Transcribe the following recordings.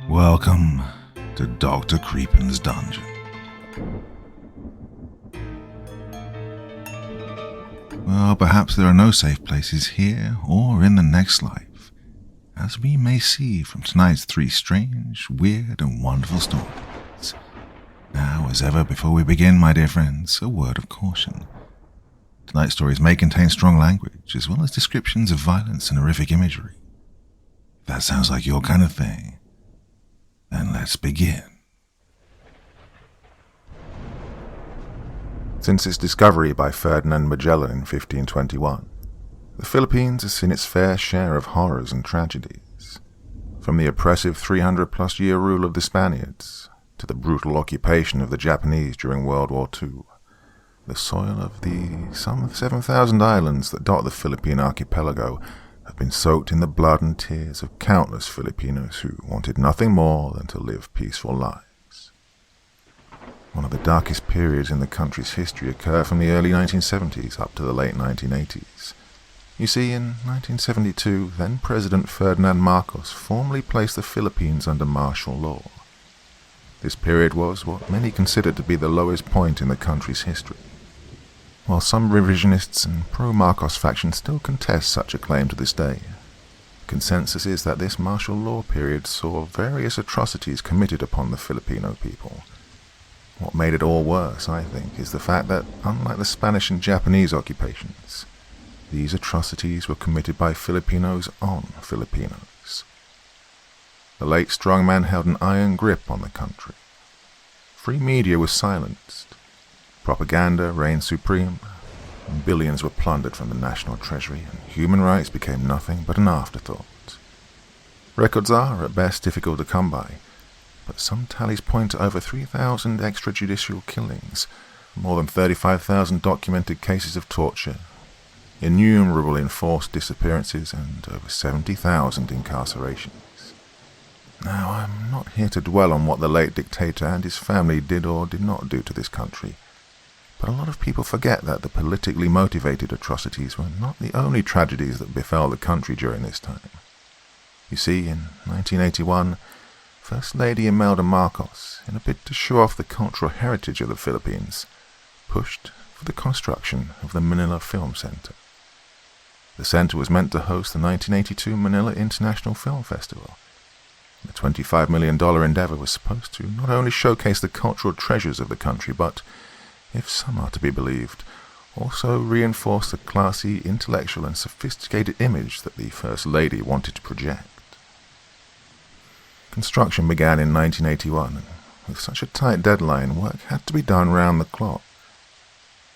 Welcome to Dr. Creepen's dungeon. Well, perhaps there are no safe places here or in the next life, as we may see from tonight's 3 strange, weird, and wonderful stories. Now, as ever, before we begin, my dear friends, a word of caution. Tonight's stories may contain strong language, as well as descriptions of violence and horrific imagery. If that sounds like your kind of thing, then let's begin. Since its discovery by Ferdinand Magellan in 1521, the Philippines has seen its fair share of horrors and tragedies. From the oppressive 300-plus-year rule of the Spaniards to the brutal occupation of the Japanese during World War II, the soil of the some 7,000 islands that dot the Philippine archipelago have been soaked in the blood and tears of countless Filipinos who wanted nothing more than to live peaceful lives. One of the darkest periods in the country's history occurred from the early 1970s up to the late 1980s. You see, in 1972, then-President Ferdinand Marcos formally placed the Philippines under martial law. This period was what many considered to be the lowest point in the country's history. While some revisionists and pro-Marcos factions still contest such a claim to this day, the consensus is that this martial law period saw various atrocities committed upon the Filipino people. What made it all worse, I think, is the fact that, unlike the Spanish and Japanese occupations, these atrocities were committed by Filipinos on Filipinos. The late strongman held an iron grip on the country. Free media was silenced. Propaganda reigned supreme, and billions were plundered from the national treasury, and human rights became nothing but an afterthought. Records are, at best, difficult to come by, but some tallies point to over 3,000 extrajudicial killings, more than 35,000 documented cases of torture, innumerable enforced disappearances, and over 70,000 incarcerations. Now, I'm not here to dwell on what the late dictator and his family did or did not do to this country, but a lot of people forget that the politically motivated atrocities were not the only tragedies that befell the country during this time. You see, in 1981, First Lady Imelda Marcos, in a bid to show off the cultural heritage of the Philippines, pushed for the construction of the Manila Film Center. The center was meant to host the 1982 Manila International Film Festival. The $25 million endeavor was supposed to not only showcase the cultural treasures of the country, but, if some are to be believed, also reinforce the classy, intellectual, and sophisticated image that the First Lady wanted to project. Construction began in 1981, and with such a tight deadline, work had to be done round the clock.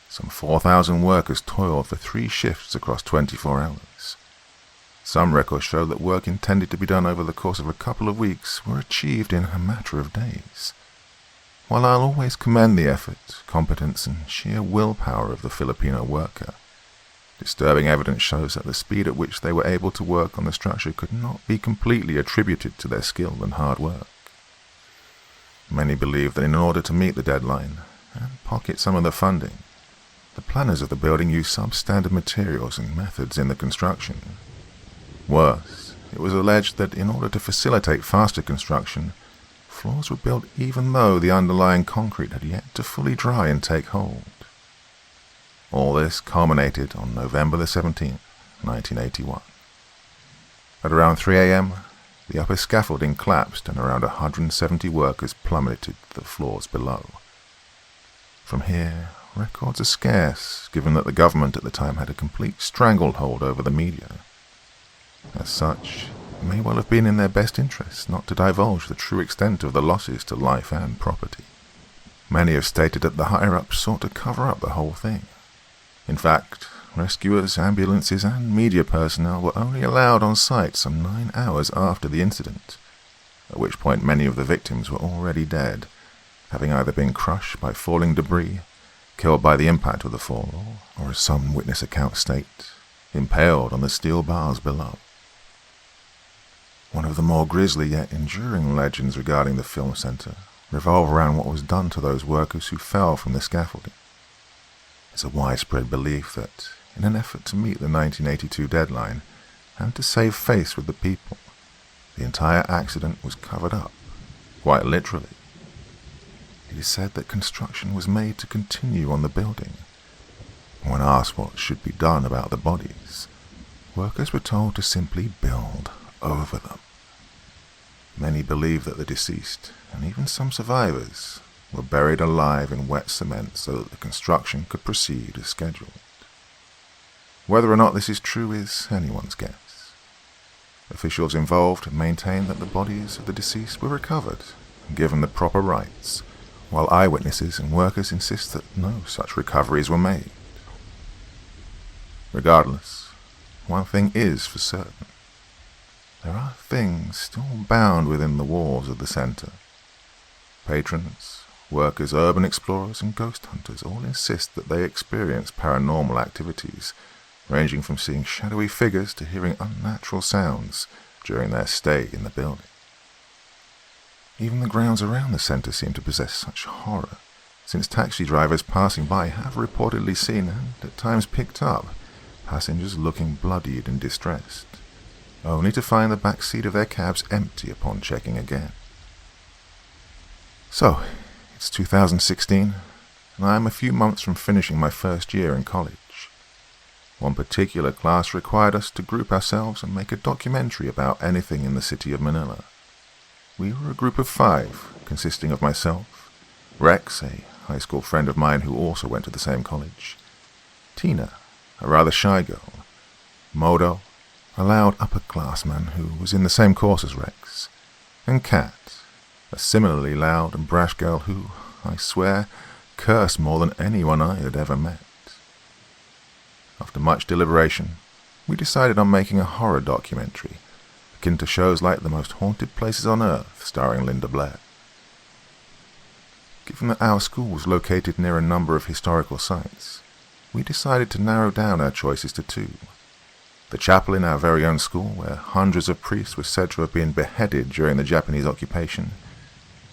Some 4,000 workers toiled for 3 shifts across 24 hours. Some records show that work intended to be done over the course of a couple of weeks were achieved in a matter of days. While I'll always commend the effort, competence, and sheer willpower of the Filipino worker, disturbing evidence shows that the speed at which they were able to work on the structure could not be completely attributed to their skill and hard work. Many believe that in order to meet the deadline and pocket some of the funding, the planners of the building used substandard materials and methods in the construction. Worse, it was alleged that in order to facilitate faster construction, floors were built even though the underlying concrete had yet to fully dry and take hold. All this culminated on November the 17th, 1981. At around 3 a.m., the upper scaffolding collapsed and around 170 workers plummeted to the floors below. From here, records are scarce, given that the government at the time had a complete stranglehold over the media. As such, it may well have been in their best interest not to divulge the true extent of the losses to life and property. Many have stated that the higher-ups sought to cover up the whole thing. In fact, rescuers, ambulances, and media personnel were only allowed on site some 9 hours after the incident, at which point many of the victims were already dead, having either been crushed by falling debris, killed by the impact of the fall, or as some witness accounts state, impaled on the steel bars below. One of the more grisly yet enduring legends regarding the film center revolve around what was done to those workers who fell from the scaffolding. It's a widespread belief that, in an effort to meet the 1982 deadline and to save face with the people, the entire accident was covered up, quite literally. It is said that construction was made to continue on the building. When asked what should be done about the bodies, workers were told to simply build over them. Many believe that the deceased, and even some survivors, were buried alive in wet cement so that the construction could proceed as scheduled. Whether or not this is true is anyone's guess. Officials involved maintain that the bodies of the deceased were recovered and given the proper rites, while eyewitnesses and workers insist that no such recoveries were made. Regardless, one thing is for certain. There are things still bound within the walls of the center. Patrons, workers, urban explorers, and ghost hunters all insist that they experience paranormal activities, ranging from seeing shadowy figures to hearing unnatural sounds during their stay in the building. Even the grounds around the center seem to possess such horror, since taxi drivers passing by have reportedly seen and at times picked up passengers looking bloodied and distressed, only to find the back seat of their cabs empty upon checking again. So, it's 2016, and I am a few months from finishing my first year in college. One particular class required us to group ourselves and make a documentary about anything in the city of Manila. We were a group of 5, consisting of myself, Rex, a high school friend of mine who also went to the same college, Tina, a rather shy girl, Modo, a loud upperclassman who was in the same course as Rex, and Kat, a similarly loud and brash girl who, I swear, cursed more than anyone I had ever met. After much deliberation, we decided on making a horror documentary, akin to shows like The Most Haunted Places on Earth, starring Linda Blair. Given that our school was located near a number of historical sites, we decided to narrow down our choices to 2. The chapel in our very own school, where hundreds of priests were said to have been beheaded during the Japanese occupation,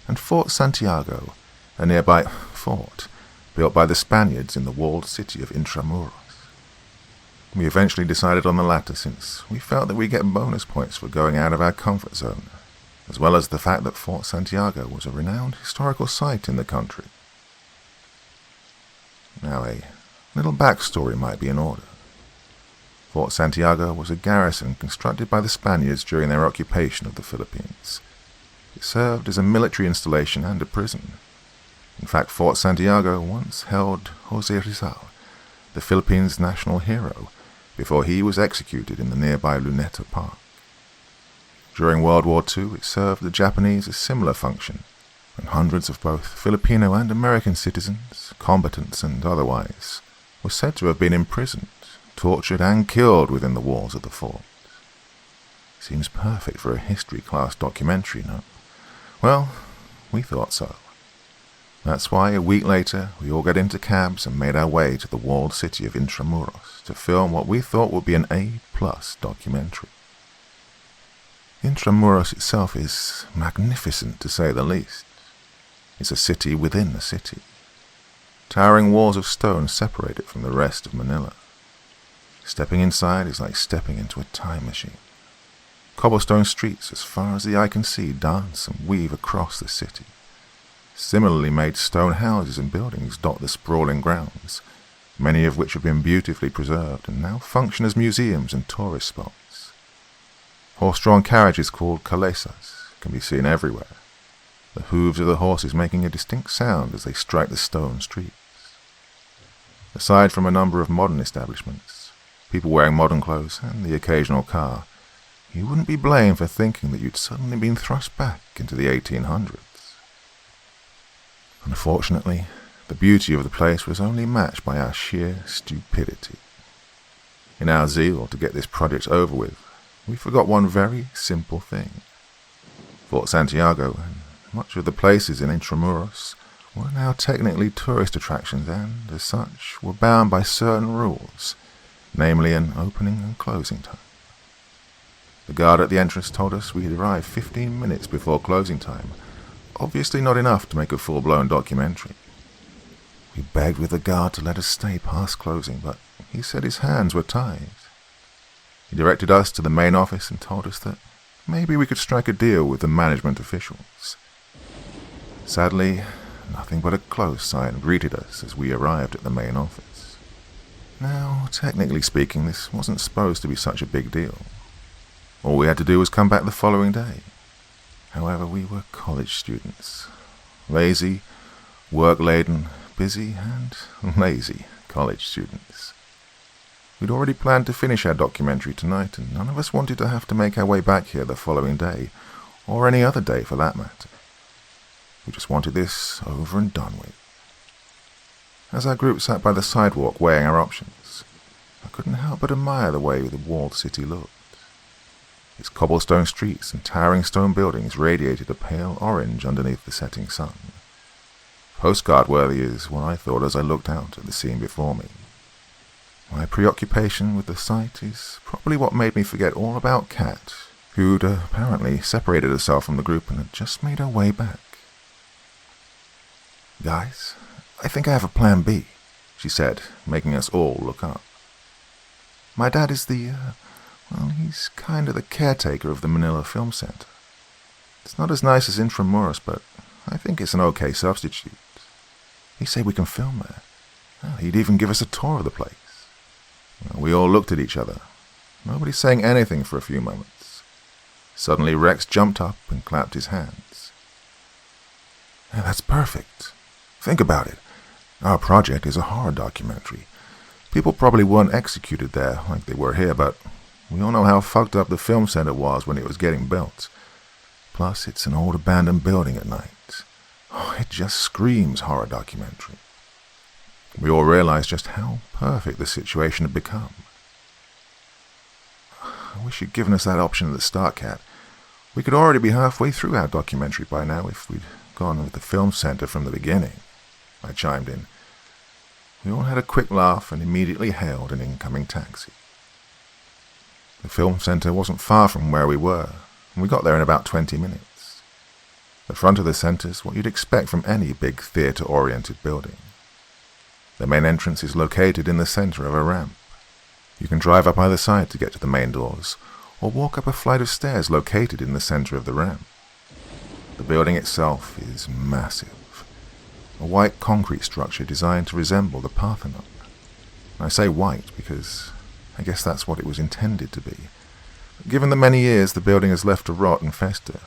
and Fort Santiago, a nearby fort built by the Spaniards in the walled city of Intramuros. We eventually decided on the latter since we felt that we get bonus points for going out of our comfort zone, as well as the fact that Fort Santiago was a renowned historical site in the country. Now, a little backstory might be in order. Fort Santiago was a garrison constructed by the Spaniards during their occupation of the Philippines. It served as a military installation and a prison. In fact, Fort Santiago once held José Rizal, the Philippines' national hero, before he was executed in the nearby Luneta Park. During World War II, it served the Japanese a similar function, and hundreds of both Filipino and American citizens, combatants and otherwise, were said to have been imprisoned, tortured and killed within the walls of the fort. Seems perfect for a history class documentary, no? Well, we thought so. That's why a week later we all got into cabs and made our way to the walled city of Intramuros to film what we thought would be an A+ documentary. Intramuros itself is magnificent to say the least. It's a city within a city. Towering walls of stone separate it from the rest of Manila. Stepping inside is like stepping into a time machine. Cobblestone streets as far as the eye can see dance and weave across the city. Similarly made stone houses and buildings dot the sprawling grounds, many of which have been beautifully preserved and now function as museums and tourist spots. Horse-drawn carriages called calesas can be seen everywhere, the hooves of the horses making a distinct sound as they strike the stone streets. Aside from a number of modern establishments, people wearing modern clothes and the occasional car, you wouldn't be blamed for thinking that you'd suddenly been thrust back into the 1800s. Unfortunately, the beauty of the place was only matched by our sheer stupidity. In our zeal to get this project over with, we forgot one very simple thing. Fort Santiago and much of the places in Intramuros were now technically tourist attractions and, as such, were bound by certain rules, namely an opening and closing time. The guard at the entrance told us we had arrived 15 minutes before closing time, obviously not enough to make a full-blown documentary. We begged with the guard to let us stay past closing, but he said his hands were tied. He directed us to the main office and told us that maybe we could strike a deal with the management officials. Sadly, nothing but a close sign greeted us as we arrived at the main office. Now, technically speaking, this wasn't supposed to be such a big deal. All we had to do was come back the following day. However, we were college students. Lazy, work-laden, busy, and lazy college students. We'd already planned to finish our documentary tonight, and none of us wanted to have to make our way back here the following day, or any other day for that matter. We just wanted this over and done with. As our group sat by the sidewalk weighing our options, I couldn't help but admire the way the walled city looked. Its cobblestone streets and towering stone buildings radiated a pale orange underneath the setting sun. Postcard-worthy is what I thought as I looked out at the scene before me. My preoccupation with the sight is probably what made me forget all about Kat, who'd apparently separated herself from the group and had just made her way back. "Guys, I think I have a plan B," she said, making us all look up. "My dad is he's kind of the caretaker of the Manila Film Center. It's not as nice as Intramuros, but I think it's an okay substitute. He said we can film there. Well, he'd even give us a tour of the place." Well, we all looked at each other, nobody saying anything for a few moments. Suddenly Rex jumped up and clapped his hands. "Yeah, that's perfect. Think about it. Our project is a horror documentary. People probably weren't executed there like they were here, but we all know how fucked up the film center was when it was getting built. Plus, it's an old abandoned building at night. Oh, it just screams horror documentary." We all realized just how perfect the situation had become. "I wish you'd given us that option at the start, Kat. We could already be halfway through our documentary by now if we'd gone with the film center from the beginning," I chimed in. We all had a quick laugh and immediately hailed an incoming taxi. The film center wasn't far from where we were, and we got there in about 20 minutes. The front of the center is what you'd expect from any big theater-oriented building. The main entrance is located in the center of a ramp. You can drive up either side to get to the main doors, or walk up a flight of stairs located in the center of the ramp. The building itself is massive, a white concrete structure designed to resemble the Parthenon. I say white because I guess that's what it was intended to be. Given the many years the building has left to rot and fester,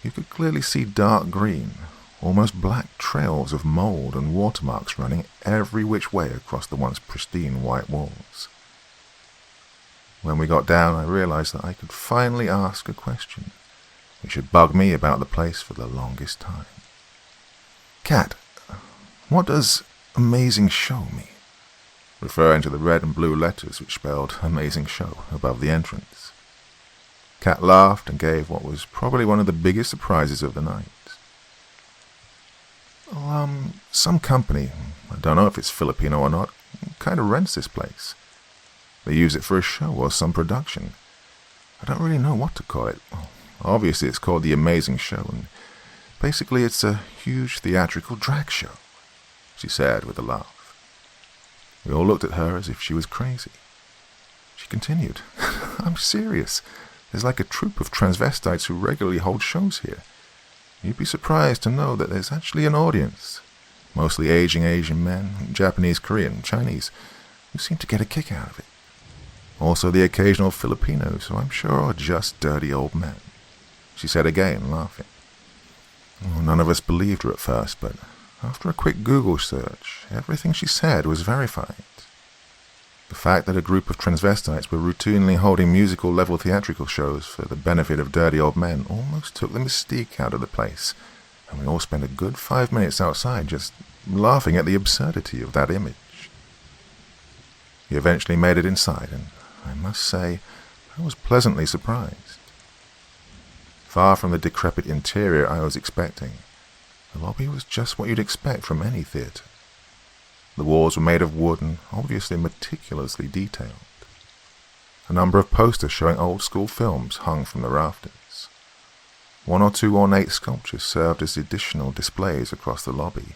you could clearly see dark green, almost black trails of mold and watermarks running every which way across the once pristine white walls. When we got down, I realized that I could finally ask a question, which had bugged me about the place for the longest time. "Kat, what does amazing show mean?" Referring to the red and blue letters which spelled Amazing Show above the entrance. Kat laughed and gave what was probably one of the biggest surprises of the night. Some company, I don't know if it's Filipino or not, kind of rents this place. They use it for a show or some production. I don't really know what to call it. Obviously it's called The Amazing Show, and basically it's a huge theatrical drag show," she said with a laugh. We all looked at her as if she was crazy. She continued, "I'm serious. There's like a troupe of transvestites who regularly hold shows here. You'd be surprised to know that there's actually an audience, mostly aging Asian men, Japanese, Korean, Chinese, who seem to get a kick out of it. Also the occasional Filipinos, who I'm sure are just dirty old men," she said again, laughing. None of us believed her at first, but after a quick Google search, everything she said was verified. The fact that a group of transvestites were routinely holding musical-level theatrical shows for the benefit of dirty old men almost took the mystique out of the place, and we all spent a good 5 minutes outside just laughing at the absurdity of that image. We eventually made it inside, and I must say I was pleasantly surprised. Far from the decrepit interior I was expecting, the lobby was just what you'd expect from any theatre. The walls were made of wood and obviously meticulously detailed. A number of posters showing old-school films hung from the rafters. 1 or 2 ornate sculptures served as additional displays across the lobby.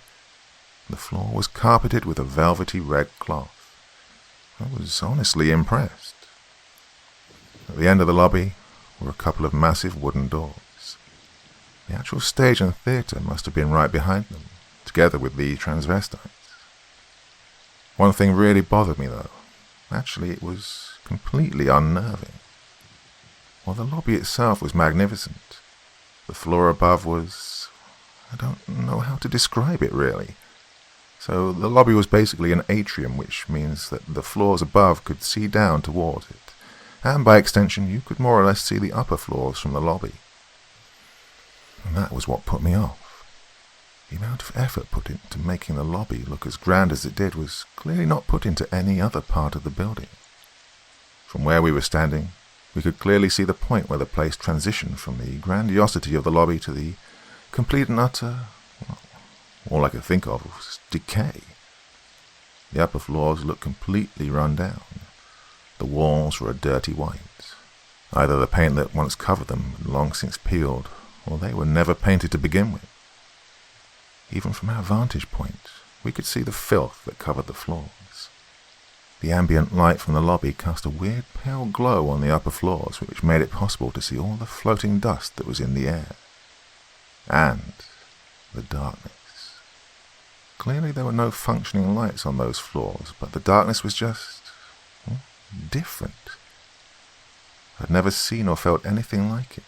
The floor was carpeted with a velvety red cloth. I was honestly impressed. At the end of the lobby were a couple of massive wooden doors. The actual stage and theatre must have been right behind them, together with the transvestites. One thing really bothered me, though. Actually, it was completely unnerving. While the lobby itself was magnificent, the floor above was... I don't know how to describe it, really. So the lobby was basically an atrium, which means that the floors above could see down towards it, and by extension you could more or less see the upper floors from the lobby. And that was what put me off. The amount of effort put into making the lobby look as grand as it did was clearly not put into any other part of the building. From where we were standing, we could clearly see the point where the place transitioned from the grandiosity of the lobby to the complete and utter, well, all I could think of was decay. The upper floors looked completely run down. The walls were a dirty white. Either the paint that once covered them had long since peeled, or they were never painted to begin with. Even from our vantage point, we could see the filth that covered the floors. The ambient light from the lobby cast a weird pale glow on the upper floors, which made it possible to see all the floating dust that was in the air. And the darkness. Clearly there were no functioning lights on those floors, but the darkness was just... well, different. I'd never seen or felt anything like it.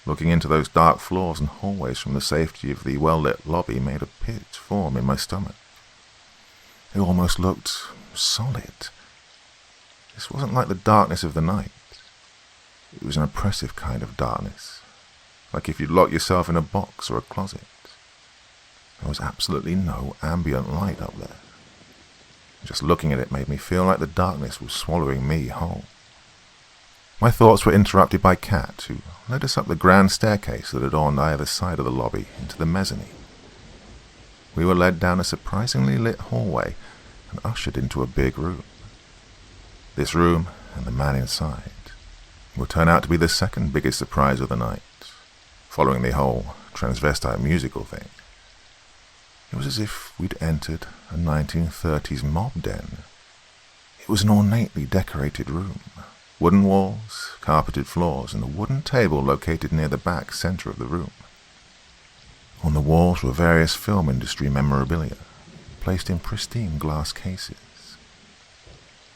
Looking into those dark floors and hallways from the safety of the well-lit lobby made a pit form in my stomach. It almost looked solid. This wasn't like the darkness of the night. It was an oppressive kind of darkness, like if you'd locked yourself in a box or a closet. There was absolutely no ambient light up there. Just looking at it made me feel like the darkness was swallowing me whole. My thoughts were interrupted by Kat, who led us up the grand staircase that adorned either side of the lobby into the mezzanine. We were led down a surprisingly lit hallway and ushered into a big room. This room, and the man inside, would turn out to be the second biggest surprise of the night, following the whole transvestite musical thing. It was as if we'd entered a 1930s mob den. It was an ornately decorated room. Wooden walls, carpeted floors, and a wooden table located near the back center of the room. On the walls were various film industry memorabilia, placed in pristine glass cases.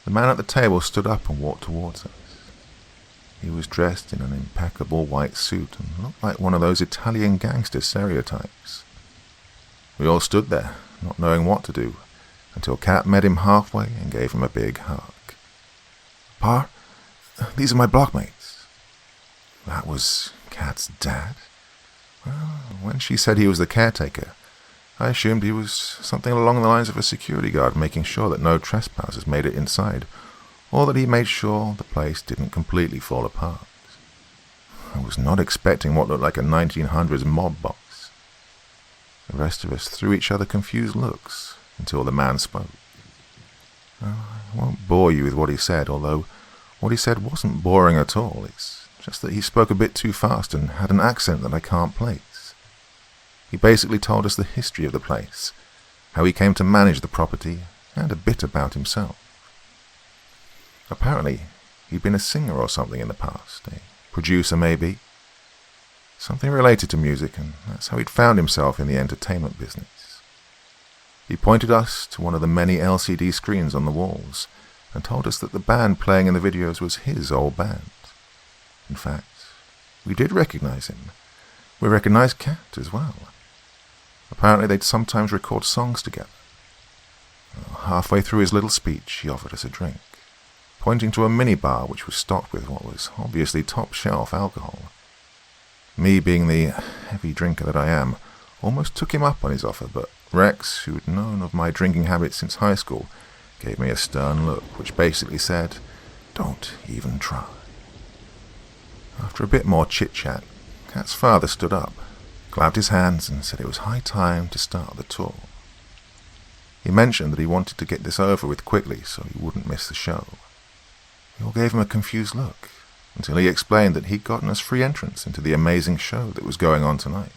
The man at the table stood up and walked towards us. He was dressed in an impeccable white suit and looked like one of those Italian gangster stereotypes. We all stood there, not knowing what to do, until Kat met him halfway and gave him a big hug. "Pa, these are my blockmates." That was Kat's dad? Well, when she said he was the caretaker, I assumed he was something along the lines of a security guard making sure that no trespassers made it inside, or that he made sure the place didn't completely fall apart. I was not expecting what looked like a 1900s mob box. The rest of us threw each other confused looks until the man spoke. Well, I won't bore you with what he said, although what he said wasn't boring at all. It's just that he spoke a bit too fast and had an accent that I can't place. He basically told us the history of the place, how he came to manage the property, and a bit about himself. Apparently, he'd been a singer or something in the past, a producer maybe. Something related to music, and that's how he'd found himself in the entertainment business. He pointed us to one of the many LCD screens on the walls, and told us that the band playing in the videos was his old band. In fact, we did recognize him. We recognized Kat as well. Apparently they'd sometimes record songs together. Halfway through his little speech, he offered us a drink, pointing to a minibar which was stocked with what was obviously top-shelf alcohol. Me, being the heavy drinker that I am, almost took him up on his offer, but Rex, who'd known of my drinking habits since high school, gave me a stern look, which basically said, "Don't even try." After a bit more chit-chat, Kat's father stood up, clapped his hands, and said it was high time to start the tour. He mentioned that he wanted to get this over with quickly so he wouldn't miss the show. We all gave him a confused look, until he explained that he'd gotten us free entrance into the amazing show that was going on tonight.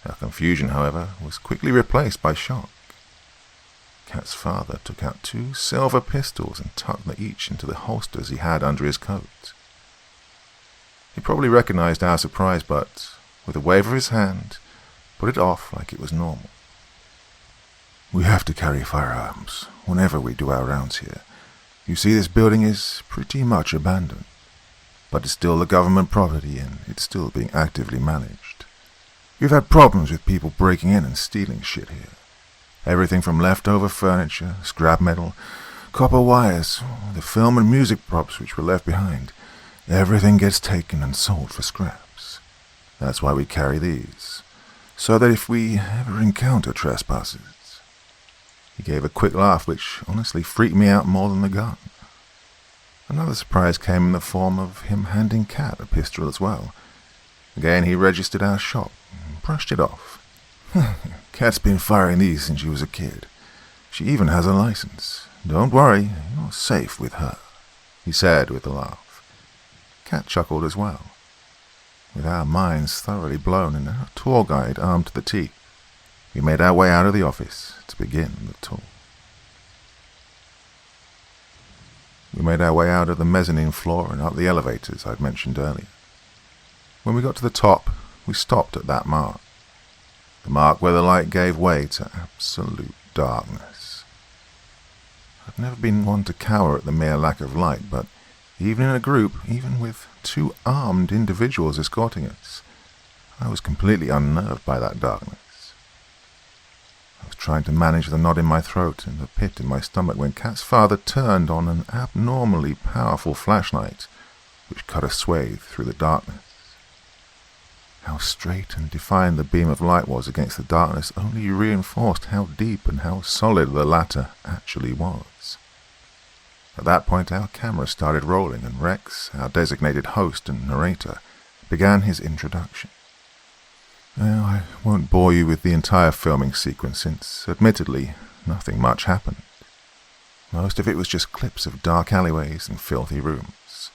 Our confusion, however, was quickly replaced by shock. Kat's father took out 2 silver pistols and tucked them each into the holsters he had under his coat. He probably recognized our surprise, but, with a wave of his hand, put it off like it was normal. "We have to carry firearms whenever we do our rounds here. You see, this building is pretty much abandoned, but it's still the government property and it's still being actively managed. We've had problems with people breaking in and stealing shit here. Everything from leftover furniture, scrap metal, copper wires, the film and music props which were left behind. Everything gets taken and sold for scraps. That's why we carry these, so that if we ever encounter trespassers..." He gave a quick laugh which honestly freaked me out more than the gun. Another surprise came in the form of him handing Kat a pistol as well. Again he registered our shop and brushed it off. "Kat's been firing these since she was a kid. She even has a license. Don't worry, you're safe with her," he said with a laugh. Kat chuckled as well. With our minds thoroughly blown and our tour guide armed to the teeth, we made our way out of the office to begin the tour. We made our way out of the mezzanine floor and up the elevators I'd mentioned earlier. When we got to the top, we stopped at that mark. The mark where the light gave way to absolute darkness. I've never been one to cower at the mere lack of light, but even in a group, even with 2 armed individuals escorting us, I was completely unnerved by that darkness. I was trying to manage the knot in my throat and the pit in my stomach when Kat's father turned on an abnormally powerful flashlight which cut a swathe through the darkness. How straight and defined the beam of light was against the darkness only reinforced how deep and how solid the latter actually was. At that point our camera started rolling and Rex, our designated host and narrator, began his introduction. Now, I won't bore you with the entire filming sequence since, admittedly, nothing much happened. Most of it was just clips of dark alleyways and filthy rooms.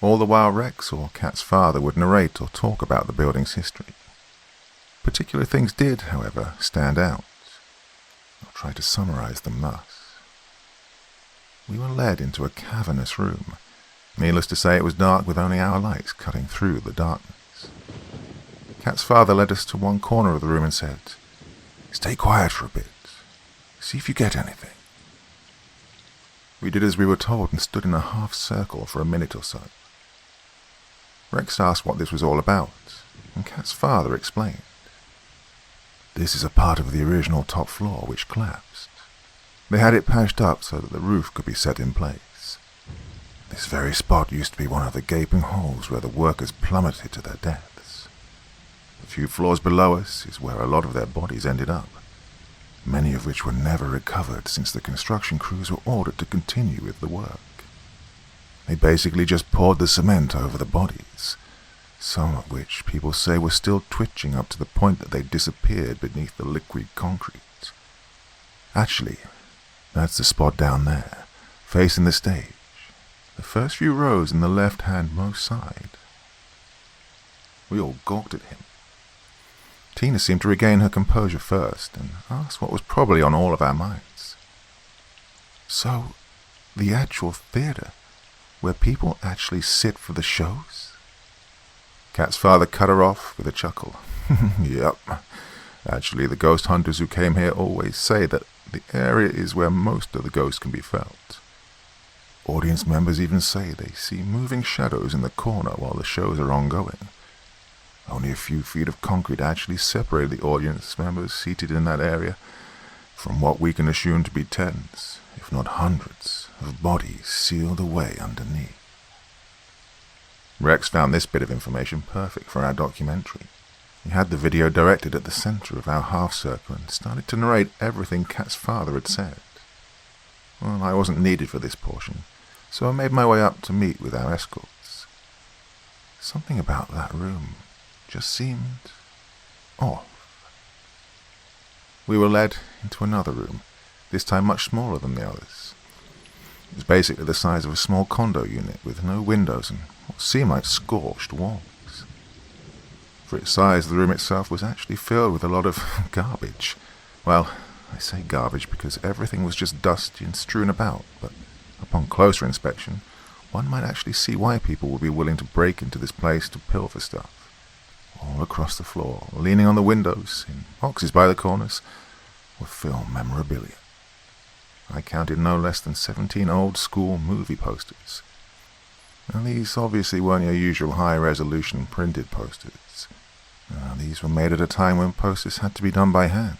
All the while Rex or Kat's father would narrate or talk about the building's history. Particular things did, however, stand out. I'll try to summarize them thus. We were led into a cavernous room. Needless to say, it was dark with only our lights cutting through the darkness. Kat's father led us to one corner of the room and said, "Stay quiet for a bit. See if you get anything." We did as we were told and stood in a half circle for a minute or so. Rex asked what this was all about, and Kat's father explained. "This is a part of the original top floor which collapsed. They had it patched up so that the roof could be set in place. This very spot used to be one of the gaping holes where the workers plummeted to their deaths. A few floors below us is where a lot of their bodies ended up, many of which were never recovered since the construction crews were ordered to continue with the work. They basically just poured the cement over the bodies, some of which people say were still twitching up to the point that they disappeared beneath the liquid concrete. Actually, that's the spot down there, facing the stage, the first few rows in the left-hand most side." We all gawked at him. Tina seemed to regain her composure first and asked what was probably on all of our minds. "So, the actual theater, where people actually sit for the shows?" Kat's father cut her off with a chuckle. "Yep. Actually, the ghost hunters who came here always say that the area is where most of the ghosts can be felt. Audience members even say they see moving shadows in the corner while the shows are ongoing. Only a few feet of concrete actually separated the audience members seated in that area from what we can assume to be tens, if not hundreds, of bodies sealed away underneath." Rex found this bit of information perfect for our documentary. He had the video directed at the center of our half-circle and started to narrate everything Kat's father had said. Well, I wasn't needed for this portion, so I made my way up to meet with our escorts. Something about that room just seemed off. We were led into another room, this time much smaller than the others. It was basically the size of a small condo unit with no windows and what seemed like scorched walls. For its size, the room itself was actually filled with a lot of garbage. Well, I say garbage because everything was just dusty and strewn about, but upon closer inspection, one might actually see why people would be willing to break into this place to pilfer stuff. All across the floor, leaning on the windows, in boxes by the corners, were film memorabilia. I counted no less than 17 old-school movie posters. Now, these obviously weren't your usual high-resolution printed posters. These were made at a time when posters had to be done by hand.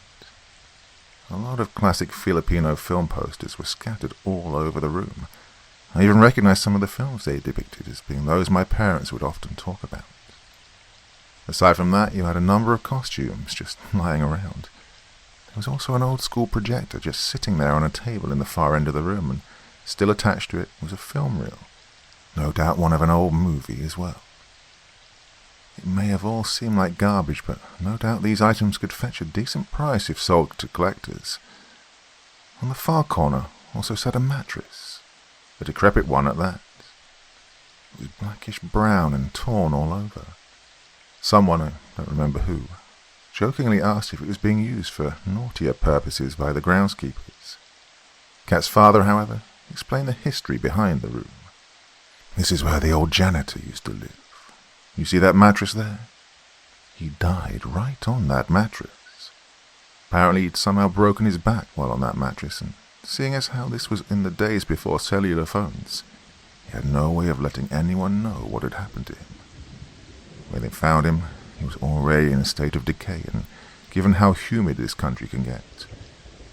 A lot of classic Filipino film posters were scattered all over the room. I even recognized some of the films they depicted as being those my parents would often talk about. Aside from that, you had a number of costumes just lying around. There was also an old-school projector just sitting there on a table in the far end of the room, and still attached to it was a film reel. No doubt one of an old movie as well. It may have all seemed like garbage, but no doubt these items could fetch a decent price if sold to collectors. On the far corner also sat a mattress, a decrepit one at that. It was blackish brown and torn all over. Someone, I don't remember who, jokingly asked if it was being used for naughtier purposes by the groundskeepers. Kat's father, however, explained the history behind the room. This is where the old janitor used to live. You see that mattress there? He died right on that mattress. Apparently he'd somehow broken his back while on that mattress, and seeing as how this was in the days before cellular phones, he had no way of letting anyone know what had happened to him. When they found him, he was already in a state of decay, and given how humid this country can get,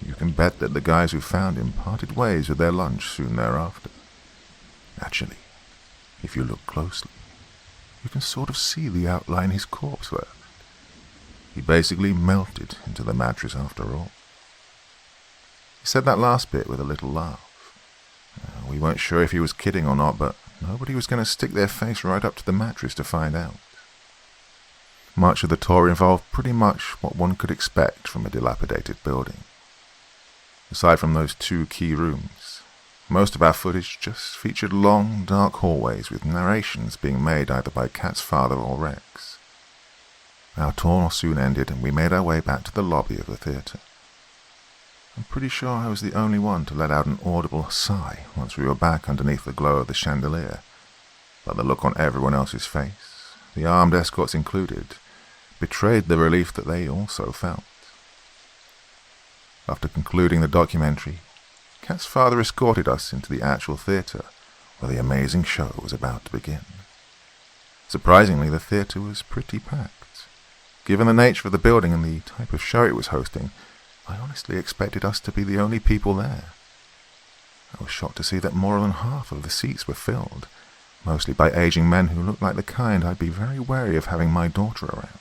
you can bet that the guys who found him parted ways with their lunch soon thereafter. Actually, if you look closely, you can sort of see the outline his corpse left. He basically melted into the mattress after all. He said that last bit with a little laugh. We weren't sure if he was kidding or not, but nobody was going to stick their face right up to the mattress to find out. Much of the tour involved pretty much what one could expect from a dilapidated building. Aside from those 2 key rooms, most of our footage just featured long, dark hallways with narrations being made either by Kat's father or Rex. Our tour soon ended and we made our way back to the lobby of the theatre. I'm pretty sure I was the only one to let out an audible sigh once we were back underneath the glow of the chandelier, but the look on everyone else's face, the armed escorts included, betrayed the relief that they also felt. After concluding the documentary, Kat's father escorted us into the actual theatre, where the amazing show was about to begin. Surprisingly, the theatre was pretty packed. Given the nature of the building and the type of show it was hosting, I honestly expected us to be the only people there. I was shocked to see that more than half of the seats were filled, mostly by aging men who looked like the kind I'd be very wary of having my daughter around.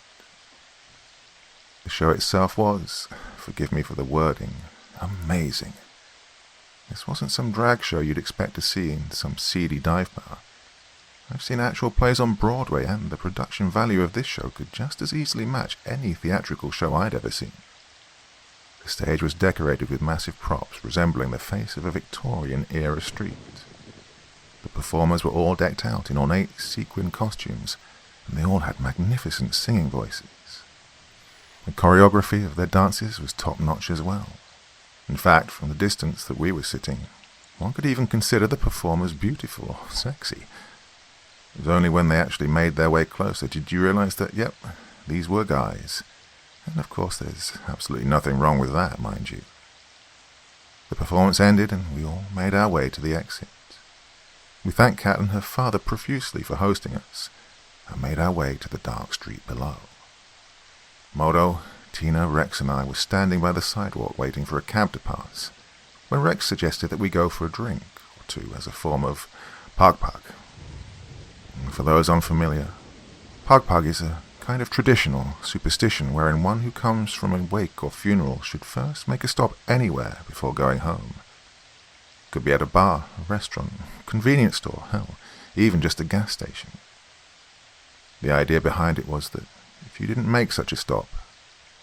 The show itself was, forgive me for the wording, amazing. This wasn't some drag show you'd expect to see in some seedy dive bar. I've seen actual plays on Broadway, and the production value of this show could just as easily match any theatrical show I'd ever seen. The stage was decorated with massive props resembling the face of a Victorian-era street. The performers were all decked out in ornate sequin costumes, and they all had magnificent singing voices. The choreography of their dances was top-notch as well. In fact, from the distance that we were sitting, one could even consider the performers beautiful or sexy. It was only when they actually made their way closer did you realize that, yep, these were guys. And of course there's absolutely nothing wrong with that, mind you. The performance ended and we all made our way to the exit. We thanked Kat and her father profusely for hosting us, and made our way to the dark street below. Modo, Tina, Rex and I were standing by the sidewalk waiting for a cab to pass, when Rex suggested that we go for a drink or two as a form of pagpag. For those unfamiliar, pagpag is a kind of traditional superstition wherein one who comes from a wake or funeral should first make a stop anywhere before going home. Could be at a bar, a restaurant, convenience store, hell, even just a gas station. The idea behind it was that if you didn't make such a stop,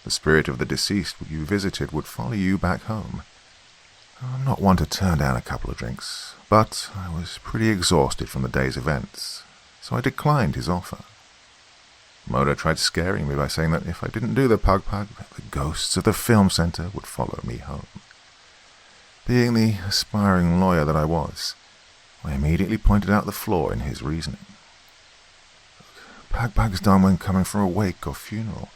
the spirit of the deceased you visited would follow you back home. I'm not one to turn down a couple of drinks, but I was pretty exhausted from the day's events, so I declined his offer. Moda tried scaring me by saying that if I didn't do the pug-pug, the ghosts of the film centre would follow me home. Being the aspiring lawyer that I was, I immediately pointed out the flaw in his reasoning. Pug-pug's done when coming from a wake or funeral,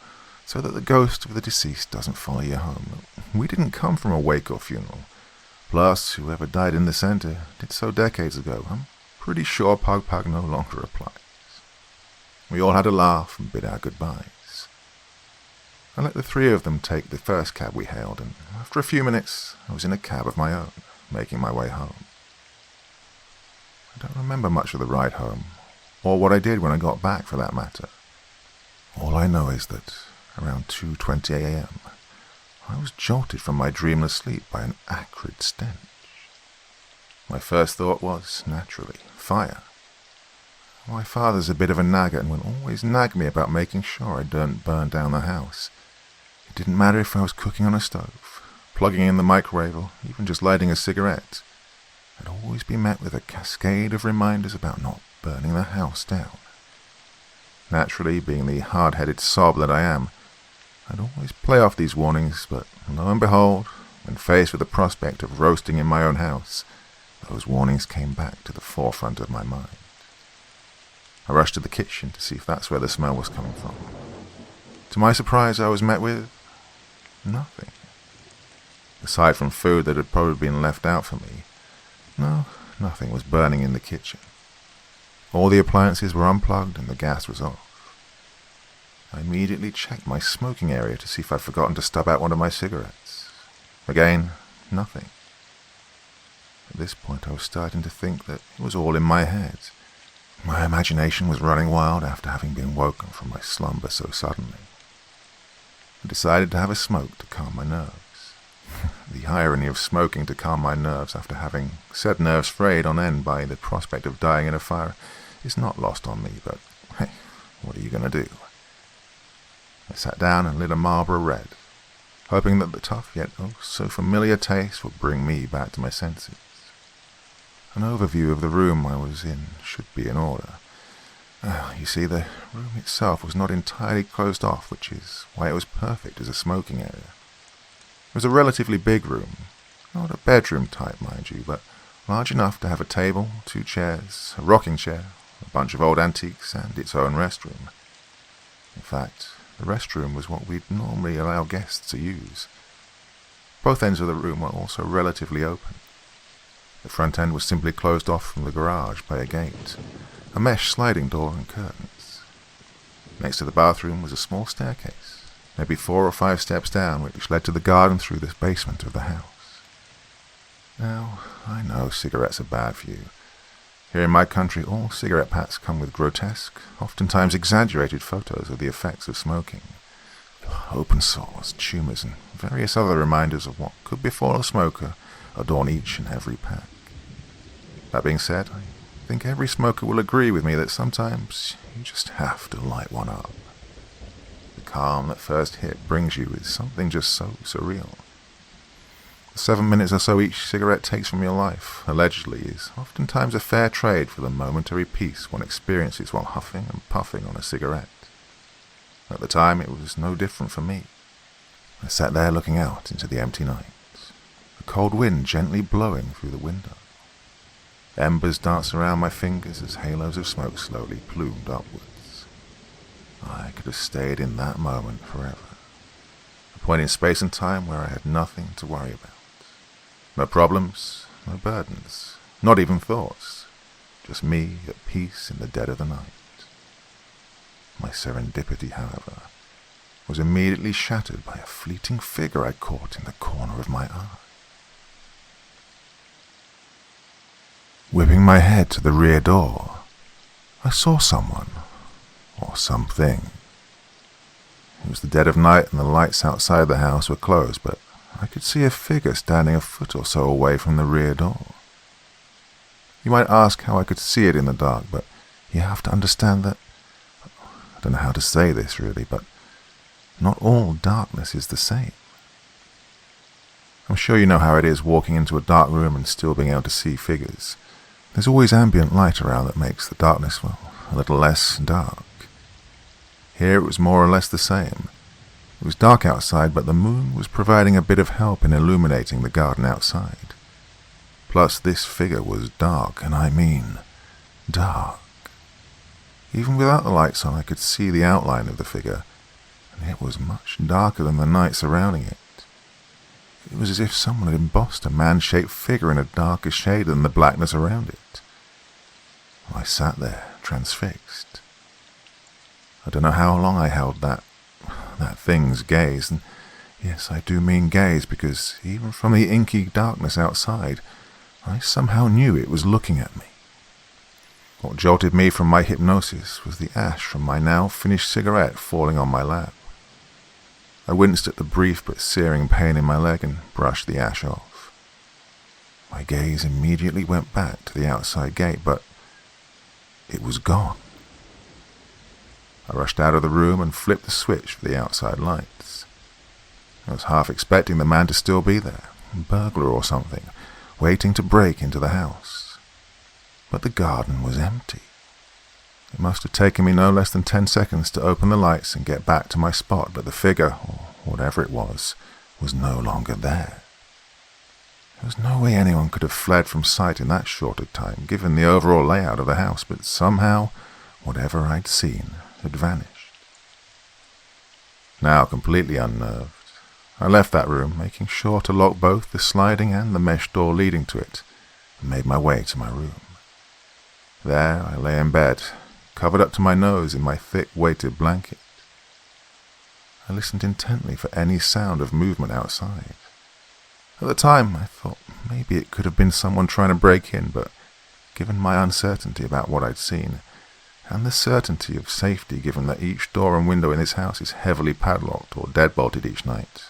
so that the ghost of the deceased doesn't follow you home. We didn't come from a wake or funeral. Plus, whoever died in the centre did so decades ago. I'm pretty sure pug-pug no longer applies. We all had a laugh and bid our goodbyes. I let the three of them take the first cab we hailed, and after a few minutes, I was in a cab of my own, making my way home. I don't remember much of the ride home, or what I did when I got back for that matter. All I know is that around 2:20 a.m., I was jolted from my dreamless sleep by an acrid stench. My first thought was, naturally, fire. My father's a bit of a nagger and would always nag me about making sure I don't burn down the house. It didn't matter if I was cooking on a stove, plugging in the microwave, or even just lighting a cigarette. I'd always be met with a cascade of reminders about not burning the house down. Naturally, being the hard-headed sob that I am, I'd always play off these warnings, but lo and behold, when faced with the prospect of roasting in my own house, those warnings came back to the forefront of my mind. I rushed to the kitchen to see if that's where the smell was coming from. To my surprise, I was met with nothing. Aside from food that had probably been left out for me, no, nothing was burning in the kitchen. All the appliances were unplugged and the gas was off. I immediately checked my smoking area to see if I'd forgotten to stub out one of my cigarettes. Again, nothing. At this point, I was starting to think that it was all in my head. My imagination was running wild after having been woken from my slumber so suddenly. I decided to have a smoke to calm my nerves. The irony of smoking to calm my nerves after having said nerves frayed on end by the prospect of dying in a fire is not lost on me, but hey, what are you going to do? I sat down and lit a Marlboro Red, hoping that the tough yet oh so familiar taste would bring me back to my senses. An overview of the room I was in should be in order. You see, the room itself was not entirely closed off, which is why it was perfect as a smoking area. It was a relatively big room, not a bedroom type, mind you, but large enough to have a table, 2 chairs, a rocking chair, a bunch of old antiques, and its own restroom. In fact, the restroom was what we'd normally allow guests to use. Both ends of the room were also relatively open. The front end was simply closed off from the garage by a gate, a mesh sliding door and curtains. Next to the bathroom was a small staircase, maybe 4 or 5 steps down, which led to the garden through the basement of the house. Now, I know cigarettes are bad for you. Here in my country, all cigarette packs come with grotesque, oftentimes exaggerated photos of the effects of smoking. Open sores, tumours, and various other reminders of what could befall a smoker adorn each and every pack. That being said, I think every smoker will agree with me that sometimes you just have to light one up. The calm that first hit brings you with something just so surreal. The 7 minutes or so each cigarette takes from your life, allegedly, is oftentimes a fair trade for the momentary peace one experiences while huffing and puffing on a cigarette. At the time, it was no different for me. I sat there looking out into the empty night, the cold wind gently blowing through the window. Embers danced around my fingers as halos of smoke slowly plumed upwards. I could have stayed in that moment forever. A point in space and time where I had nothing to worry about. No problems, no burdens, not even thoughts. Just me at peace in the dead of the night. My serendipity, however, was immediately shattered by a fleeting figure I caught in the corner of my eye. Whipping my head to the rear door, I saw someone, or something. It was the dead of night and the lights outside the house were closed, but I could see a figure standing a foot or so away from the rear door. You might ask how I could see it in the dark, but you have to understand that, I don't know how to say this really, but not all darkness is the same. I'm sure you know how it is walking into a dark room and still being able to see figures. There's always ambient light around that makes the darkness, well, a little less dark. Here it was more or less the same. It was dark outside, but the moon was providing a bit of help in illuminating the garden outside. Plus, this figure was dark, and I mean dark. Even without the lights on, I could see the outline of the figure, and it was much darker than the night surrounding it. It was as if someone had embossed a man-shaped figure in a darker shade than the blackness around it. I sat there, transfixed. I don't know how long I held that thing's gaze, and yes, I do mean gaze, because even from the inky darkness outside, I somehow knew it was looking at me. What jolted me from my hypnosis was the ash from my now finished cigarette falling on my lap. I winced at the brief but searing pain in my leg and brushed the ash off. My gaze immediately went back to the outside gate, but it was gone. I rushed out of the room and flipped the switch for the outside lights. I was half expecting the man to still be there, a burglar or something, waiting to break into the house. But the garden was empty. It must have taken me no less than 10 seconds to open the lights and get back to my spot, but the figure, or whatever it was no longer there. There was no way anyone could have fled from sight in that short a time, given the overall layout of the house, but somehow, whatever I'd seen had vanished. Now completely unnerved, I left that room, making sure to lock both the sliding and the mesh door leading to it, and made my way to my room. There I lay in bed, covered up to my nose in my thick weighted blanket. I listened intently for any sound of movement outside. At the time, I thought maybe it could have been someone trying to break in, but given my uncertainty about what I'd seen, and the certainty of safety given that each door and window in this house is heavily padlocked or deadbolted each night,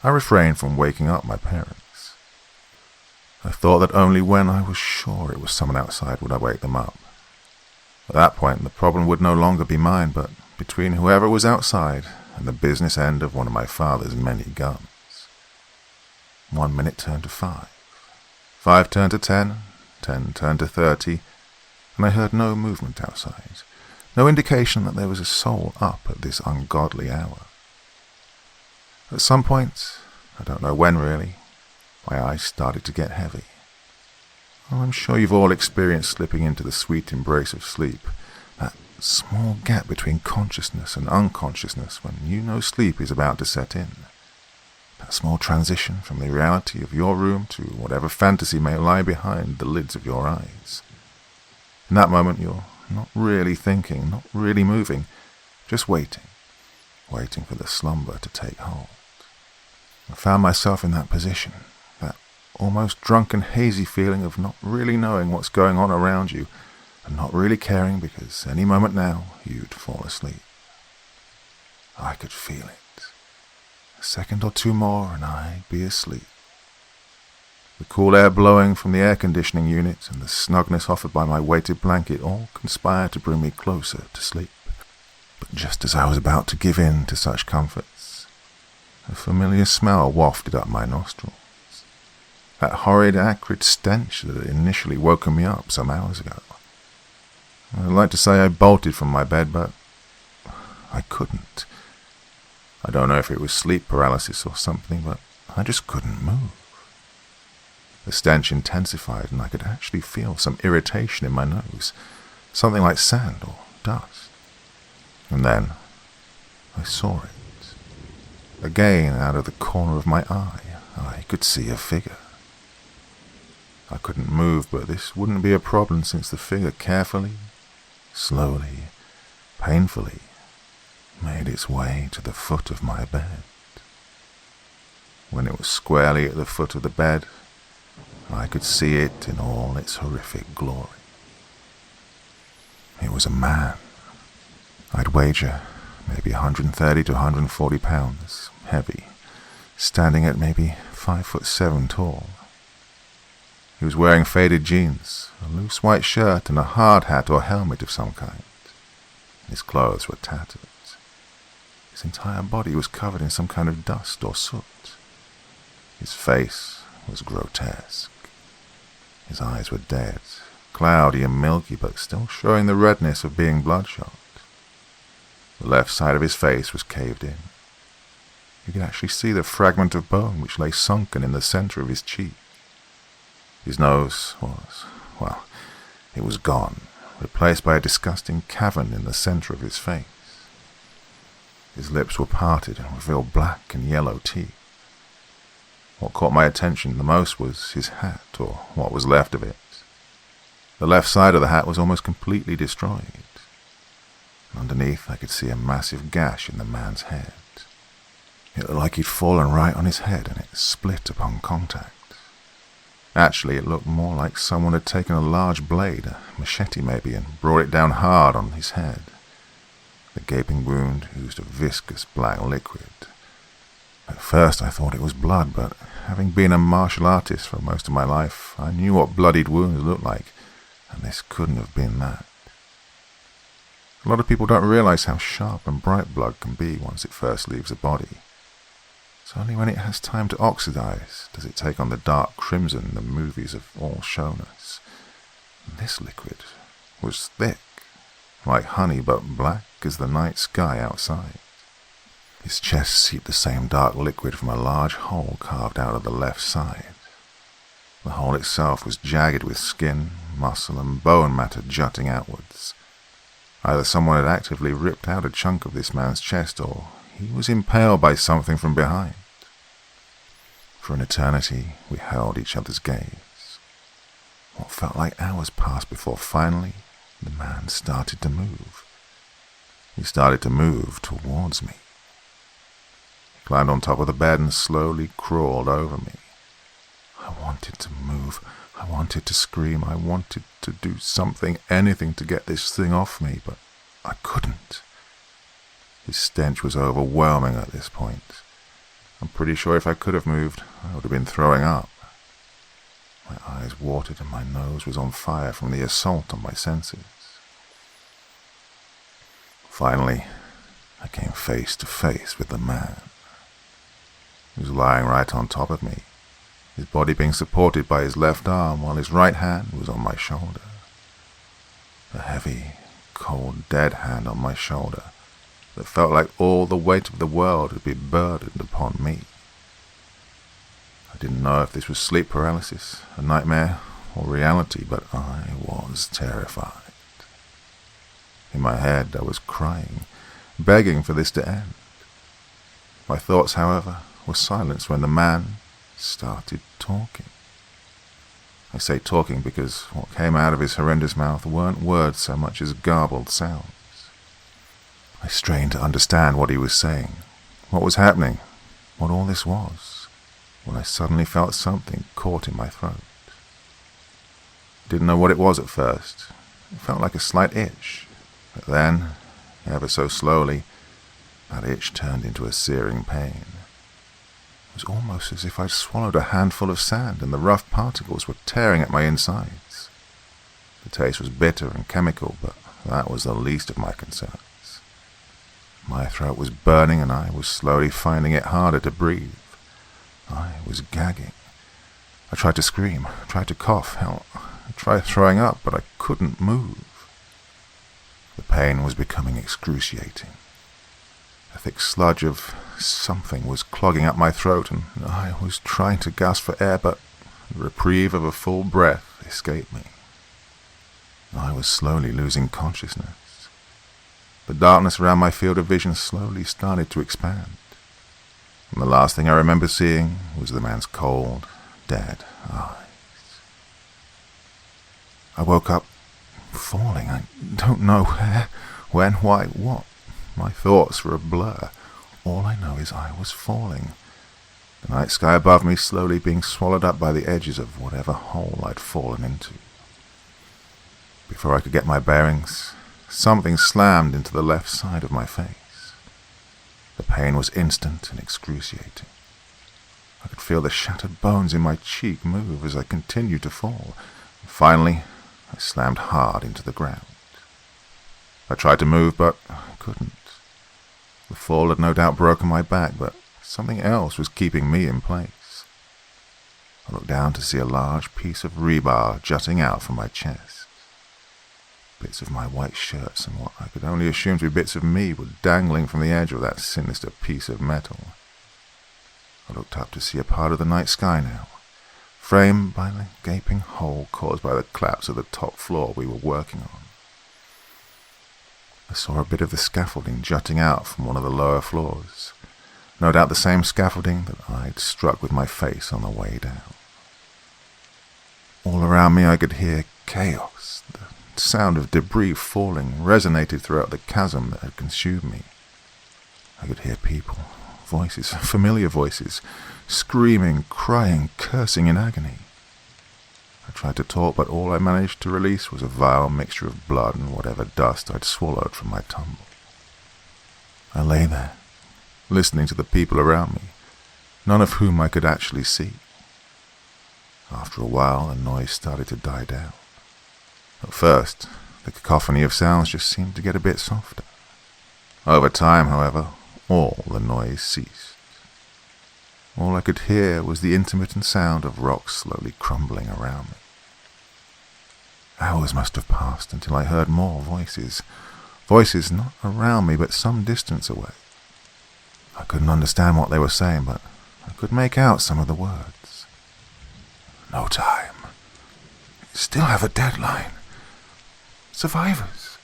I refrained from waking up my parents. I thought that only when I was sure it was someone outside would I wake them up. At that point, the problem would no longer be mine, but between whoever was outside and the business end of one of my father's many guns. 1 minute turned to 5. 5 turned to 10. 10 turned to 30. And I heard no movement outside. No indication that there was a soul up at this ungodly hour. At some point, I don't know when really, my eyes started to get heavy. Oh, I'm sure you've all experienced slipping into the sweet embrace of sleep, that small gap between consciousness and unconsciousness when you know sleep is about to set in. That small transition from the reality of your room to whatever fantasy may lie behind the lids of your eyes. In that moment you're not really thinking, not really moving, just waiting for the slumber to take hold. I found myself in that position, that almost drunken, hazy feeling of not really knowing what's going on around you and not really caring because any moment now you'd fall asleep. I could feel it. A second or two more and I'd be asleep. The cool air blowing from the air conditioning unit and the snugness offered by my weighted blanket all conspired to bring me closer to sleep. But just as I was about to give in to such comforts, a familiar smell wafted up my nostrils. That horrid, acrid stench that had initially woken me up some hours ago. I'd like to say I bolted from my bed, but I couldn't. I don't know if it was sleep paralysis or something, but I just couldn't move. The stench intensified and I could actually feel some irritation in my nose, something like sand or dust. And then I saw it. Again, out of the corner of my eye, I could see a figure. I couldn't move, but this wouldn't be a problem since the figure carefully, slowly, painfully, made its way to the foot of my bed. When it was squarely at the foot of the bed, I could see it in all its horrific glory. It was a man. I'd wager maybe 130 to 140 pounds, heavy, standing at maybe 5'7" tall. He was wearing faded jeans, a loose white shirt, and a hard hat or helmet of some kind. His clothes were tattered. His entire body was covered in some kind of dust or soot. His face was grotesque. His eyes were dead, cloudy and milky, but still showing the redness of being bloodshot. The left side of his face was caved in. You could actually see the fragment of bone which lay sunken in the center of his cheek. His nose was, well, it was gone, replaced by a disgusting cavern in the center of his face. His lips were parted and revealed black and yellow teeth. What caught my attention the most was his hat, or what was left of it. The left side of the hat was almost completely destroyed. Underneath, I could see a massive gash in the man's head. It looked like he'd fallen right on his head and it split upon contact. Actually, it looked more like someone had taken a large blade, a machete maybe, and brought it down hard on his head. The gaping wound oozed a viscous black liquid. At first I thought it was blood, but having been a martial artist for most of my life, I knew what bloodied wounds looked like, and this couldn't have been that. A lot of people don't realize how sharp and bright blood can be once it first leaves the body. It's only when it has time to oxidize does it take on the dark crimson the movies have all shown us. And this liquid was thick, like honey, but black as the night sky outside. His chest seeped the same dark liquid from a large hole carved out of the left side. The hole itself was jagged with skin, muscle, and bone matter jutting outwards. Either someone had actively ripped out a chunk of this man's chest, or he was impaled by something from behind. For an eternity, we held each other's gaze. What felt like hours passed before finally the man started to move. He started to move towards me. He climbed on top of the bed and slowly crawled over me. I wanted to move. I wanted to scream. I wanted to do something, anything to get this thing off me, but I couldn't. His stench was overwhelming at this point. I'm pretty sure if I could have moved, I would have been throwing up. My eyes watered and my nose was on fire from the assault on my senses. Finally, I came face to face with the man. He was lying right on top of me, his body being supported by his left arm while his right hand was on my shoulder. A heavy, cold, dead hand on my shoulder that felt like all the weight of the world had been burdened upon me. I didn't know if this was sleep paralysis, a nightmare, or reality, but I was terrified. In my head, I was crying, begging for this to end. My thoughts, however, were silenced when the man started talking. I say talking because what came out of his horrendous mouth weren't words so much as garbled sounds. I strained to understand what he was saying, what was happening, what all this was, when I suddenly felt something caught in my throat. Didn't know what it was at first. It felt like a slight itch, but then, ever so slowly, that itch turned into a searing pain. It was almost as if I'd swallowed a handful of sand and the rough particles were tearing at my insides. The taste was bitter and chemical, but that was the least of my concerns. My throat was burning and I was slowly finding it harder to breathe. I was gagging. I tried to scream, tried to cough, hell, I tried throwing up, but I couldn't move. The pain was becoming excruciating. A thick sludge of something was clogging up my throat and I was trying to gasp for air, but the reprieve of a full breath escaped me. I was slowly losing consciousness. The darkness around my field of vision slowly started to expand. And the last thing I remember seeing was the man's cold, dead eyes. I woke up falling. I don't know where, when, why, what. My thoughts were a blur. All I know is I was falling. The night sky above me slowly being swallowed up by the edges of whatever hole I'd fallen into. Before I could get my bearings, something slammed into the left side of my face. The pain was instant and excruciating. I could feel the shattered bones in my cheek move as I continued to fall. Finally, I slammed hard into the ground. I tried to move, but I couldn't. The fall had no doubt broken my back, but something else was keeping me in place. I looked down to see a large piece of rebar jutting out from my chest. Bits of my white shirts and what I could only assume to be bits of me were dangling from the edge of that sinister piece of metal. I looked up to see a part of the night sky now, framed by the gaping hole caused by the collapse of the top floor we were working on. I saw a bit of the scaffolding jutting out from one of the lower floors, no doubt the same scaffolding that I'd struck with my face on the way down. All around me I could hear chaos. The sound of debris falling resonated throughout the chasm that had consumed me. I could hear people, voices, familiar voices, screaming, crying, cursing in agony. I tried to talk, but all I managed to release was a vile mixture of blood and whatever dust I'd swallowed from my tumble. I lay there, listening to the people around me, none of whom I could actually see. After a while, the noise started to die down. At first, the cacophony of sounds just seemed to get a bit softer. Over time, however, all the noise ceased. All I could hear was the intermittent sound of rocks slowly crumbling around me. Hours must have passed until I heard more voices. Voices not around me, but some distance away. I couldn't understand what they were saying, but I could make out some of the words. No time. Still have a deadline. Survivors.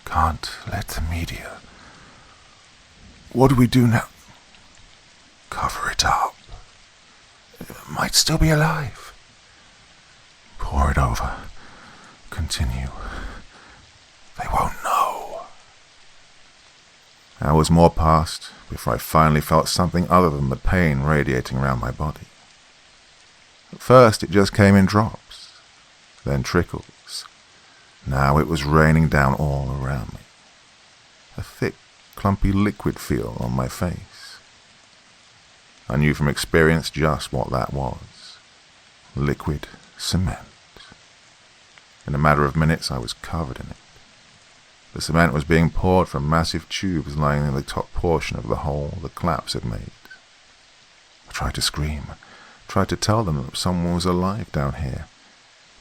Can't let the media. What do we do now? Cover it up. It might still be alive. Pour it over. Continue. They won't know. Hours more passed before I finally felt something other than the pain radiating around my body. At first it just came in drops, then trickles. Now it was raining down all around me. A thick, clumpy liquid feel on my face. I knew from experience just what that was. Liquid cement. In a matter of minutes I was covered in it. The cement was being poured from massive tubes lying in the top portion of the hole the collapse had made. I tried to scream, tried to tell them that someone was alive down here,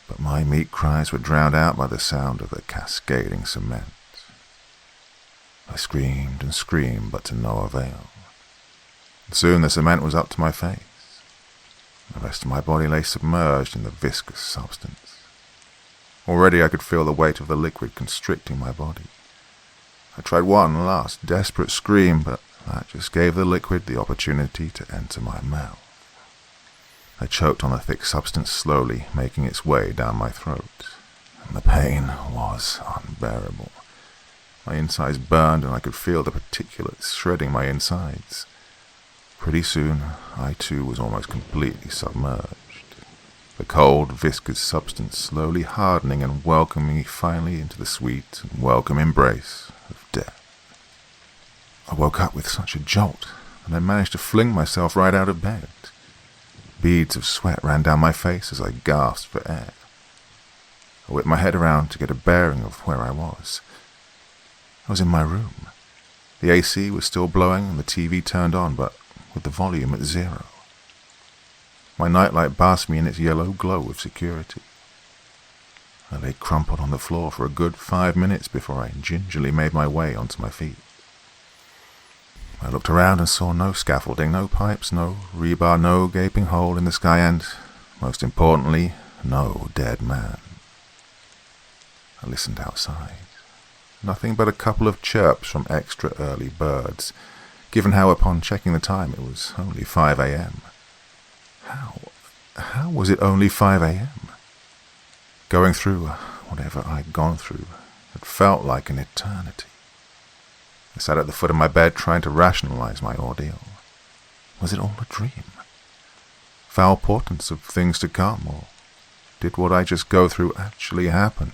but my meek cries were drowned out by the sound of the cascading cement. I screamed and screamed, but to no avail. And soon the cement was up to my face. The rest of my body lay submerged in the viscous substance. Already I could feel the weight of the liquid constricting my body. I tried one last desperate scream, but that just gave the liquid the opportunity to enter my mouth. I choked on the thick substance slowly, making its way down my throat, and the pain was unbearable. My insides burned, and I could feel the particulates shredding my insides. Pretty soon, I too was almost completely submerged. The cold, viscous substance slowly hardening and welcoming me finally into the sweet and welcome embrace of death. I woke up with such a jolt, and I managed to fling myself right out of bed. Beads of sweat ran down my face as I gasped for air. I whipped my head around to get a bearing of where I was. I was in my room. The AC was still blowing and the TV turned on, but with the volume at 0. My nightlight basked me in its yellow glow of security. I lay crumpled on the floor for a good 5 minutes before I gingerly made my way onto my feet. I looked around and saw no scaffolding, no pipes, no rebar, no gaping hole in the sky, and, most importantly, no dead man. I listened outside. Nothing but a couple of chirps from extra early birds, given how upon checking the time it was only 5 a.m. How was it only 5 a.m.? Going through whatever I'd gone through had felt like an eternity. I sat at the foot of my bed trying to rationalize my ordeal. Was it all a dream? Foul portents of things to come, or did what I just go through actually happen?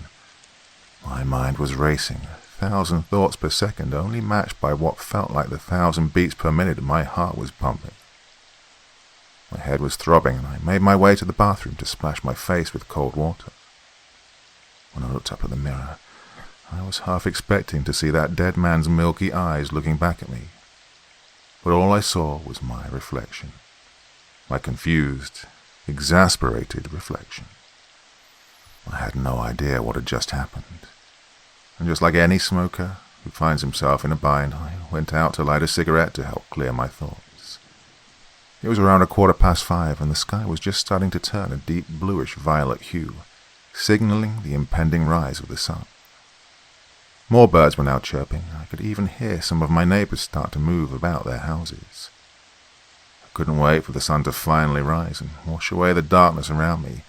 My mind was racing, 1,000 thoughts per second, only matched by what felt like the 1,000 beats per minute my heart was pumping. My head was throbbing, and I made my way to the bathroom to splash my face with cold water. When I looked up at the mirror, I was half expecting to see that dead man's milky eyes looking back at me. But all I saw was my reflection. My confused, exasperated reflection. I had no idea what had just happened, and just like any smoker who finds himself in a bind, I went out to light a cigarette to help clear my thoughts. It was around 5:15, and the sky was just starting to turn a deep bluish-violet hue, signaling the impending rise of the sun. More birds were now chirping. I could even hear some of my neighbors start to move about their houses. I couldn't wait for the sun to finally rise and wash away the darkness around me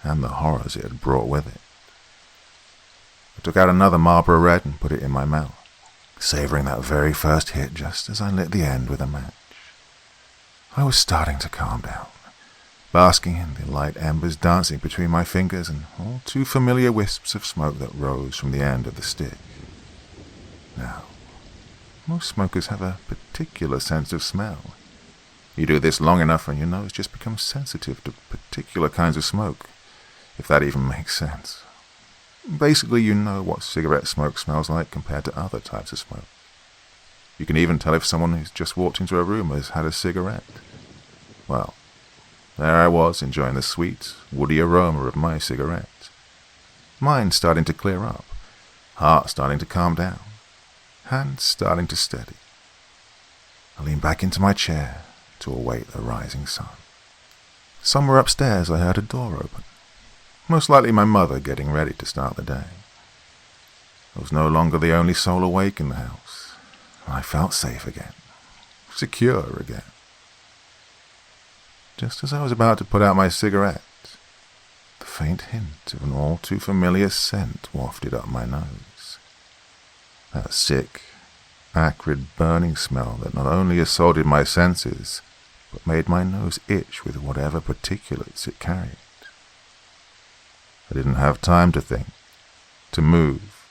and the horrors it had brought with it. I took out another Marlboro Red and put it in my mouth, savoring that very first hit just as I lit the end with a match. I was starting to calm down, basking in the light embers dancing between my fingers and all too familiar wisps of smoke that rose from the end of the stick. Now, most smokers have a particular sense of smell. You do this long enough and your nose just becomes sensitive to particular kinds of smoke, if that even makes sense. Basically, you know what cigarette smoke smells like compared to other types of smoke. You can even tell if someone who's just walked into a room has had a cigarette. Well, there I was, enjoying the sweet, woody aroma of my cigarette. Mind starting to clear up, heart starting to calm down, hands starting to steady. I leaned back into my chair to await the rising sun. Somewhere upstairs I heard a door open. Most likely my mother getting ready to start the day. I was no longer the only soul awake in the house. I felt safe again, secure again. Just as I was about to put out my cigarette, the faint hint of an all too familiar scent wafted up my nose. That sick, acrid, burning smell that not only assaulted my senses, but made my nose itch with whatever particulates it carried. I didn't have time to think, to move,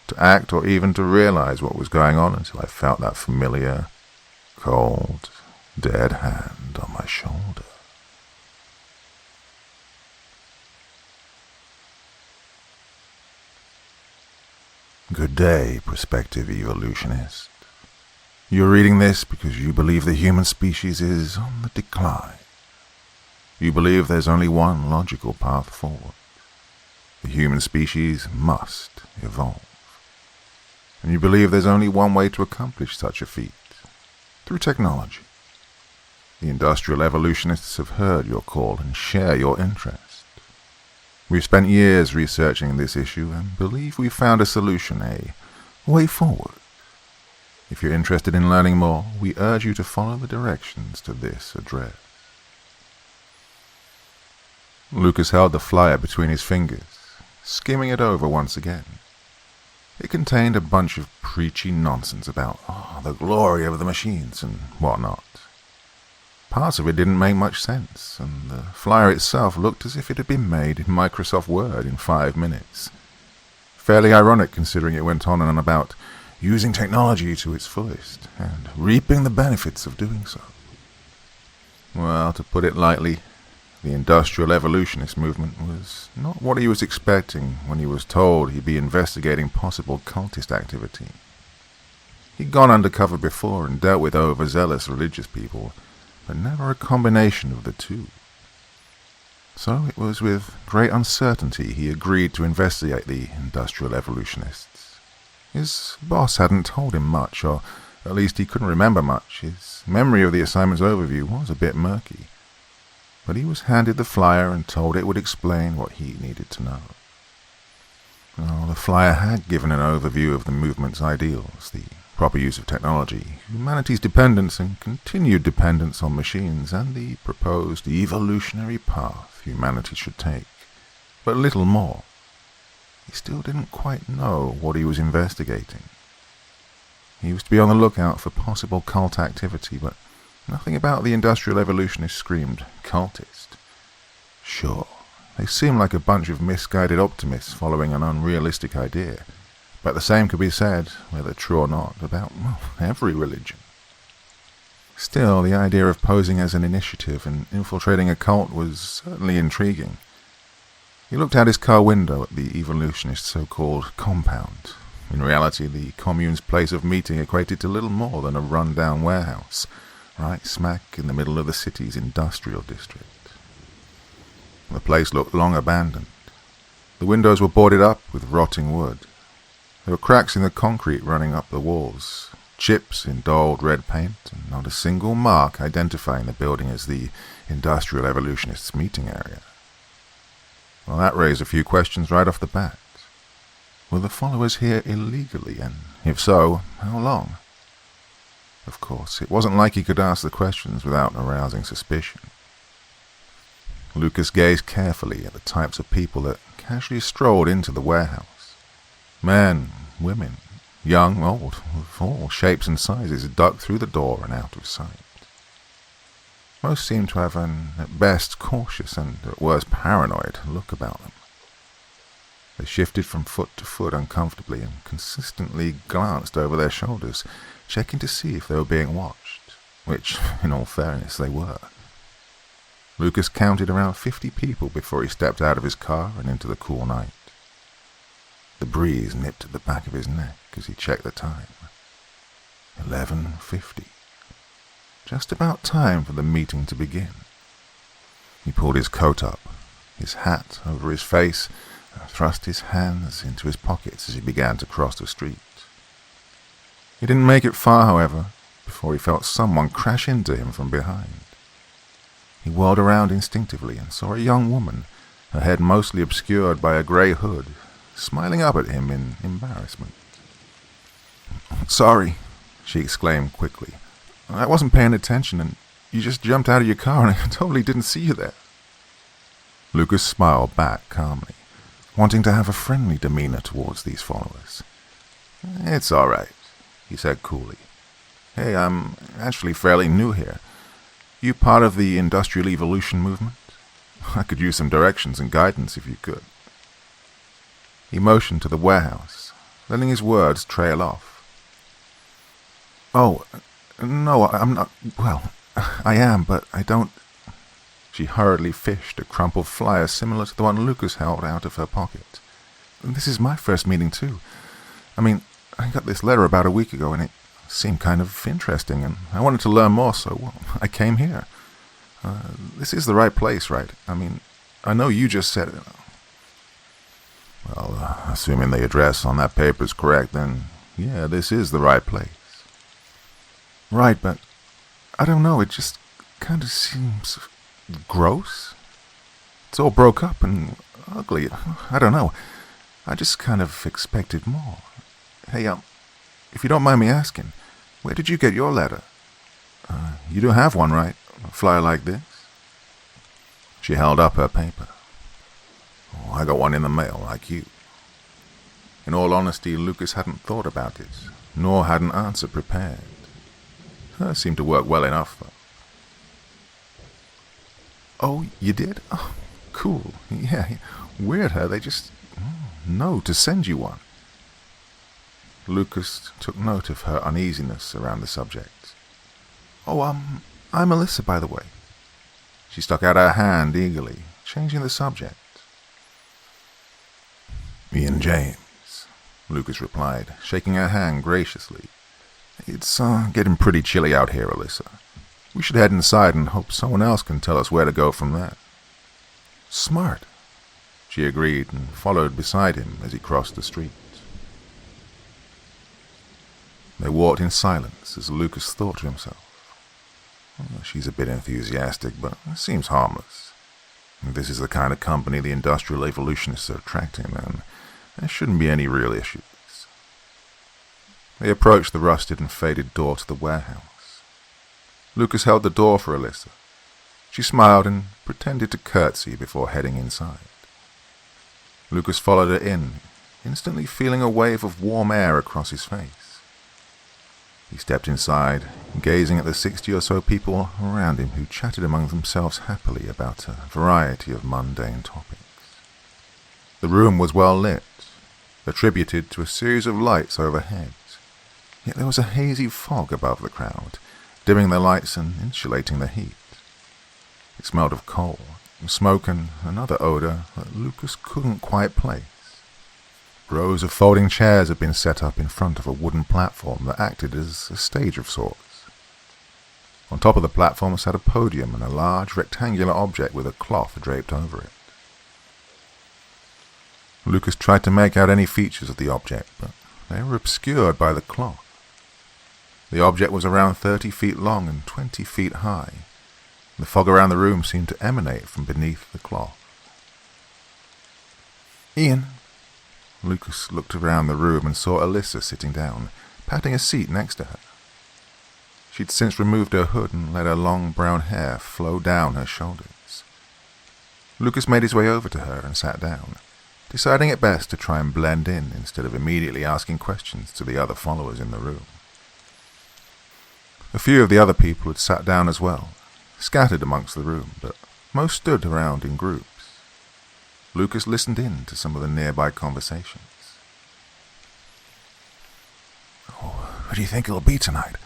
to act, or even to realize what was going on until I felt that familiar, cold, dead hand on my shoulder. Good day, prospective evolutionist. You're reading this because you believe the human species is on the decline. You believe there's only one logical path forward. The human species must evolve. And you believe there's only one way to accomplish such a feat, through technology. The industrial evolutionists have heard your call and share your interest. We've spent years researching this issue and believe we've found a solution, a way forward. If you're interested in learning more, we urge you to follow the directions to this address. Lucas held the flyer between his fingers, skimming it over once again. It contained a bunch of preachy nonsense about the glory of the machines and whatnot. Parts of it didn't make much sense, and the flyer itself looked as if it had been made in Microsoft Word in 5 minutes. Fairly ironic considering it went on and about using technology to its fullest, and reaping the benefits of doing so. Well, to put it lightly, the industrial evolutionist movement was not what he was expecting when he was told he'd be investigating possible cultist activity. He'd gone undercover before and dealt with overzealous religious people, but never a combination of the two. So it was with great uncertainty he agreed to investigate the industrial evolutionists. His boss hadn't told him much, or at least he couldn't remember much. His memory of the assignment's overview was a bit murky. But he was handed the flyer and told it would explain what he needed to know. The flyer had given an overview of the movement's ideals, the proper use of technology, humanity's dependence and continued dependence on machines, and the proposed evolutionary path humanity should take. But little more. He still didn't quite know what he was investigating. He was to be on the lookout for possible cult activity, but nothing about the industrial evolutionists screamed cultist. Sure, they seemed like a bunch of misguided optimists following an unrealistic idea, but the same could be said, whether true or not, about every religion. Still, the idea of posing as an initiative and infiltrating a cult was certainly intriguing. He looked out his car window at the evolutionist's so-called compound. In reality, the commune's place of meeting equated to little more than a run-down warehouse, right smack in the middle of the city's industrial district. The place looked long abandoned. The windows were boarded up with rotting wood. There were cracks in the concrete running up the walls, chips in dulled red paint, and not a single mark identifying the building as the Industrial Evolutionists' meeting area. Well, that raised a few questions right off the bat. Were the followers here illegally, and if so, how long? Of course, it wasn't like he could ask the questions without arousing suspicion. Lucas gazed carefully at the types of people that casually strolled into the warehouse. Men, women, young, old, of all shapes and sizes ducked through the door and out of sight. Most seemed to have an, at best, cautious and, at worst, paranoid look about them. They shifted from foot to foot uncomfortably and consistently glanced over their shoulders, checking to see if they were being watched, which, in all fairness, they were. Lucas counted around 50 people before he stepped out of his car and into the cool night. The breeze nipped at the back of his neck as he checked the time. 11:50. Just about time for the meeting to begin. He pulled his coat up, his hat over his face, and thrust his hands into his pockets as he began to cross the street. He didn't make it far, however, before he felt someone crash into him from behind. He whirled around instinctively and saw a young woman, her head mostly obscured by a grey hood, smiling up at him in embarrassment. "Sorry," she exclaimed quickly. "I wasn't paying attention, and you just jumped out of your car, and I totally didn't see you there." Lucas smiled back calmly, wanting to have a friendly demeanor towards these followers. "It's all right," he said coolly. "Hey, I'm actually fairly new here. You part of the Industrial Evolution movement? I could use some directions and guidance if you could." He motioned to the warehouse, letting his words trail off. "Oh, no, I'm not. Well, I am, but I don't." She hurriedly fished a crumpled flyer similar to the one Lucas held out of her pocket. "This is my first meeting, too. I mean, I got this letter about a week ago, and it seemed kind of interesting, and I wanted to learn more, so, well, I came here. This is the right place, right? I mean, I know you just said it." "Well, assuming the address on that paper is correct, then, yeah, this is the right place." "Right, but I don't know, it just kind of seems gross. It's all broke up and ugly. I don't know. I just kind of expected more. Hey, if you don't mind me asking, where did you get your letter? You do have one, right? A flyer like this?" She held up her paper. "Oh, I got one in the mail, like you." In all honesty, Lucas hadn't thought about it, nor had an answer prepared. Hers seemed to work well enough, though. "Oh, you did? Oh, cool. Yeah, weird her. They just know to send you one." Lucas took note of her uneasiness around the subject. "Oh, I'm Alyssa, by the way." She stuck out her hand eagerly, changing the subject. "Me and James," Lucas replied, shaking her hand graciously. "It's getting pretty chilly out here, Alyssa. We should head inside and hope someone else can tell us where to go from there." "Smart," she agreed and followed beside him as he crossed the street. They walked in silence as Lucas thought to himself, "She's a bit enthusiastic, but it seems harmless. If this is the kind of company the Industrial Evolutionists are attracting, then there shouldn't be any real issues." They approached the rusted and faded door to the warehouse. Lucas held the door for Alyssa. She smiled and pretended to curtsy before heading inside. Lucas followed her in, instantly feeling a wave of warm air across his face. He stepped inside, gazing at the 60 or so people around him who chatted among themselves happily about a variety of mundane topics. The room was well lit, attributed to a series of lights overhead, yet there was a hazy fog above the crowd, dimming the lights and insulating the heat. It smelled of coal, smoke, and another odor that Lucas couldn't quite place. Rows of folding chairs had been set up in front of a wooden platform that acted as a stage of sorts. On top of the platform sat a podium and a large rectangular object with a cloth draped over it. Lucas tried to make out any features of the object, but they were obscured by the cloth. The object was around 30 feet long and 20 feet high. The fog around the room seemed to emanate from beneath the cloth. "Ian." Lucas looked around the room and saw Alyssa sitting down, patting a seat next to her. She'd since removed her hood and let her long brown hair flow down her shoulders. Lucas made his way over to her and sat down, deciding it best to try and blend in instead of immediately asking questions to the other followers in the room. A few of the other people had sat down as well, scattered amongst the room, but most stood around in groups. Lucas listened in to some of the nearby conversations. "Oh, who do you think it'll be tonight?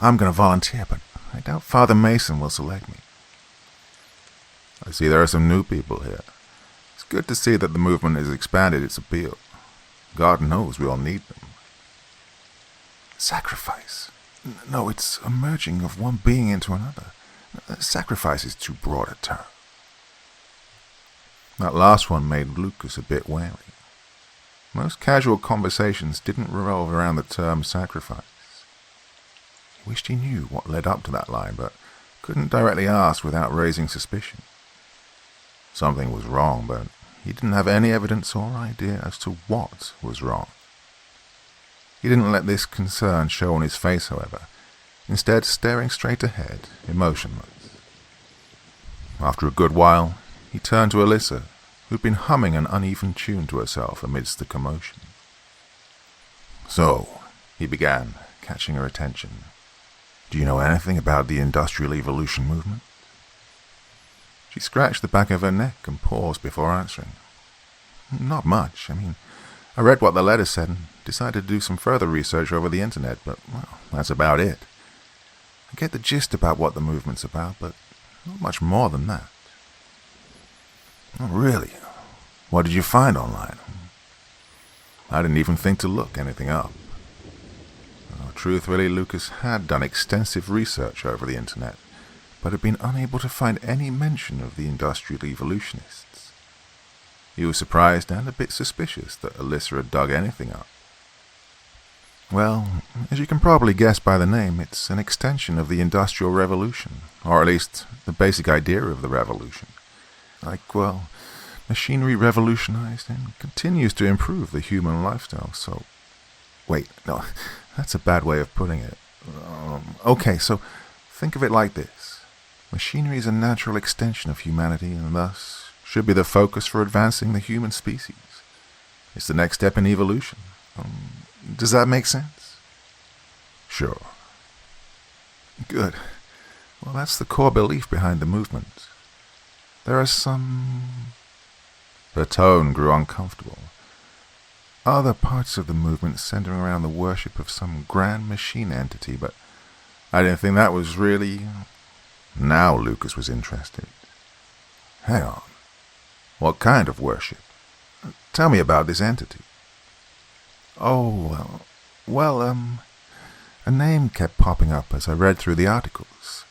I'm going to volunteer, but I doubt Father Mason will select me." "I see there are some new people here. It's good to see that the movement has expanded its appeal. God knows we all need them." "Sacrifice? No, it's a merging of one being into another. Sacrifice is too broad a term." That last one made Lucas a bit wary. Most casual conversations didn't revolve around the term sacrifice. He wished he knew what led up to that line, but couldn't directly ask without raising suspicion. Something was wrong, but he didn't have any evidence or idea as to what was wrong. He didn't let this concern show on his face, however, instead staring straight ahead, emotionless. After a good while, he turned to Alyssa, who'd been humming an uneven tune to herself amidst the commotion. "So," he began, catching her attention, "do you know anything about the industrial evolution movement?" She scratched the back of her neck and paused before answering. "Not much. I read what the letter said and decided to do some further research over the internet, but, well, that's about it. I get the gist about what the movement's about, but not much more than that." "Oh, really? What did you find online?" "I didn't even think to look anything up." Truthfully, Lucas had done extensive research over the internet, but had been unable to find any mention of the industrial evolutionists. He was surprised and a bit suspicious that Alyssa had dug anything up. "Well, as you can probably guess by the name, it's an extension of the Industrial Revolution, or at least the basic idea of the revolution. Machinery revolutionized and continues to improve the human lifestyle, so..." Wait, no, that's a bad way of putting it. Okay, so think of it like this. Machinery is a natural extension of humanity and thus should be the focus for advancing the human species. It's the next step in evolution. Does that make sense? "Sure." "Good. Well, that's the core belief behind the movement. There are some..." Her tone grew uncomfortable. "Other parts of the movement centering around the worship of some grand machine entity, but I didn't think that was really..." Now Lucas was interested. "Hang on. What kind of worship? Tell me about this entity." "Oh, a name kept popping up as I read through the articles.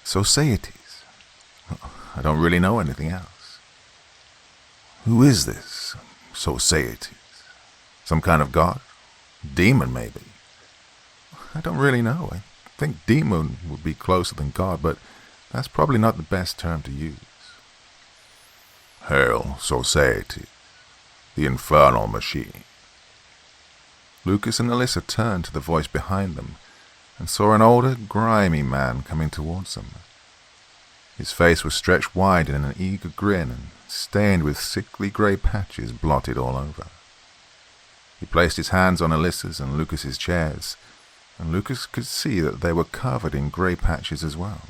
Societies. I don't really know anything else." "Who is this Societies? Some kind of god? Demon, maybe?" "I don't really know. I think demon would be closer than god, but that's probably not the best term to use." "Hail, Society, the infernal machine." Lucas and Alyssa turned to the voice behind them and saw an older, grimy man coming towards them. His face was stretched wide in an eager grin and stained with sickly grey patches blotted all over. He placed his hands on Alyssa's and Lucas's chairs, and Lucas could see that they were covered in grey patches as well.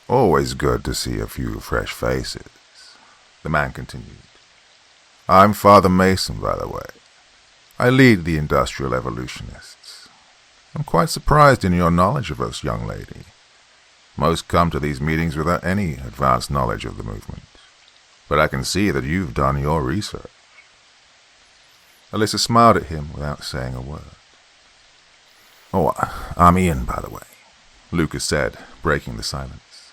"Always good to see a few fresh faces," the man continued. "I'm Father Mason, by the way. I lead the industrial evolutionists. I'm quite surprised in your knowledge of us, young lady. Most come to these meetings without any advanced knowledge of the movement, but I can see that you've done your research." Alyssa smiled at him without saying a word. "Oh, I'm Ian, by the way," Lucas said, breaking the silence.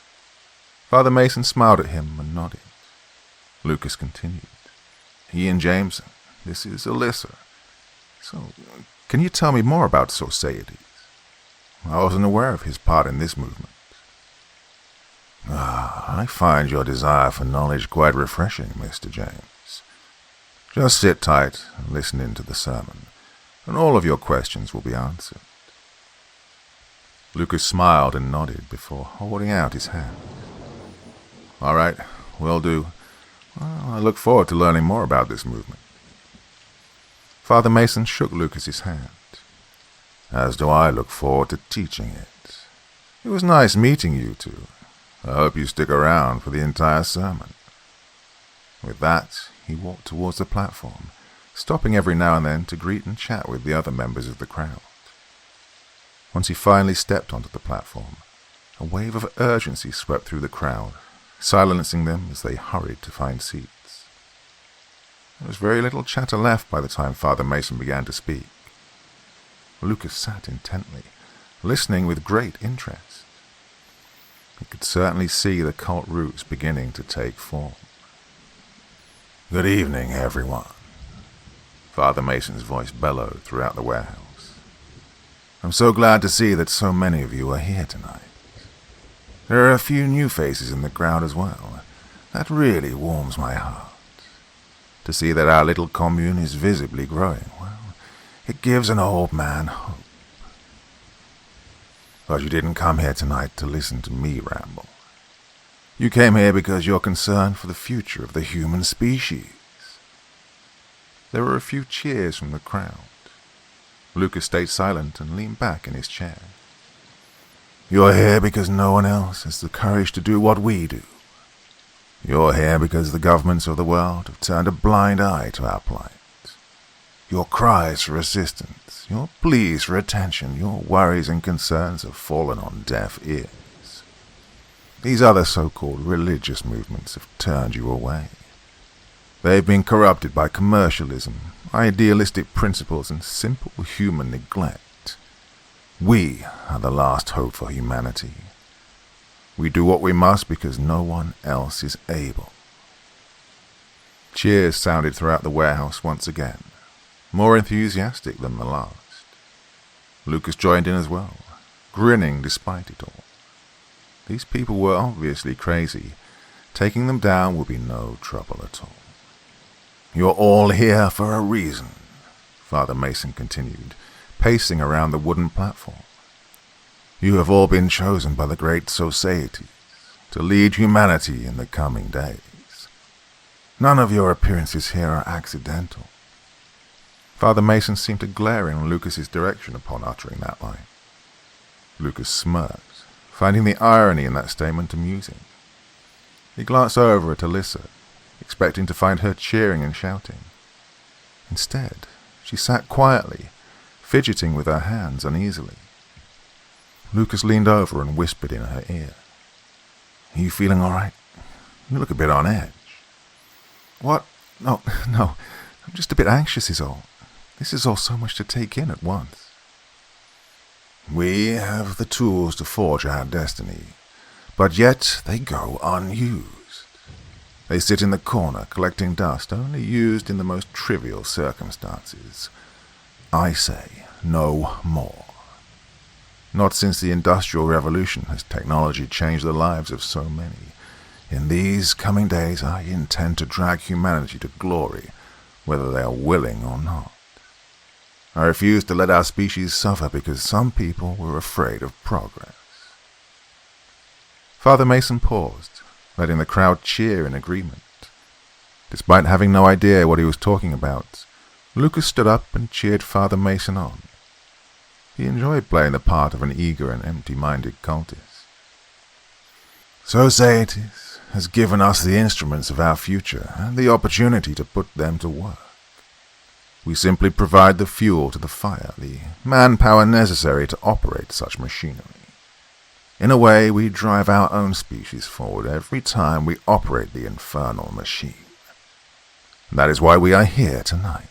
Father Mason smiled at him and nodded. Lucas continued. Ian Jameson. This is Alyssa. So, can you tell me more about Societies? I wasn't aware of his part in this movement. I find your desire for knowledge quite refreshing, Mr. James. Just sit tight and listen in to the sermon, and all of your questions will be answered. Lucas smiled and nodded before holding out his hand. All right, will do. Well, I look forward to learning more about this movement. Father Mason shook Lucas's hand. As do I look forward to teaching it. It was nice meeting you two. I hope you stick around for the entire sermon. With that, he walked towards the platform, stopping every now and then to greet and chat with the other members of the crowd. Once he finally stepped onto the platform, a wave of urgency swept through the crowd, silencing them as they hurried to find seats. There was very little chatter left by the time Father Mason began to speak. Lucas sat intently, listening with great interest. He could certainly see the cult roots beginning to take form. Good evening, everyone. Father Mason's voice bellowed throughout the warehouse. I'm so glad to see that so many of you are here tonight. There are a few new faces in the crowd as well. That really warms my heart. To see that our little commune is visibly growing, well, it gives an old man hope. But you didn't come here tonight to listen to me ramble. You came here because you're concerned for the future of the human species. There were a few cheers from the crowd. Lucas stayed silent and leaned back in his chair. You're here because no one else has the courage to do what we do. You're here because the governments of the world have turned a blind eye to our plight. Your cries for assistance, your pleas for attention, your worries and concerns have fallen on deaf ears. These other so-called religious movements have turned you away. They've been corrupted by commercialism, idealistic principles, and simple human neglect. We are the last hope for humanity. We do what we must because no one else is able. Cheers sounded throughout the warehouse once again, more enthusiastic than the last. Lucas joined in as well, grinning despite it all. These people were obviously crazy. Taking them down would be no trouble at all. You're all here for a reason, Father Mason continued, pacing around the wooden platform. You have all been chosen by the great Societies to lead humanity in the coming days. None of your appearances here are accidental. Father Mason seemed to glare in Lucas's direction upon uttering that line. Lucas smirked, finding the irony in that statement amusing. He glanced over at Alyssa, expecting to find her cheering and shouting. Instead, she sat quietly, fidgeting with her hands uneasily. Lucas leaned over and whispered in her ear. Are you feeling all right? You look a bit on edge. What? No, I'm just a bit anxious is all. This is all so much to take in at once. We have the tools to forge our destiny, but yet they go unused. They sit in the corner collecting dust only used in the most trivial circumstances. I say no more. Not since the Industrial Revolution has technology changed the lives of so many. In these coming days, I intend to drag humanity to glory, whether they are willing or not. I refuse to let our species suffer because some people were afraid of progress. Father Mason paused, letting the crowd cheer in agreement. Despite having no idea what he was talking about, Lucas stood up and cheered Father Mason on. He enjoyed playing the part of an eager and empty-minded cultist. Societies has given us the instruments of our future and the opportunity to put them to work. We simply provide the fuel to the fire, the manpower necessary to operate such machinery. In a way, we drive our own species forward every time we operate the infernal machine. That is why we are here tonight.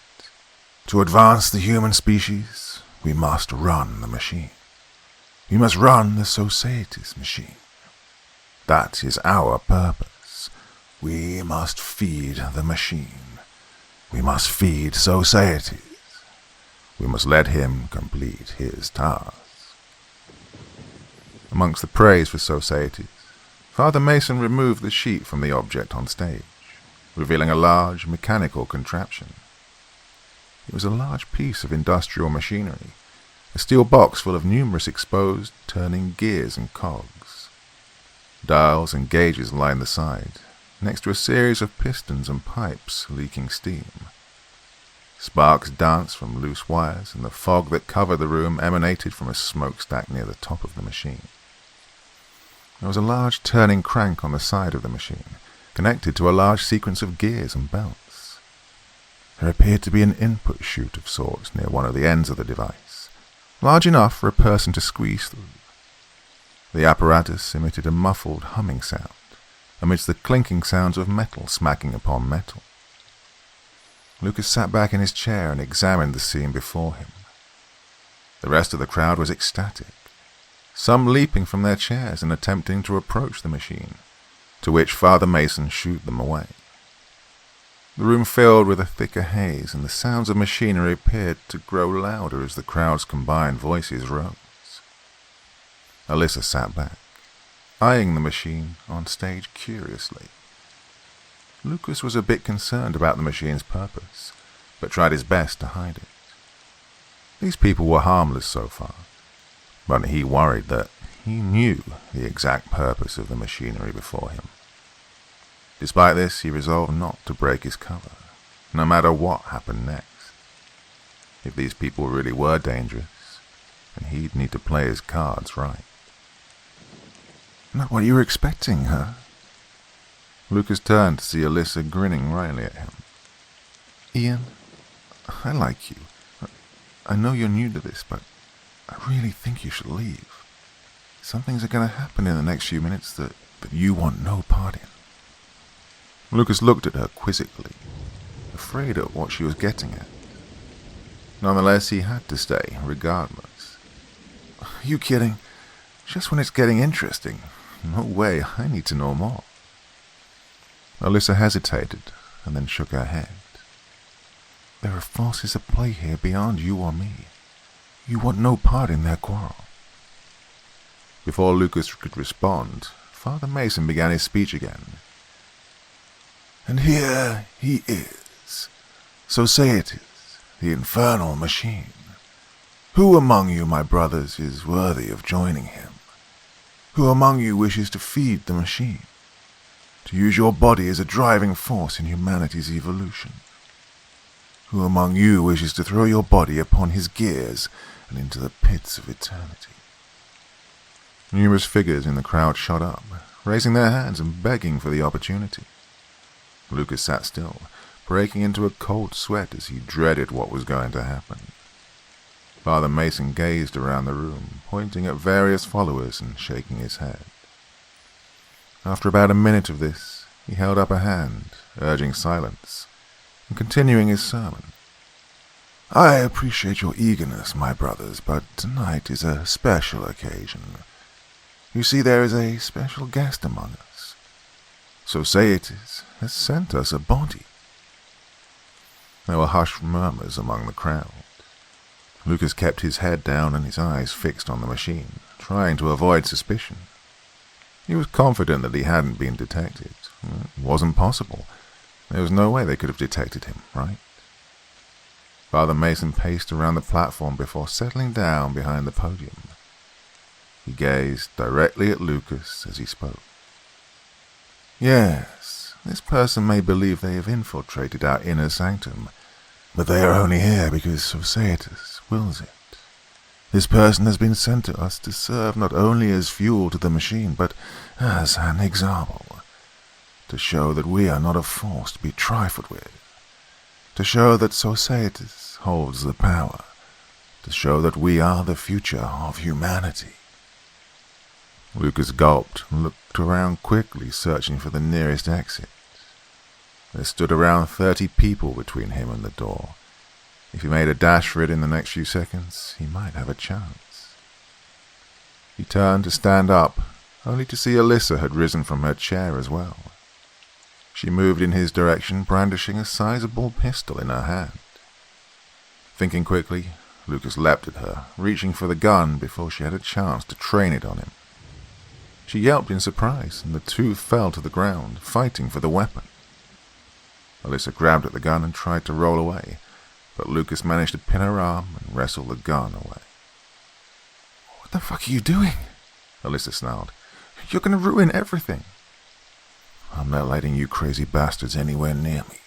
To advance the human species, we must run the machine. We must run the Societies machine. That is our purpose. We must feed the machine. We must feed societies. We must let him complete his task. Amongst the praise for societies, Father Mason removed the sheet from the object on stage, revealing a large mechanical contraption. It was a large piece of industrial machinery, a steel box full of numerous exposed, turning gears and cogs. Dials and gauges lined the side, next to a series of pistons and pipes leaking steam. Sparks danced from loose wires, and the fog that covered the room emanated from a smokestack near the top of the machine. There was a large turning crank on the side of the machine, connected to a large sequence of gears and belts. There appeared to be an input chute of sorts near one of the ends of the device, large enough for a person to squeeze through. The apparatus emitted a muffled humming sound, amidst the clinking sounds of metal smacking upon metal. Lucas sat back in his chair and examined the scene before him. The rest of the crowd was ecstatic, some leaping from their chairs and attempting to approach the machine, to which Father Mason shooed them away. The room filled with a thicker haze, and the sounds of machinery appeared to grow louder as the crowd's combined voices rose. Alyssa sat back, eyeing the machine on stage curiously. Lucas was a bit concerned about the machine's purpose, but tried his best to hide it. These people were harmless so far, but he worried that he knew the exact purpose of the machinery before him. Despite this, he resolved not to break his cover, no matter what happened next. If these people really were dangerous, then he'd need to play his cards right. Not what you were expecting, huh? Lucas turned to see Alyssa grinning wryly at him. Ian, I like you. I know you're new to this, but I really think you should leave. Some things are going to happen in the next few minutes that you want no part in. Lucas looked at her quizzically, afraid at what she was getting at. Nonetheless, he had to stay, regardless. Are you kidding? Just when it's getting interesting. No way, I need to know more. Alyssa hesitated, and then shook her head. There are forces at play here beyond you or me. You want no part in their quarrel. Before Lucas could respond, Father Mason began his speech again. And here he is, Societas, the infernal machine. Who among you, my brothers, is worthy of joining him? Who among you wishes to feed the machine? To use your body as a driving force in humanity's evolution? Who among you wishes to throw your body upon his gears and into the pits of eternity? Numerous figures in the crowd shot up, raising their hands and begging for the opportunity. Lucas sat still, breaking into a cold sweat as he dreaded what was going to happen. Father Mason gazed around the room, pointing at various followers and shaking his head. After about a minute of this, he held up a hand, urging silence, and continuing his sermon. I appreciate your eagerness, my brothers, but tonight is a special occasion. You see, there is a special guest among us. Societas has sent us a body. There were hushed murmurs among the crowd. Lucas kept his head down and his eyes fixed on the machine, trying to avoid suspicion. He was confident that he hadn't been detected. It wasn't possible. There was no way they could have detected him, right? Father Mason paced around the platform before settling down behind the podium. He gazed directly at Lucas as he spoke. Yes, this person may believe they have infiltrated our inner sanctum, but they are only here because Societas wills it. This person has been sent to us to serve not only as fuel to the machine, but as an example, to show that we are not a force to be trifled with, to show that Societas holds the power, to show that we are the future of humanity. Lucas gulped and looked around quickly, searching for the nearest exit. There stood around 30 people between him and the door. If he made a dash for it in the next few seconds, he might have a chance. He turned to stand up, only to see Alyssa had risen from her chair as well. She moved in his direction, brandishing a sizable pistol in her hand. Thinking quickly, Lucas leapt at her, reaching for the gun before she had a chance to train it on him. She yelped in surprise, and the two fell to the ground, fighting for the weapon. Alyssa grabbed at the gun and tried to roll away, but Lucas managed to pin her arm and wrestle the gun away. "What the fuck are you doing?" Alyssa snarled. "You're going to ruin everything." "I'm not letting you crazy bastards anywhere near me."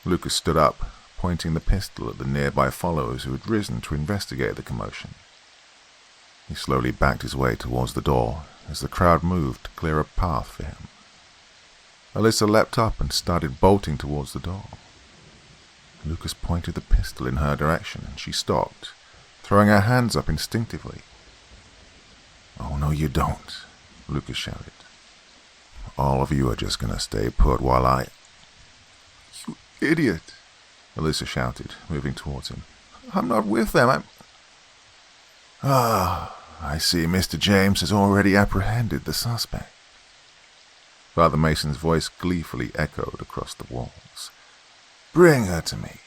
Lucas stood up, pointing the pistol at the nearby followers who had risen to investigate the commotion. He slowly backed his way towards the door as the crowd moved to clear a path for him. Alyssa leapt up and started bolting towards the door. Lucas pointed the pistol in her direction and she stopped, throwing her hands up instinctively. "Oh, no you don't," Lucas shouted. "All of you are just going to stay put while I—" "You idiot," Alyssa shouted, moving towards him. "I'm not with them, I'm—" "Ah, I see Mr. James has already apprehended the suspect." Father Mason's voice gleefully echoed across the walls. "Bring her to me.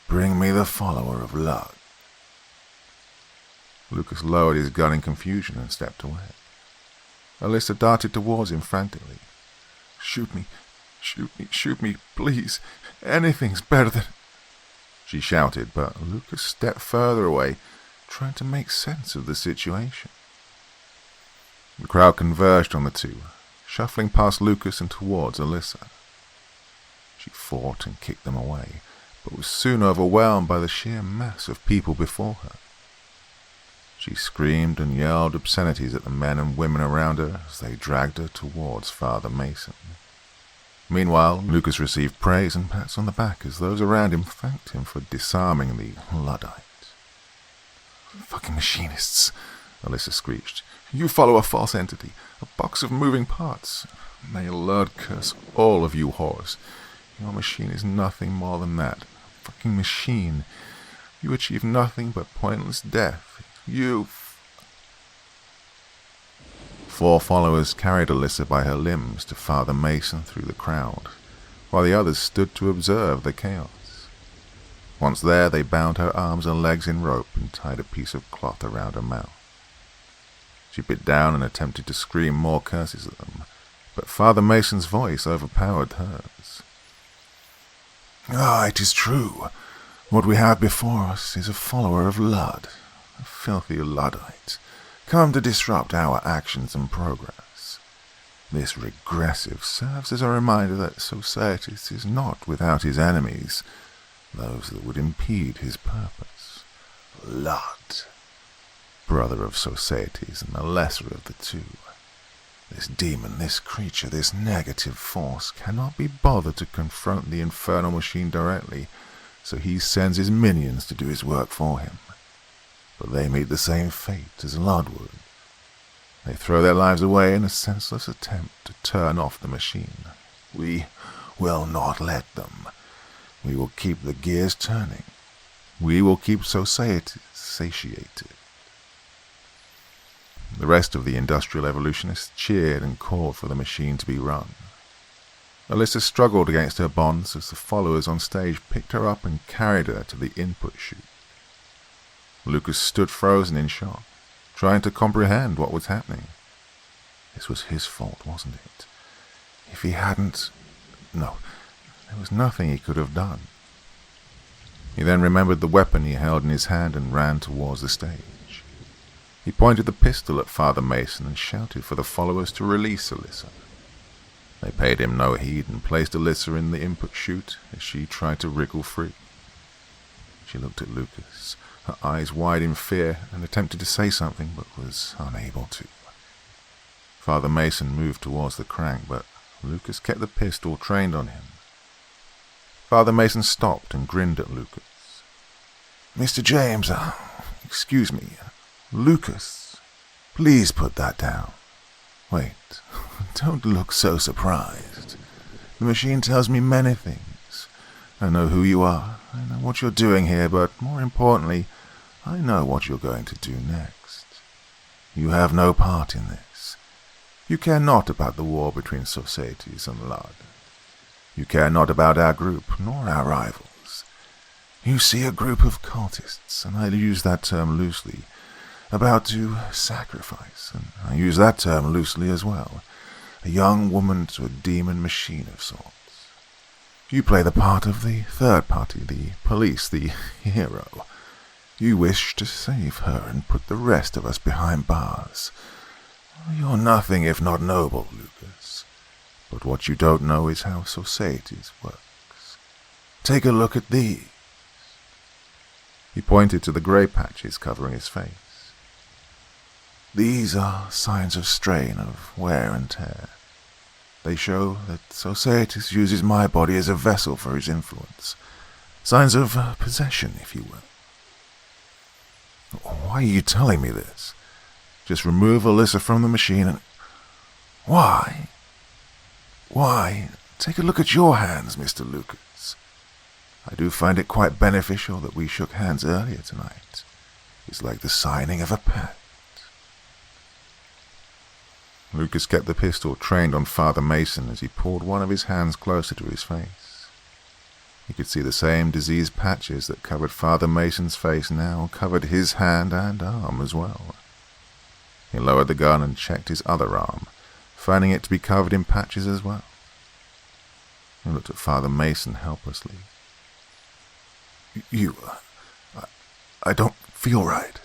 Bring me the follower of Lud." Lucas lowered his gun in confusion and stepped away. Alyssa darted towards him frantically. "Shoot me, shoot me, shoot me, please. Anything's better than—" she shouted, but Lucas stepped further away, trying to make sense of the situation. The crowd converged on the two, shuffling past Lucas and towards Alyssa. She fought and kicked them away, but was soon overwhelmed by the sheer mass of people before her. She screamed and yelled obscenities at the men and women around her as they dragged her towards Father Mason. Meanwhile, Lucas received praise and pats on the back as those around him thanked him for disarming the Luddite. "Fucking machinists," Alyssa screeched. "You follow a false entity, a box of moving parts. May Lud curse all of you whores. Your machine is nothing more than that. A fucking machine. You achieve nothing but pointless death. You—" 4 followers carried Alyssa by her limbs to Father Mason through the crowd, while the others stood to observe the chaos. Once there, they bound her arms and legs in rope and tied a piece of cloth around her mouth. She bit down and attempted to scream more curses at them, but Father Mason's voice overpowered hers. "Ah, it is true. What we have before us is a follower of Lud, a filthy Luddite, come to disrupt our actions and progress. This regressive serves as a reminder that Societas is not without his enemies, those that would impede his purpose. Lud, brother of Societas and the lesser of the two. This demon, this creature, this negative force cannot be bothered to confront the infernal machine directly, so he sends his minions to do his work for him. But they meet the same fate as Lud would. They throw their lives away in a senseless attempt to turn off the machine. We will not let them. We will keep the gears turning. We will keep Societas satiated." The rest of the industrial evolutionists cheered and called for the machine to be run. Alyssa struggled against her bonds as the followers on stage picked her up and carried her to the input chute. Lucas stood frozen in shock, trying to comprehend what was happening. This was his fault, wasn't it? If he hadn't... No, there was nothing he could have done. He then remembered the weapon he held in his hand and ran towards the stage. He pointed the pistol at Father Mason and shouted for the followers to release Alyssa. They paid him no heed and placed Alyssa in the input chute as she tried to wriggle free. She looked at Lucas, her eyes wide in fear, and attempted to say something, but was unable to. Father Mason moved towards the crank, but Lucas kept the pistol trained on him. Father Mason stopped and grinned at Lucas. "Mr. James, excuse me, Lucas, please put that down. Wait, don't look so surprised. The machine tells me many things. I know who you are, I know what you're doing here, but more importantly, I know what you're going to do next. You have no part in this. You care not about the war between Societas and Lud. You care not about our group, nor our rivals. You see a group of cultists, and I use that term loosely, about to sacrifice, and I use that term loosely as well, a young woman to a demon machine of sorts. You play the part of the third party, the police, the hero. You wish to save her and put the rest of us behind bars. You're nothing if not noble, Lucas. But what you don't know is how societies works. Take a look at these. He pointed to the grey patches covering his face. These are signs of strain, of wear and tear. They show that Societas uses my body as a vessel for his influence. Signs of possession, if you will. Why are you telling me this? Just remove Alyssa from the machine and... Why? Why? Take a look at your hands, Mr. Lucas. I do find it quite beneficial that we shook hands earlier tonight. It's like the signing of a pact. Lucas kept the pistol trained on Father Mason as he pulled one of his hands closer to his face. He could see the same diseased patches that covered Father Mason's face now covered his hand and arm as well. He lowered the gun and checked his other arm, finding it to be covered in patches as well. He looked at Father Mason helplessly. I don't feel right.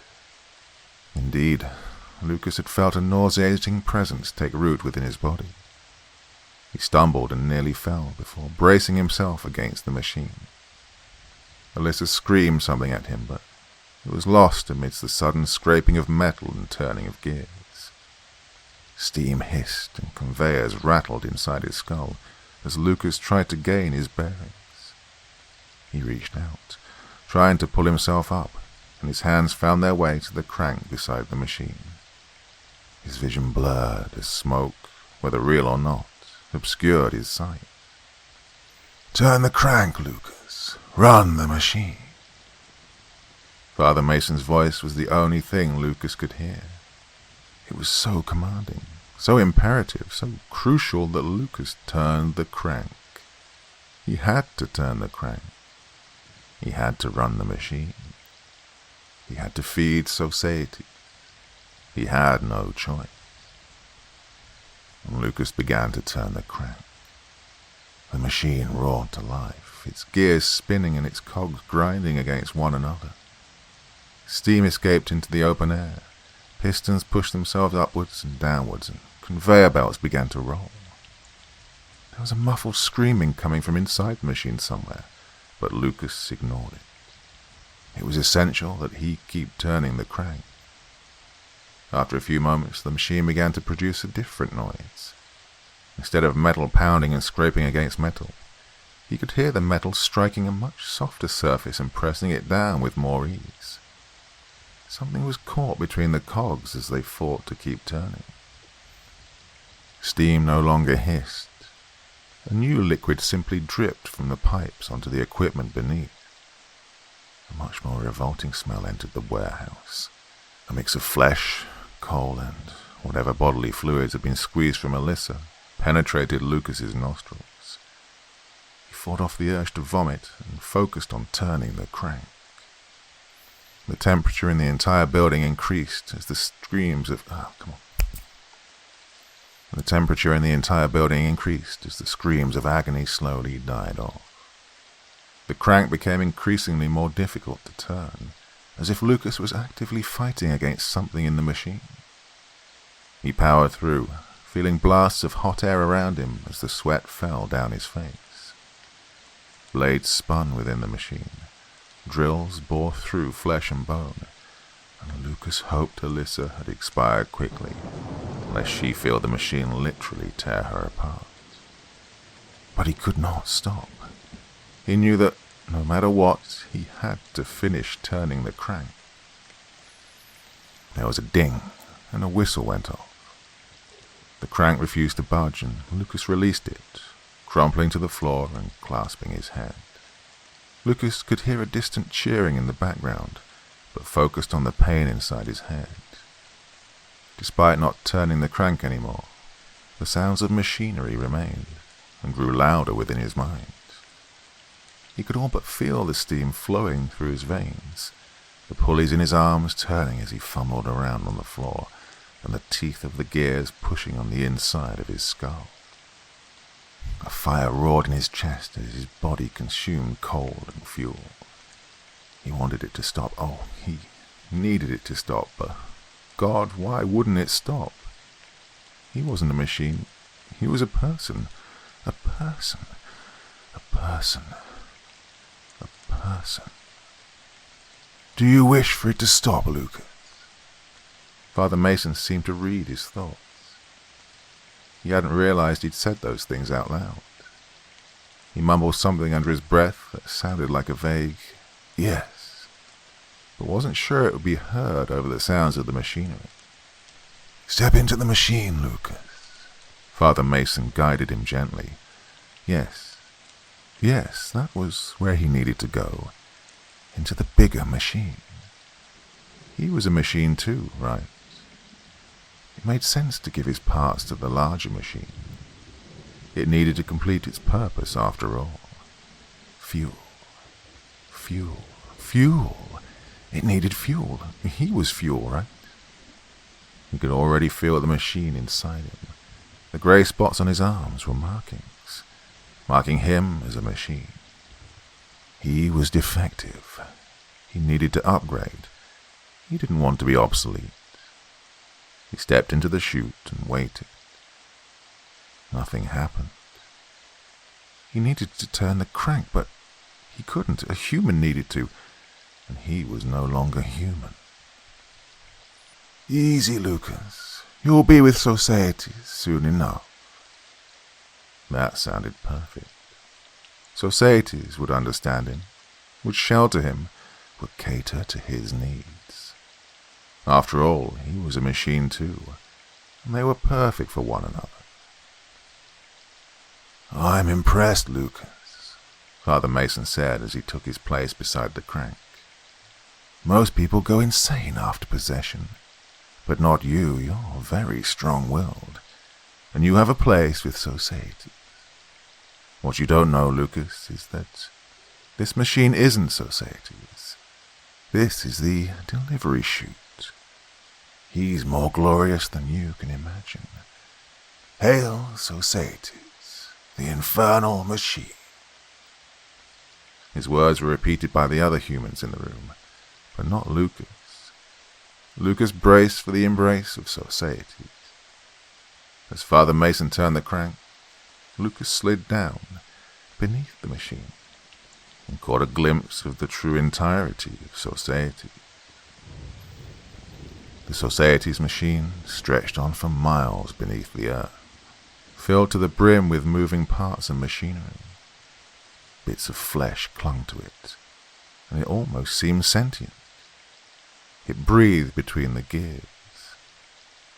Indeed, Lucas had felt a nauseating presence take root within his body. He stumbled and nearly fell before bracing himself against the machine. Alyssa screamed something at him, but it was lost amidst the sudden scraping of metal and turning of gears. Steam hissed and conveyors rattled inside his skull as Lucas tried to gain his bearings. He reached out, trying to pull himself up, and his hands found their way to the crank beside the machine. His vision blurred as smoke, whether real or not, obscured his sight. Turn the crank, Lucas. Run the machine. Father Mason's voice was the only thing Lucas could hear. It was so commanding, so imperative, so crucial that Lucas turned the crank. He had to turn the crank. He had to run the machine. He had to feed society. He had no choice. And Lucas began to turn the crank. The machine roared to life, its gears spinning and its cogs grinding against one another. Steam escaped into the open air, pistons pushed themselves upwards and downwards, and conveyor belts began to roll. There was a muffled screaming coming from inside the machine somewhere, but Lucas ignored it. It was essential that he keep turning the crank. After a few moments, the machine began to produce a different noise. Instead of metal pounding and scraping against metal, he could hear the metal striking a much softer surface and pressing it down with more ease. Something was caught between the cogs as they fought to keep turning. Steam no longer hissed. A new liquid simply dripped from the pipes onto the equipment beneath. A much more revolting smell entered the warehouse. A mix of flesh, coal, and whatever bodily fluids had been squeezed from Alyssa penetrated Lucas's nostrils. He fought off the urge to vomit and focused on turning the crank. The temperature in the entire building increased as the screams of... The temperature in the entire building increased as the screams of agony slowly died off. The crank became increasingly more difficult to turn, as if Lucas was actively fighting against something in the machine. He powered through, feeling blasts of hot air around him as the sweat fell down his face. Blades spun within the machine. Drills bore through flesh and bone, and Lucas hoped Alyssa had expired quickly, lest she feel the machine literally tear her apart. But he could not stop. He knew that, no matter what, he had to finish turning the crank. There was a ding, and a whistle went off. The crank refused to budge, and Lucas released it, crumpling to the floor and clasping his head. Lucas could hear a distant cheering in the background, but focused on the pain inside his head. Despite not turning the crank anymore, the sounds of machinery remained, and grew louder within his mind. He could all but feel the steam flowing through his veins, the pulleys in his arms turning as he fumbled around on the floor, and the teeth of the gears pushing on the inside of his skull. A fire roared in his chest as his body consumed coal and fuel. He wanted it to stop. Oh, he needed it to stop, but God, why wouldn't it stop? He wasn't a machine. He was a person. A person. A person. A person. Do you wish for it to stop, Lucas? Father Mason seemed to read his thoughts. He hadn't realized he'd said those things out loud. He mumbled something under his breath that sounded like a vague yes, but wasn't sure it would be heard over the sounds of the machinery. Step into the machine, Lucas. Father Mason guided him gently. Yes, that was where he needed to go. Into the bigger machine. He was a machine too, right? It made sense to give his parts to the larger machine. It needed to complete its purpose after all. Fuel. Fuel. Fuel. It needed fuel. He was fuel, right? He could already feel the machine inside him. The grey spots on his arms were markings, marking him as a machine. He was defective. He needed to upgrade. He didn't want to be obsolete. He stepped into the chute and waited. Nothing happened. He needed to turn the crank, but he couldn't. A human needed to, and he was no longer human. Easy, Lucas. You'll be with society soon enough. That sounded perfect. Societies would understand him, would shelter him, would cater to his needs. After all, he was a machine too, and they were perfect for one another. I'm impressed, Lucas, Father Mason said as he took his place beside the crank. Most people go insane after possession, but not you. You're very strong-willed, and you have a place with society. What you don't know, Lucas, is that this machine isn't society's. This is the delivery chute. He's more glorious than you can imagine. Hail, societies, the infernal machine. His words were repeated by the other humans in the room, but not Lucas. Lucas braced for the embrace of society. As Father Mason turned the crank, Lucas slid down beneath the machine and caught a glimpse of the true entirety of society. The society's machine stretched on for miles beneath the earth, filled to the brim with moving parts and machinery. Bits of flesh clung to it, and it almost seemed sentient. It breathed between the gears.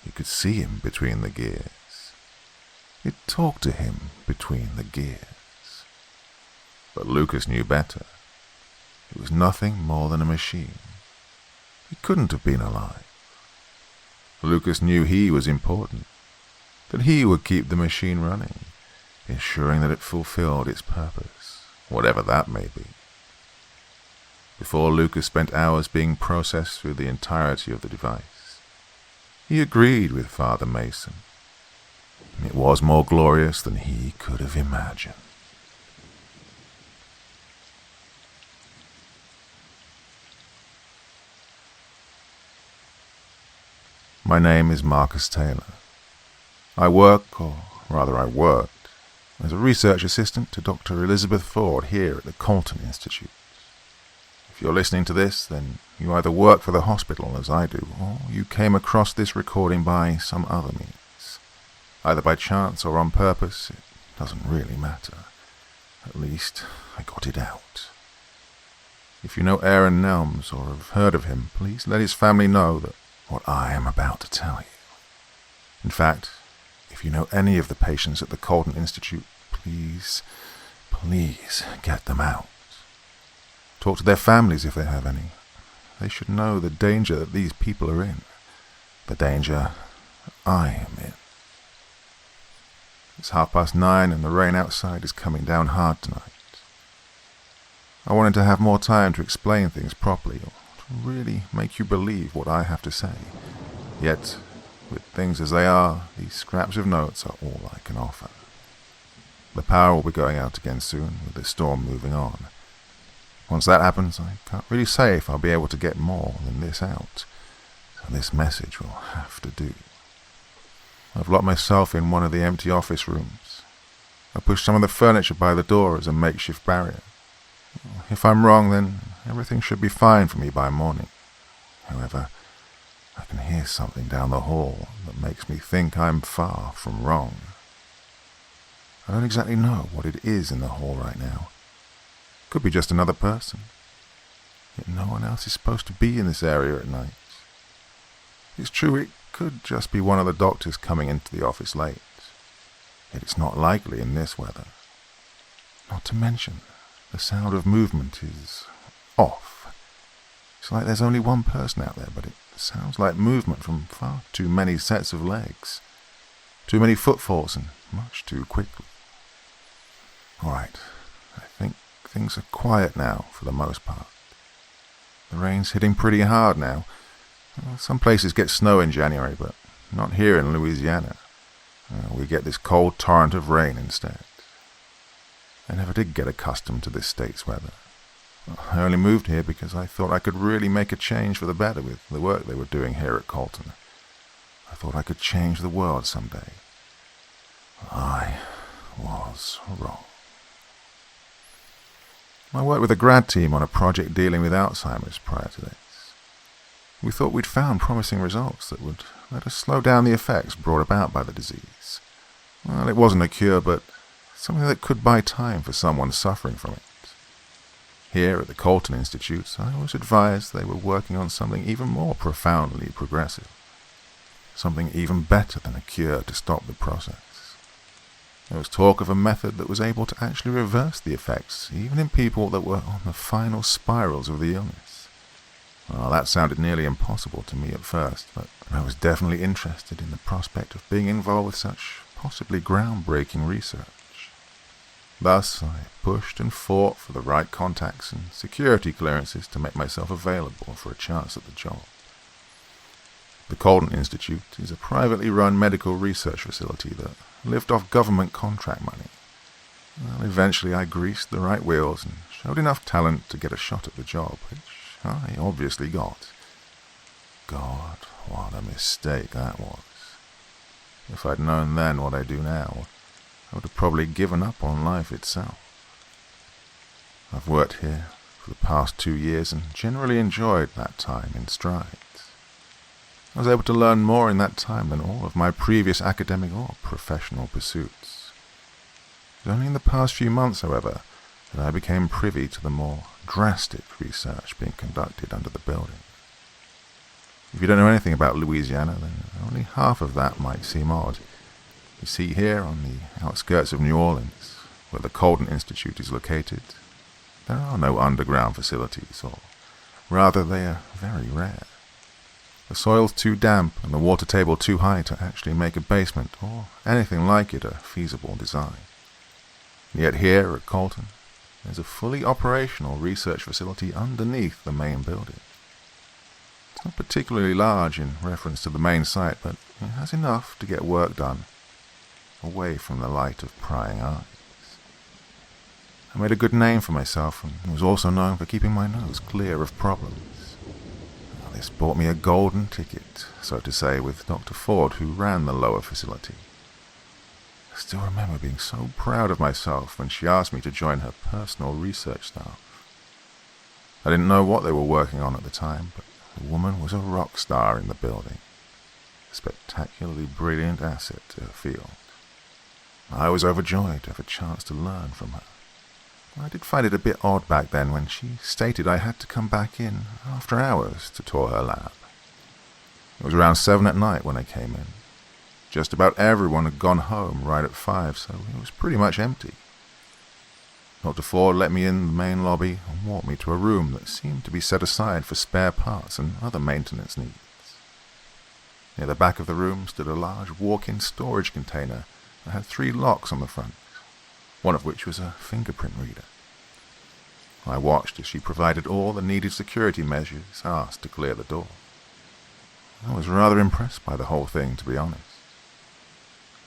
You could see him between the gears. It talked to him between the gears. But Lucas knew better. It was nothing more than a machine. He couldn't have been alive. Lucas knew he was important, that he would keep the machine running, ensuring that it fulfilled its purpose, whatever that may be. Before Lucas spent hours being processed through the entirety of the device, he agreed with Father Mason. It was more glorious than he could have imagined. My name is Marcus Taylor. I work, or rather I worked, as a research assistant to Dr. Elizabeth Ford here at the Colton Institute. If you're listening to this, then you either work for the hospital as I do, or you came across this recording by some other means. Either by chance or on purpose, it doesn't really matter. At least, I got it out. If you know Aaron Nelms or have heard of him, please let his family know that what I am about to tell you. In fact, if you know any of the patients at the Colton Institute, please get them out. Talk to their families if they have any. They should know the danger that these people are in. The danger I am in. It's 9:30 and the rain outside is coming down hard tonight. I wanted to have more time to explain things properly, or to really make you believe what I have to say. Yet, with things as they are, these scraps of notes are all I can offer. The power will be going out again soon, with the storm moving on. Once that happens, I can't really say if I'll be able to get more than this out, so this message will have to do. I've locked myself in one of the empty office rooms. I pushed some of the furniture by the door as a makeshift barrier. If I'm wrong, then everything should be fine for me by morning. However, I can hear something down the hall that makes me think I'm far from wrong. I don't exactly know what it is in the hall right now. Could be just another person. Yet no one else is supposed to be in this area at night. It's true, it could just be one of the doctors coming into the office late. Yet it's not likely in this weather. Not to mention, the sound of movement is off. It's like there's only one person out there, but it sounds like movement from far too many sets of legs. Too many footfalls and much too quickly. Alright, I think things are quiet now for the most part. The rain's hitting pretty hard now. Some places get snow in January, but not here in Louisiana. We get this cold torrent of rain instead. I never did get accustomed to this state's weather. I only moved here because I thought I could really make a change for the better with the work they were doing here at Colton. I thought I could change the world someday. I was wrong. I worked with a grad team on a project dealing with Alzheimer's prior to this. We thought we'd found promising results that would let us slow down the effects brought about by the disease. Well, it wasn't a cure, but something that could buy time for someone suffering from it. Here at the Colton Institute, I was advised they were working on something even more profoundly progressive. Something even better than a cure to stop the process. There was talk of a method that was able to actually reverse the effects, even in people that were on the final spirals of the illness. Well, that sounded nearly impossible to me at first, but I was definitely interested in the prospect of being involved with such possibly groundbreaking research. Thus, I pushed and fought for the right contacts and security clearances to make myself available for a chance at the job. The Colton Institute is a privately run medical research facility that lived off government contract money. Well, eventually I greased the right wheels and showed enough talent to get a shot at the job, which I obviously got. God, what a mistake that was. If I'd known then what I do now, I would have probably given up on life itself. I've worked here for the past 2 years and generally enjoyed that time in strides. I was able to learn more in that time than all of my previous academic or professional pursuits. It was only in the past few months, however, that I became privy to the more drastic research being conducted under the building. If you don't know anything about Louisiana, then only half of that might seem odd. You see, here on the outskirts of New Orleans, where the Colton Institute is located, there are no underground facilities, or rather they are very rare. The soil's too damp and the water table too high to actually make a basement or anything like it a feasible design. Yet here at Colton, there's a fully operational research facility underneath the main building. It's not particularly large in reference to the main site, but it has enough to get work done, away from the light of prying eyes. I made a good name for myself and was also known for keeping my nose clear of problems. This bought me a golden ticket, so to say, with Dr. Ford, who ran the lower facility. I still remember being so proud of myself when she asked me to join her personal research staff. I didn't know what they were working on at the time, but the woman was a rock star in the building, a spectacularly brilliant asset to her field. I was overjoyed to have a chance to learn from her. I did find it a bit odd back then when she stated I had to come back in after hours to tour her lab. It was around 7 at night when I came in. Just about everyone had gone home right at 5, so it was pretty much empty. Dr. Ford let me in the main lobby and walked me to a room that seemed to be set aside for spare parts and other maintenance needs. Near the back of the room stood a large walk-in storage container It had 3 locks on the front, one of which was a fingerprint reader. I watched as she provided all the needed security measures asked to clear the door. I was rather impressed by the whole thing, to be honest.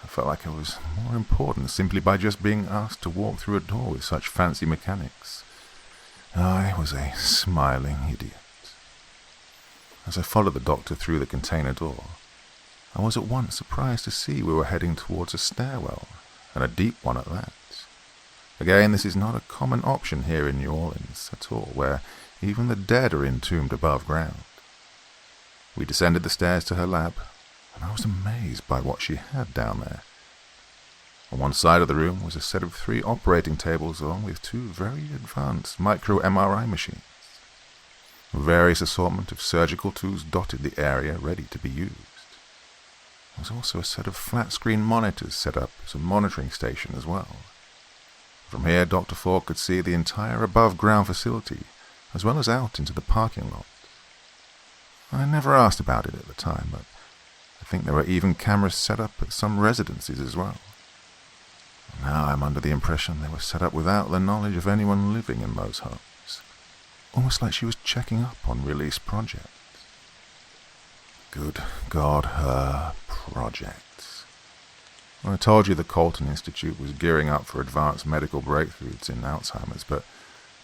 I felt like I was more important simply by just being asked to walk through a door with such fancy mechanics. I was a smiling idiot. As I followed the doctor through the container door, I was at once surprised to see we were heading towards a stairwell, and a deep one at that. Again, this is not a common option here in New Orleans at all, where even the dead are entombed above ground. We descended the stairs to her lab, and I was amazed by what she had down there. On one side of the room was a set of 3 operating tables along with 2 very advanced micro-MRI machines. A various assortment of surgical tools dotted the area ready to be used. There was also a set of flat-screen monitors set up as a monitoring station as well. From here, Dr. Ford could see the entire above-ground facility, as well as out into the parking lot. I never asked about it at the time, but I think there were even cameras set up at some residences as well. Now I'm under the impression they were set up without the knowledge of anyone living in those homes, almost like she was checking up on release projects. Good God, her projects. Well, I told you the Colton Institute was gearing up for advanced medical breakthroughs in Alzheimer's, but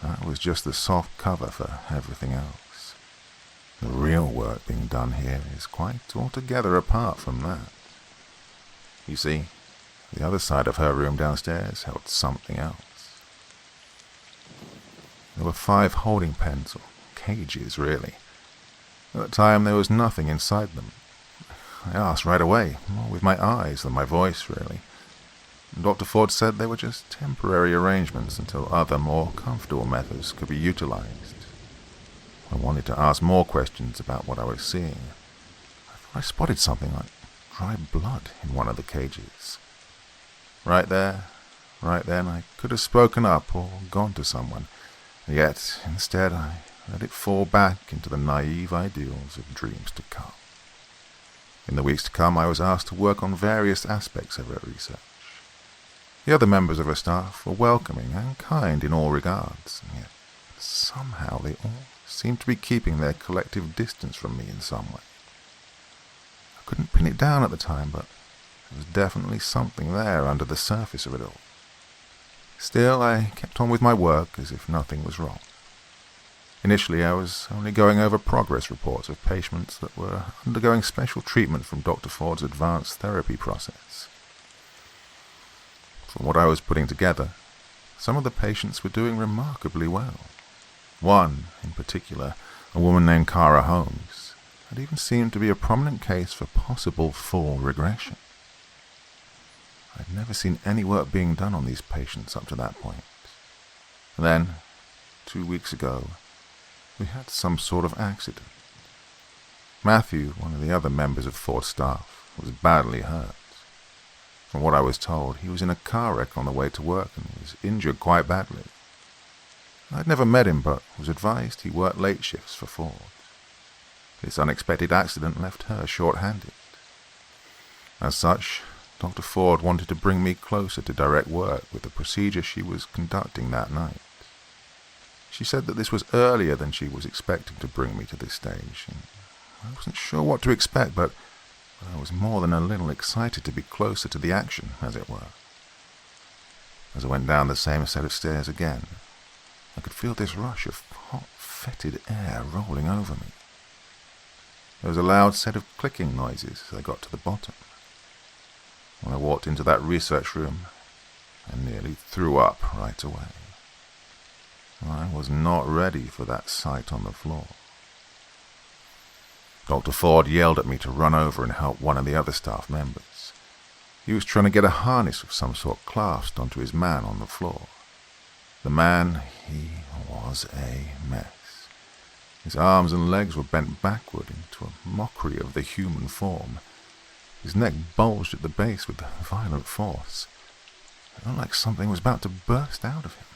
that was just the soft cover for everything else. The real work being done here is quite altogether apart from that. You see, the other side of her room downstairs held something else. There were 5 holding pens, or cages really. At the time there was nothing inside them. I asked right away, more with my eyes than my voice really. Dr. Ford said they were just temporary arrangements until other, more comfortable methods could be utilized. I wanted to ask more questions about what I was seeing. I thought I spotted something like dry blood in one of the cages. Right there, and I could have spoken up or gone to someone, yet instead I let it fall back into the naive ideals of dreams to come. In the weeks to come, I was asked to work on various aspects of her research. The other members of her staff were welcoming and kind in all regards, and yet somehow they all seemed to be keeping their collective distance from me in some way. I couldn't pin it down at the time, but there was definitely something there under the surface of it all. Still, I kept on with my work as if nothing was wrong. Initially, I was only going over progress reports of patients that were undergoing special treatment from Dr. Ford's advanced therapy process. From what I was putting together, some of the patients were doing remarkably well. One, in particular, a woman named Cara Holmes, had even seemed to be a prominent case for possible full regression. I'd never seen any work being done on these patients up to that point. Then, 2 weeks ago, we had some sort of accident. Matthew, one of the other members of Ford's staff, was badly hurt. From what I was told, he was in a car wreck on the way to work and was injured quite badly. I'd never met him, but was advised he worked late shifts for Ford. This unexpected accident left her short-handed. As such, Dr. Ford wanted to bring me closer to direct work with the procedure she was conducting that night. She said that this was earlier than she was expecting to bring me to this stage, and I wasn't sure what to expect, but I was more than a little excited to be closer to the action, as it were. As I went down the same set of stairs again, I could feel this rush of hot, fetid air rolling over me. There was a loud set of clicking noises as I got to the bottom. When I walked into that research room, I nearly threw up right away. I was not ready for that sight on the floor. Dr. Ford yelled at me to run over and help one of the other staff members. He was trying to get a harness of some sort clasped onto his man on the floor. The man, he was a mess. His arms and legs were bent backward into a mockery of the human form. His neck bulged at the base with violent force. It looked like something was about to burst out of him.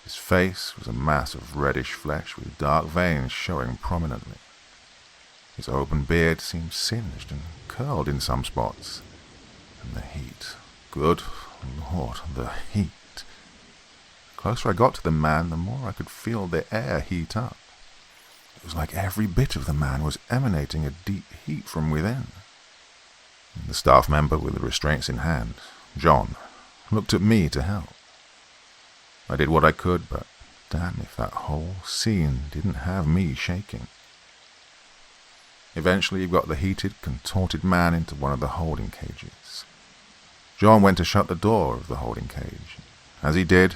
His face was a mass of reddish flesh with dark veins showing prominently. His open beard seemed singed and curled in some spots, And the heat. Good Lord, the heat. The closer I got to the man, the more I could feel the air heat up. It was like every bit of the man was emanating a deep heat from within. And the staff member with the restraints in hand, John, looked at me to help. I did what I could, but damn if that whole scene didn't have me shaking. Eventually he got the heated, contorted man into one of the holding cages. John went to shut the door of the holding cage. As he did,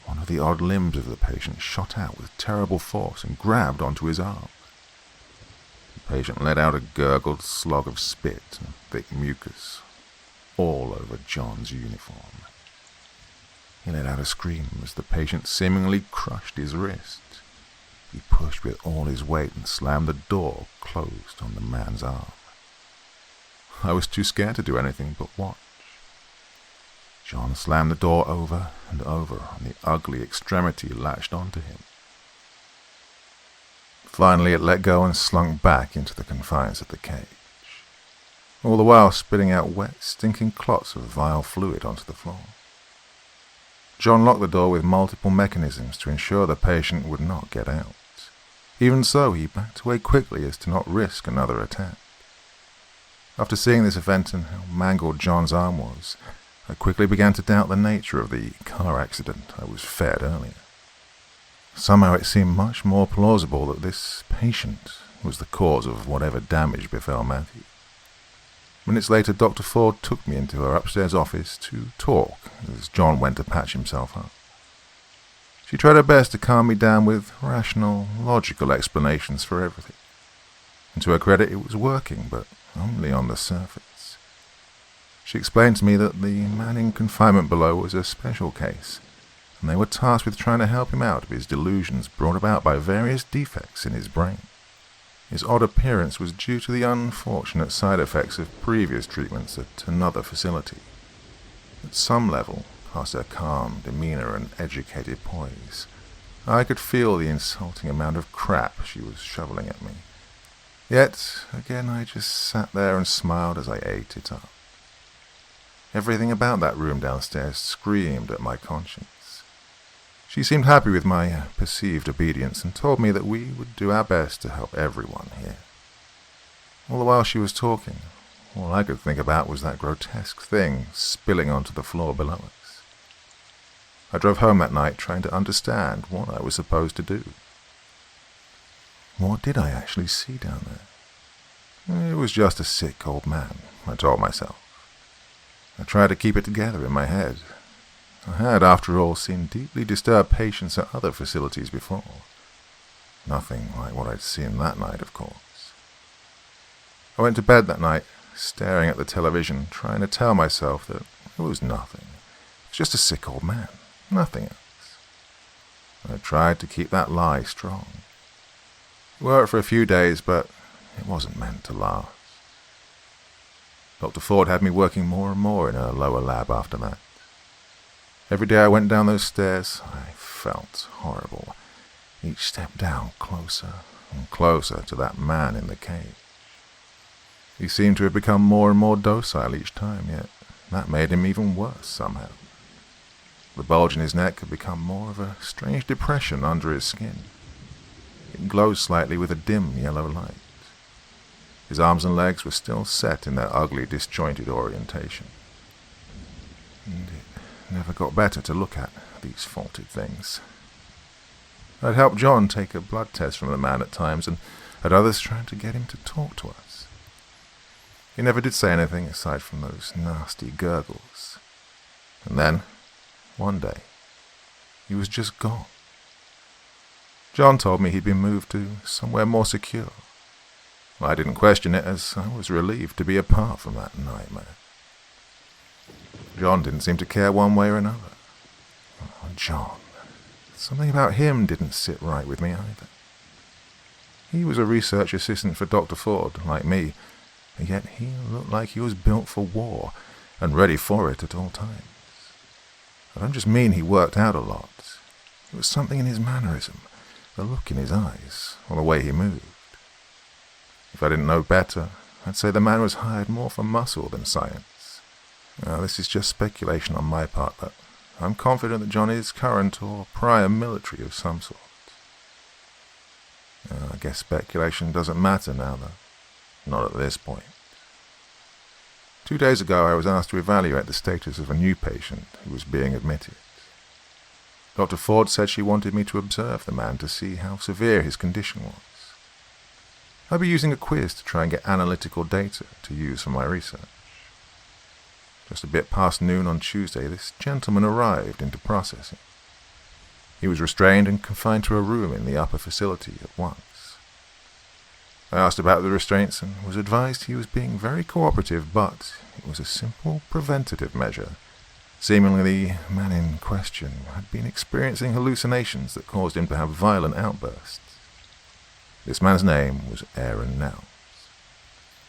one of the odd limbs of the patient shot out with terrible force and grabbed onto his arm. The patient let out a gurgled slog of spit and thick mucus, all over John's uniform. He let out a scream as the patient seemingly crushed his wrist. He pushed with all his weight and slammed the door closed on the man's arm. I was too scared to do anything but watch. John slammed the door over and over, and the ugly extremity latched onto him. Finally it let go and slunk back into the confines of the cage, all the while spitting out wet, stinking clots of vile fluid onto the floor. John locked the door with multiple mechanisms to ensure the patient would not get out. Even so, he backed away quickly as to not risk another attack. After seeing this event and how mangled John's arm was, I quickly began to doubt the nature of the car accident I was fed earlier. Somehow it seemed much more plausible that this patient was the cause of whatever damage befell Matthew. Minutes later, Dr. Ford took me into her upstairs office to talk as John went to patch himself up. She tried her best to calm me down with rational, logical explanations for everything. And to her credit, it was working, but only on the surface. She explained to me that the man in confinement below was a special case, and they were tasked with trying to help him out of his delusions brought about by various defects in his brain. His odd appearance was due to the unfortunate side effects of previous treatments at another facility. At some level, past her calm demeanor and educated poise, I could feel the insulting amount of crap she was shoveling at me. Yet, again, I just sat there and smiled as I ate it up. Everything about that room downstairs screamed at my conscience. She seemed happy with my perceived obedience and told me that we would do our best to help everyone here. All the while she was talking, all I could think about was that grotesque thing spilling onto the floor below us. I drove home that night trying to understand what I was supposed to do. What did I actually see down there? It was just a sick old man, I told myself. I tried to keep it together in my head. I had, after all, seen deeply disturbed patients at other facilities before. Nothing like what I'd seen that night, of course. I went to bed that night, staring at the television, trying to tell myself that it was nothing. It was just a sick old man, nothing else. I tried to keep that lie strong. It worked for a few days, but it wasn't meant to last. Dr. Ford had me working more and more in her lower lab after that. Every day I went down those stairs, I felt horrible. Each step down closer and closer to that man in the cage. He seemed to have become more and more docile each time, yet that made him even worse somehow. The bulge in his neck had become more of a strange depression under his skin. It glowed slightly with a dim yellow light. His arms and legs were still set in their ugly, disjointed orientation. And it never got better to look at, these faulted things. I'd helped John take a blood test from the man at times, and at others trying to get him to talk to us. He never did say anything aside from those nasty gurgles. And then, one day, he was just gone. John told me he'd been moved to somewhere more secure. I didn't question it, as I was relieved to be apart from that nightmare. John didn't seem to care one way or another. Oh, John. Something about him didn't sit right with me either. He was a research assistant for Dr. Ford, like me, and yet he looked like he was built for war and ready for it at all times. I don't just mean he worked out a lot. It was something in his mannerism, the look in his eyes, or the way he moved. If I didn't know better, I'd say the man was hired more for muscle than science. Now, this is just speculation on my part, but I'm confident that John is current or prior military of some sort. I guess speculation doesn't matter now, though. Not at this point. 2 days ago, I was asked to evaluate the status of a new patient who was being admitted. Dr. Ford said she wanted me to observe the man to see how severe his condition was. I'll be using a quiz to try and get analytical data to use for my research. Just a bit past noon on Tuesday, this gentleman arrived into processing. He was restrained and confined to a room in the upper facility at once. I asked about the restraints and was advised he was being very cooperative, but it was a simple preventative measure. Seemingly, the man in question had been experiencing hallucinations that caused him to have violent outbursts. This man's name was Aaron Nelms.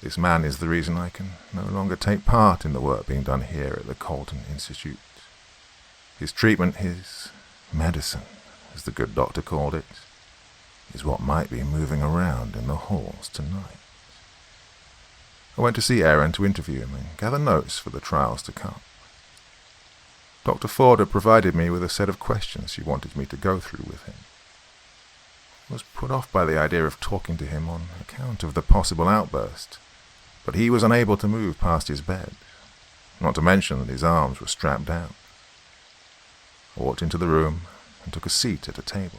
This man is the reason I can no longer take part in the work being done here at the Colton Institute. His treatment, his medicine, as the good doctor called it, is what might be moving around in the halls tonight. I went to see Aaron to interview him and gather notes for the trials to come. Dr. Ford had provided me with a set of questions she wanted me to go through with him. I was put off by the idea of talking to him on account of the possible outburst, but he was unable to move past his bed, not to mention that his arms were strapped down. I walked into the room and took a seat at a table.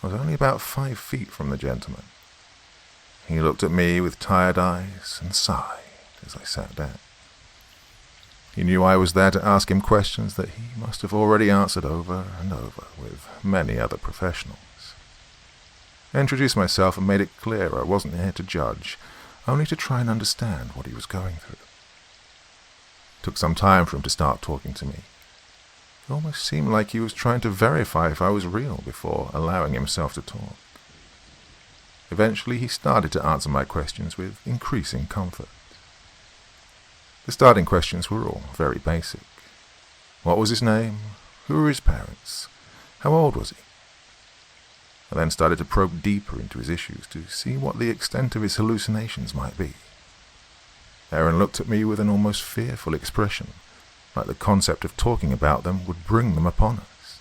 I was only about 5 feet from the gentleman. He looked at me with tired eyes and sighed as I sat down. He knew I was there to ask him questions that he must have already answered over and over with many other professionals. I introduced myself and made it clear I wasn't here to judge, only to try and understand what he was going through. It took some time for him to start talking to me. It almost seemed like he was trying to verify if I was real before allowing himself to talk. Eventually, he started to answer my questions with increasing comfort. The starting questions were all very basic. What was his name? Who were his parents? How old was he? I then started to probe deeper into his issues to see what the extent of his hallucinations might be. Aaron looked at me with an almost fearful expression, like the concept of talking about them would bring them upon us.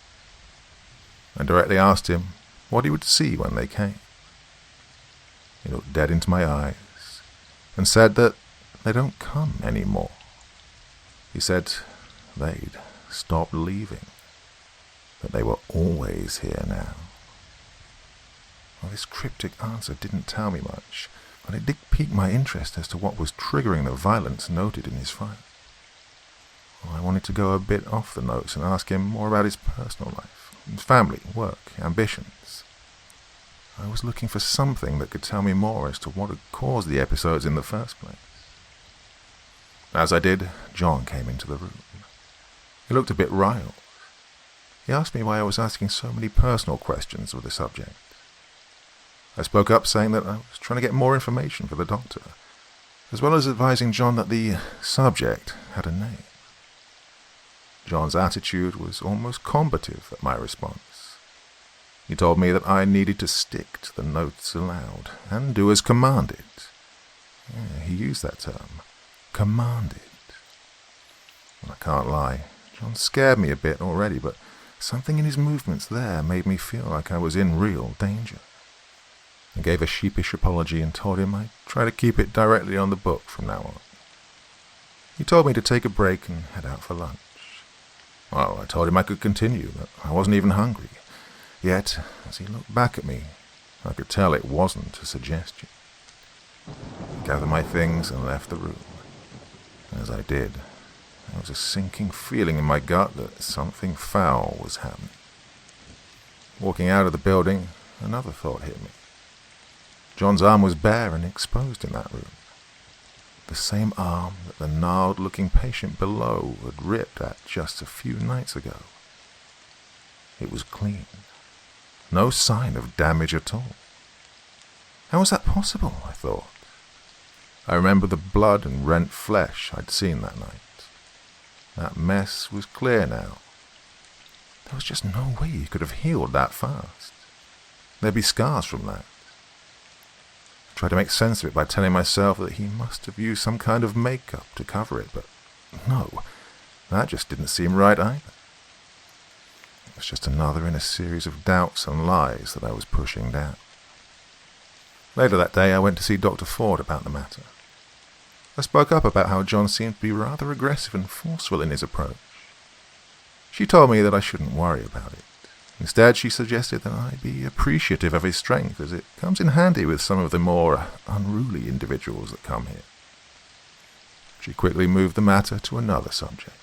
I directly asked him what he would see when they came. He looked dead into my eyes and said that they don't come anymore. He said they'd stopped leaving, that they were always here now. Well, this cryptic answer didn't tell me much, but it did pique my interest as to what was triggering the violence noted in his file. I wanted to go a bit off the notes and ask him more about his personal life, his family, work, ambitions. I was looking for something that could tell me more as to what had caused the episodes in the first place. As I did, John came into the room. He looked a bit riled. He asked me why I was asking so many personal questions of the subject. I spoke up saying that I was trying to get more information for the doctor, as well as advising John that the subject had a name. John's attitude was almost combative at my response. He told me that I needed to stick to the notes aloud and do as commanded. Yeah, he used that term, commanded. And I can't lie, John scared me a bit already, but something in his movements there made me feel like I was in real danger. I gave a sheepish apology and told him I'd try to keep it directly on the book from now on. He told me to take a break and head out for lunch. Well, I told him I could continue, that I wasn't even hungry. Yet, as he looked back at me, I could tell it wasn't a suggestion. I gathered my things and left the room. As I did, there was a sinking feeling in my gut that something foul was happening. Walking out of the building, another thought hit me. John's arm was bare and exposed in that room. The same arm that the gnarled-looking patient below had ripped at just a few nights ago. It was clean. No sign of damage at all. How was that possible, I thought. I remember the blood and rent flesh I'd seen that night. That mess was clear now. There was just no way he could have healed that fast. There'd be scars from that. I tried to make sense of it by telling myself that he must have used some kind of makeup to cover it, but no, that just didn't seem right either. It was just another in a series of doubts and lies that I was pushing down. Later that day, I went to see Dr. Ford about the matter. I spoke up about how John seemed to be rather aggressive and forceful in his approach. She told me that I shouldn't worry about it. Instead, she suggested that I be appreciative of his strength, as it comes in handy with some of the more unruly individuals that come here. She quickly moved the matter to another subject.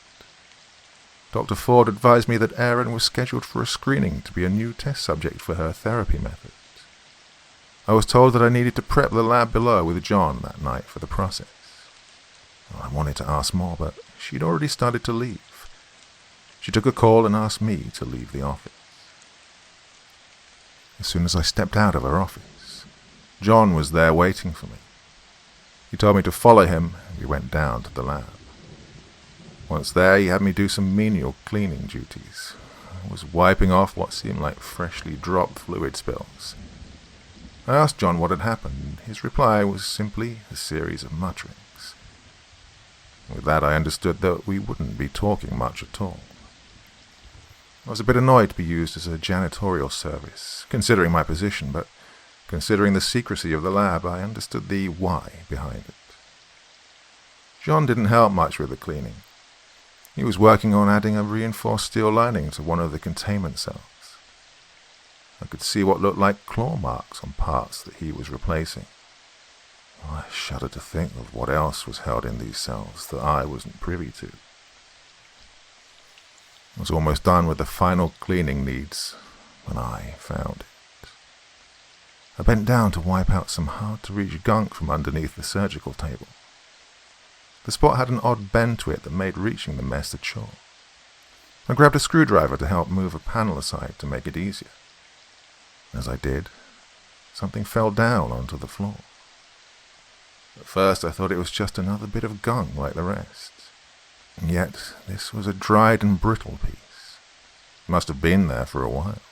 Dr. Ford advised me that Aaron was scheduled for a screening to be a new test subject for her therapy methods. I was told that I needed to prep the lab below with John that night for the process. I wanted to ask more, but she'd already started to leave. She took a call and asked me to leave the office. As soon as I stepped out of her office, John was there waiting for me. He told me to follow him, and we went down to the lab. Once there, he had me do some menial cleaning duties. I was wiping off what seemed like freshly dropped fluid spills. I asked John what had happened, and his reply was simply a series of mutterings. With that, I understood that we wouldn't be talking much at all. I was a bit annoyed to be used as a janitorial service, considering my position, but considering the secrecy of the lab, I understood the why behind it. John didn't help much with the cleaning. He was working on adding a reinforced steel lining to one of the containment cells. I could see what looked like claw marks on parts that he was replacing. I shuddered to think of what else was held in these cells that I wasn't privy to. I was almost done with the final cleaning needs when I found it. I bent down to wipe out some hard-to-reach gunk from underneath the surgical table. The spot had an odd bend to it that made reaching the mess a chore. I grabbed a screwdriver to help move a panel aside to make it easier. As I did, something fell down onto the floor. At first I thought it was just another bit of gunk like the rest. And yet this was a dried and brittle piece. It must have been there for a while.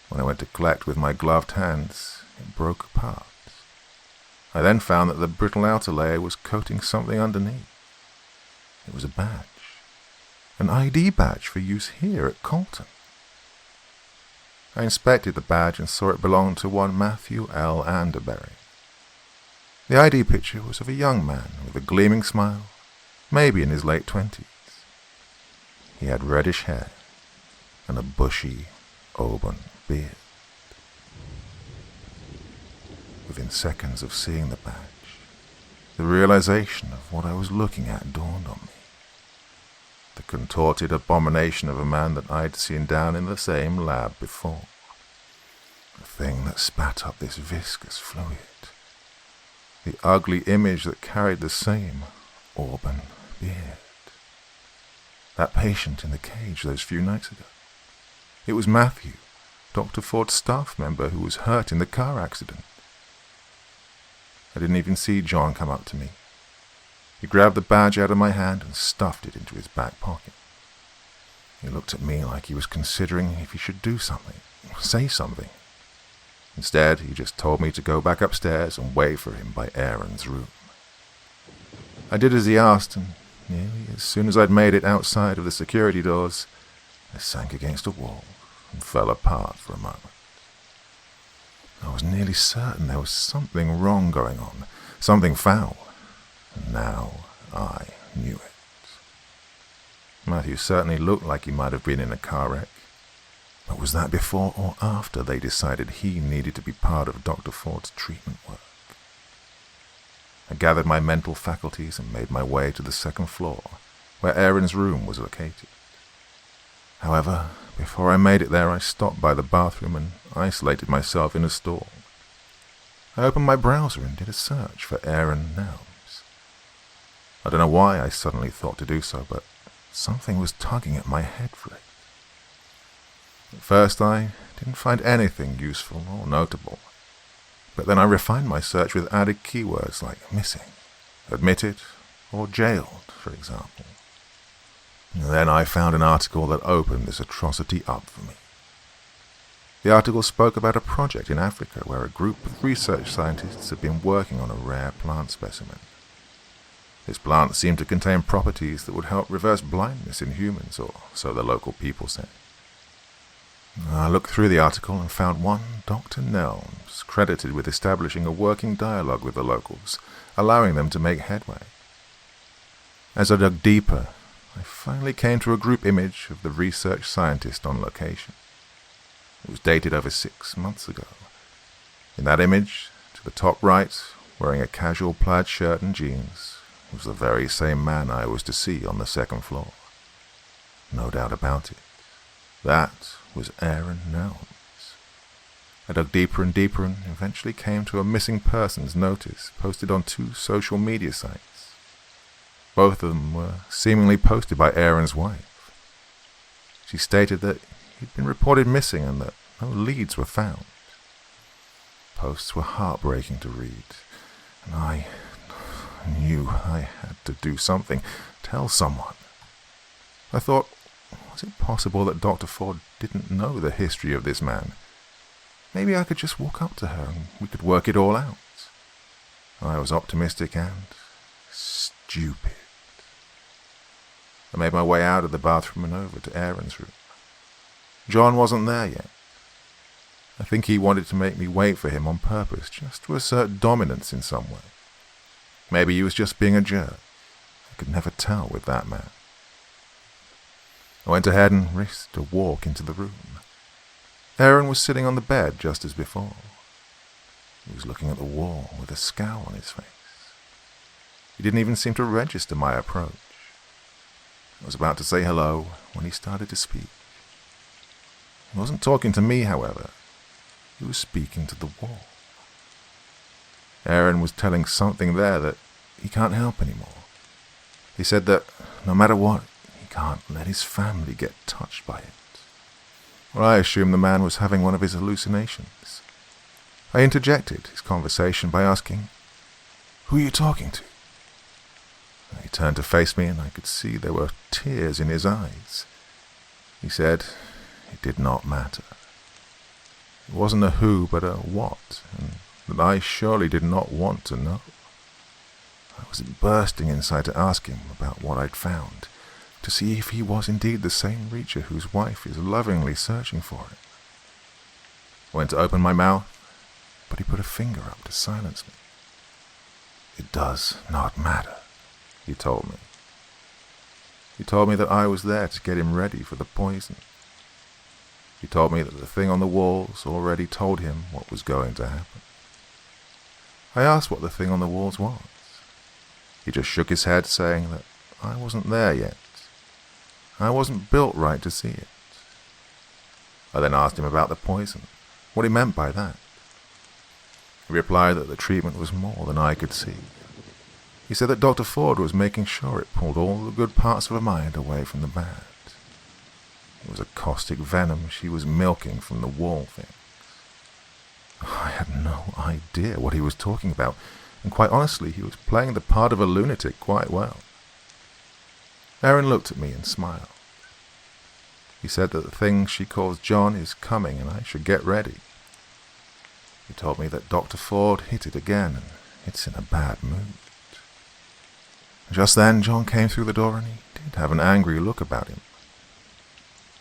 When I went to collect with my gloved hands, it broke apart. I then found that the brittle outer layer was coating something underneath. It was a badge. An ID badge for use here at Colton. I inspected the badge and saw it belonged to one Matthew L. Anderberry. The ID picture was of a young man with a gleaming smile, maybe in his late 20s. He had reddish hair and a bushy, auburn beard. Within seconds of seeing the badge, the realization of what I was looking at dawned on me. The contorted abomination of a man that I'd seen down in the same lab before. The thing that spat up this viscous fluid. The ugly image that carried the same auburn beard. That patient in the cage those few nights ago. It was Matthew, Dr. Ford's staff member who was hurt in the car accident. I didn't even see John come up to me. He grabbed the badge out of my hand and stuffed it into his back pocket. He looked at me like he was considering if he should do something, say something. Instead, he just told me to go back upstairs and wait for him by Aaron's room. I did as he asked, and nearly as soon as I'd made it outside of the security doors, I sank against a wall and fell apart for a moment. I was nearly certain there was something wrong going on, something foul. And now I knew it. Matthew certainly looked like he might have been in a car wreck. But was that before or after they decided he needed to be part of Dr. Ford's treatment work? I gathered my mental faculties and made my way to the second floor, where Aaron's room was located. However, before I made it there, I stopped by the bathroom and isolated myself in a stall. I opened my browser and did a search for Aaron Nelms. I don't know why I suddenly thought to do so, but something was tugging at my head for it. At first I didn't find anything useful or notable, but then I refined my search with added keywords like missing, admitted, or jailed, for example. And then I found an article that opened this atrocity up for me. The article spoke about a project in Africa where a group of research scientists had been working on a rare plant specimen. This plant seemed to contain properties that would help reverse blindness in humans, or so the local people said. I looked through the article and found one Dr. Nelms credited with establishing a working dialogue with the locals, allowing them to make headway. As I dug deeper, I finally came to a group image of the research scientist on location. It was dated over 6 months ago. In that image, to the top right, wearing a casual plaid shirt and jeans, was the very same man I was to see on the second floor. No doubt about it. That was Aaron Nelms. I dug deeper and deeper and eventually came to a missing persons notice posted on 2 social media sites. Both of them were seemingly posted by Aaron's wife. She stated that he'd been reported missing and that no leads were found. Posts were heartbreaking to read, and I knew I had to do something, tell someone. I thought, was it possible that Dr. Ford didn't know the history of this man? Maybe I could just walk up to her and we could work it all out. I was optimistic and stupid. I made my way out of the bathroom and over to Aaron's room. John wasn't there yet. I think he wanted to make me wait for him on purpose, just to assert dominance in some way. Maybe he was just being a jerk. I could never tell with that man. I went ahead and risked a walk into the room. Aaron was sitting on the bed just as before. He was looking at the wall with a scowl on his face. He didn't even seem to register my approach. I was about to say hello when he started to speak. He wasn't talking to me, however. He was speaking to the wall. Aaron was telling something there that he can't help anymore. He said that no matter what, he can't let his family get touched by it. Well, I assumed the man was having one of his hallucinations. I interjected his conversation by asking, "Who are you talking to?" He turned to face me and I could see there were tears in his eyes. He said it did not matter. It wasn't a who but a what, and that I surely did not want to know. I was bursting inside to ask him about what I'd found, to see if he was indeed the same Reacher whose wife is lovingly searching for him. I went to open my mouth, but he put a finger up to silence me. "It does not matter," he told me. He told me that I was there to get him ready for the poison. He told me that the thing on the walls already told him what was going to happen. I asked what the thing on the walls was. He just shook his head, saying that I wasn't there yet. I wasn't built right to see it. I then asked him about the poison, what he meant by that. He replied that the treatment was more than I could see. He said that Dr. Ford was making sure it pulled all the good parts of her mind away from the bad. It was a caustic venom she was milking from the wall things. I had no idea what he was talking about, and quite honestly, he was playing the part of a lunatic quite well. Aaron looked at me and smiled. He said that the thing she calls John is coming and I should get ready. He told me that Dr. Ford hit it again and it's in a bad mood. Just then, John came through the door and he did have an angry look about him.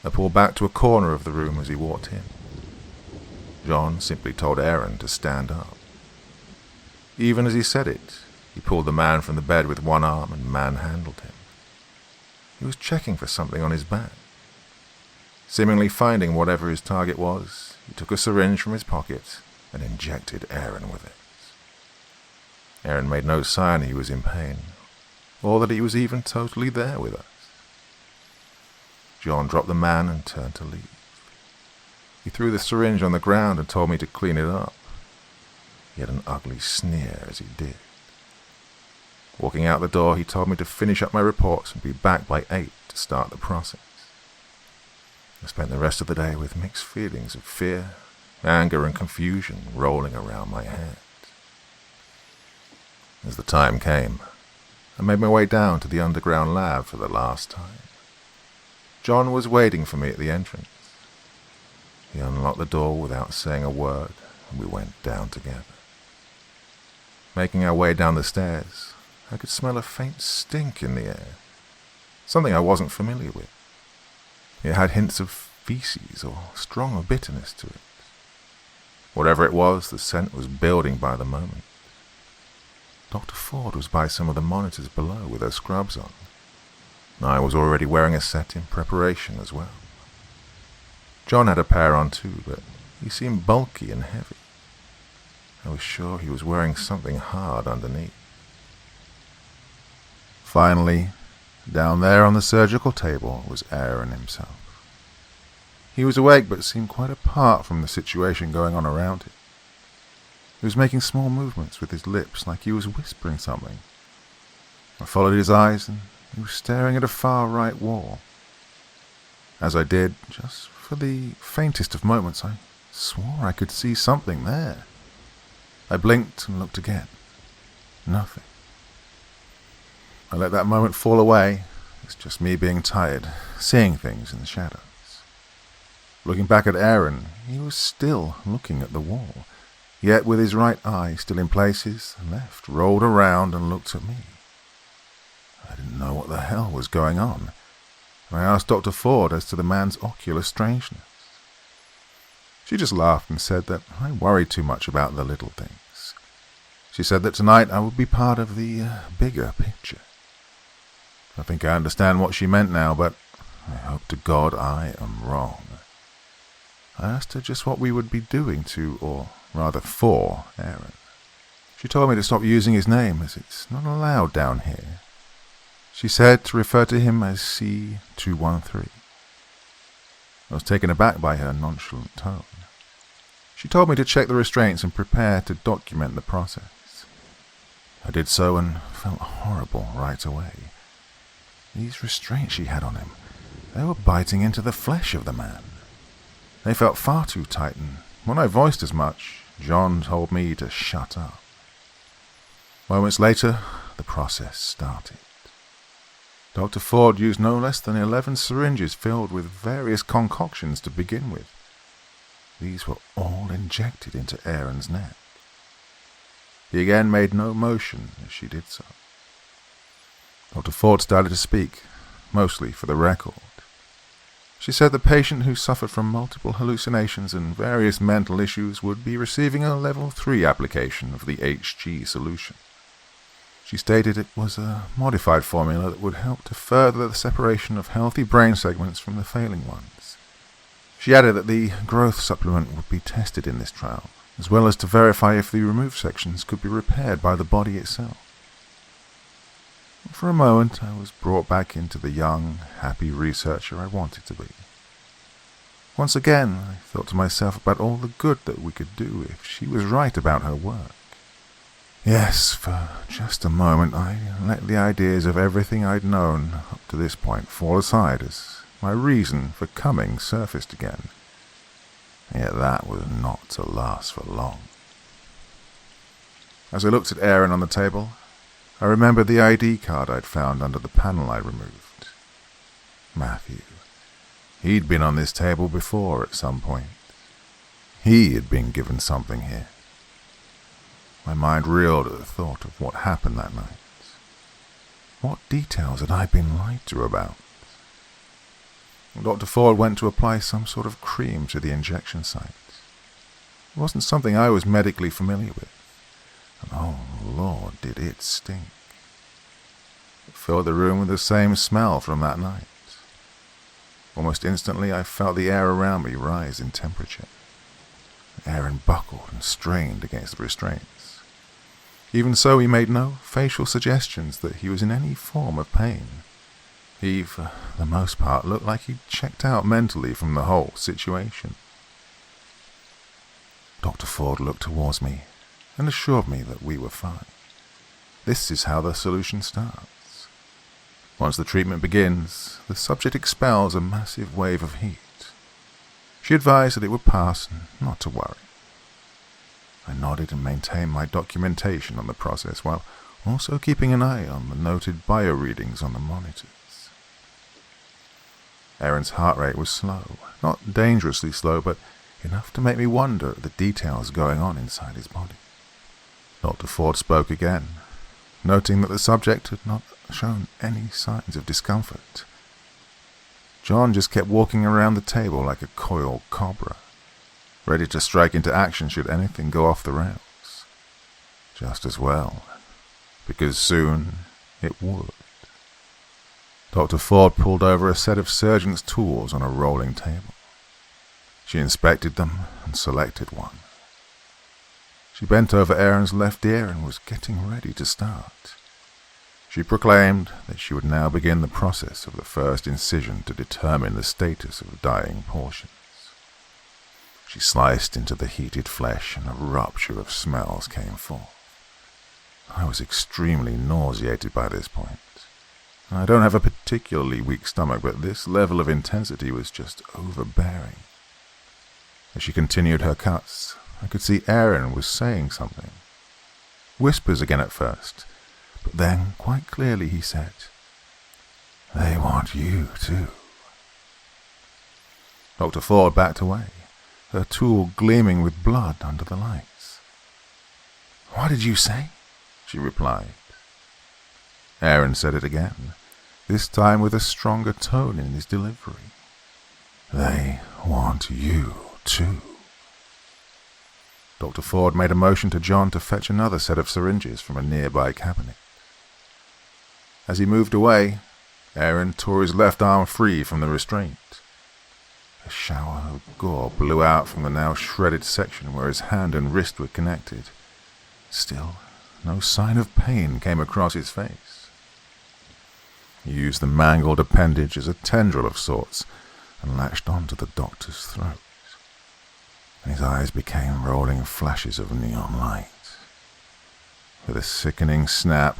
I pulled back to a corner of the room as he walked in. John simply told Aaron to stand up. Even as he said it, he pulled the man from the bed with one arm and manhandled him. He was checking for something on his back. Seemingly finding whatever his target was, he took a syringe from his pocket and injected Aaron with it. Aaron made no sign he was in pain, or that he was even totally there with us. John dropped the man and turned to leave. He threw the syringe on the ground and told me to clean it up. He had an ugly sneer as he did. Walking out the door, he told me to finish up my reports and be back by 8 to start the process. I spent the rest of the day with mixed feelings of fear, anger, and confusion rolling around my head. As the time came, I made my way down to the underground lab for the last time. John was waiting for me at the entrance. He unlocked the door without saying a word, and we went down together. Making our way down the stairs, I could smell a faint stink in the air, something I wasn't familiar with. It had hints of feces or stronger bitterness to it. Whatever it was, the scent was building by the moment. Dr. Ford was by some of the monitors below with her scrubs on. I was already wearing a set in preparation as well. John had a pair on too, but he seemed bulky and heavy. I was sure he was wearing something hard underneath. Finally, down there on the surgical table was Aaron himself. He was awake but seemed quite apart from the situation going on around him. He was making small movements with his lips like he was whispering something. I followed his eyes and he was staring at a far right wall. As I did, just for the faintest of moments, I swore I could see something there. I blinked and looked again. Nothing. I let that moment fall away. It's just me being tired, seeing things in the shadows. Looking back at Aaron, he was still looking at the wall, yet with his right eye still in place, his left rolled around and looked at me. I didn't know what the hell was going on, and I asked Dr. Ford as to the man's ocular strangeness. She just laughed and said that I worried too much about the little things. She said that tonight I would be part of the bigger picture. I think I understand what she meant now, but I hope to God I am wrong. I asked her just what we would be doing to, or rather for, Aaron. She told me to stop using his name, as it's not allowed down here. She said to refer to him as C213. I was taken aback by her nonchalant tone. She told me to check the restraints and prepare to document the process. I did so and felt horrible right away. These restraints she had on him, they were biting into the flesh of the man. They felt far too tight, and when I voiced as much, John told me to shut up. Moments later, the process started. Dr. Ford used no less than 11 syringes filled with various concoctions to begin with. These were all injected into Aaron's neck. He again made no motion as she did so. Dr. Ford started to speak, mostly for the record. She said the patient who suffered from multiple hallucinations and various mental issues would be receiving a level 3 application of the HG solution. She stated it was a modified formula that would help to further the separation of healthy brain segments from the failing ones. She added that the growth supplement would be tested in this trial, as well as to verify if the removed sections could be repaired by the body itself. For a moment, I was brought back into the young, happy researcher I wanted to be. Once again, I thought to myself about all the good that we could do if she was right about her work. Yes, for just a moment, I let the ideas of everything I'd known up to this point fall aside as my reason for coming surfaced again. Yet that was not to last for long. As I looked at Aaron on the table, I remembered the ID card I'd found under the panel I removed. Matthew. He'd been on this table before at some point. He had been given something here. My mind reeled at the thought of what happened that night. What details had I been lied to about? Dr. Ford went to apply some sort of cream to the injection site. It wasn't something I was medically familiar with. And oh Lord, did it stink. It filled the room with the same smell from that night. Almost instantly I felt the air around me rise in temperature. Aaron buckled and strained against the restraints. Even so, he made no facial suggestions that he was in any form of pain. He, for the most part, looked like he'd checked out mentally from the whole situation. Dr. Ford looked towards me and assured me that we were fine. This is how the solution starts. Once the treatment begins, the subject expels a massive wave of heat. She advised that it would pass and not to worry. I nodded and maintained my documentation on the process while also keeping an eye on the noted bio readings on the monitors. Aaron's heart rate was slow, not dangerously slow, but enough to make me wonder at the details going on inside his body. Dr. Ford spoke again. noting that the subject had not shown any signs of discomfort. John just kept walking around the table like a coiled cobra, ready to strike into action should anything go off the rails. Just as well, because soon it would. Dr. Ford pulled over a set of surgeon's tools on a rolling table. She inspected them and selected one. She bent over Aaron's left ear and was getting ready to start. She proclaimed that she would now begin the process of the first incision to determine the status of dying portions. She sliced into the heated flesh and a rupture of smells came forth. I was extremely nauseated by this point. I don't have a particularly weak stomach, but this level of intensity was just overbearing. As she continued her cuts, I could see Aaron was saying something. Whispers again at first, but then quite clearly he said, "They want you too." Dr. Ford backed away, her tool gleaming with blood under the lights. "What did you say?" she replied. Aaron said it again, this time with a stronger tone in his delivery. "They want you too." Dr. Ford made a motion to John to fetch another set of syringes from a nearby cabinet. As he moved away, Aaron tore his left arm free from the restraint. A shower of gore blew out from the now shredded section where his hand and wrist were connected. Still, no sign of pain came across his face. He used the mangled appendage as a tendril of sorts and latched onto the doctor's throat. His eyes became rolling flashes of neon light. With a sickening snap,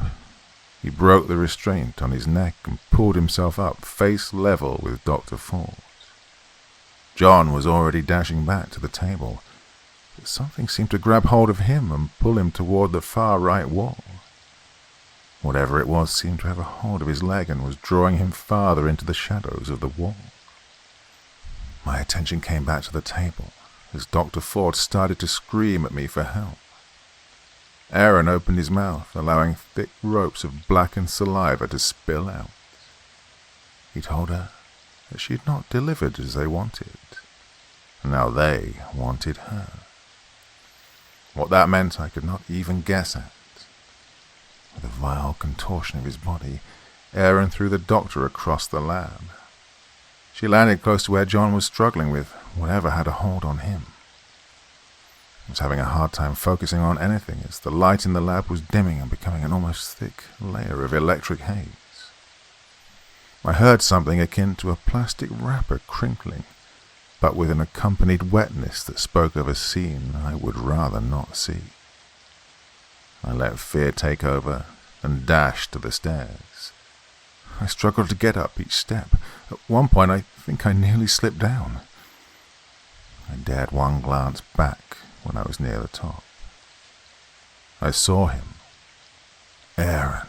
he broke the restraint on his neck and pulled himself up, face level with Dr. Ford. John was already dashing back to the table, but something seemed to grab hold of him and pull him toward the far right wall. Whatever it was seemed to have a hold of his leg and was drawing him farther into the shadows of the wall. My attention came back to the table as Dr. Ford started to scream at me for help. Aaron opened his mouth, allowing thick ropes of blackened saliva to spill out. He told her that she had not delivered as they wanted, and now they wanted her. What that meant I could not even guess at. With a vile contortion of his body, Aaron threw the doctor across the lab. She landed close to where John was struggling with whatever had a hold on him. I was having a hard time focusing on anything as the light in the lab was dimming and becoming an almost thick layer of electric haze. I heard something akin to a plastic wrapper crinkling, but with an accompanied wetness that spoke of a scene I would rather not see. I let fear take over and dashed to the stairs. I struggled to get up each step. At one point, I think I nearly slipped down. I dared one glance back when I was near the top. I saw him, Aaron.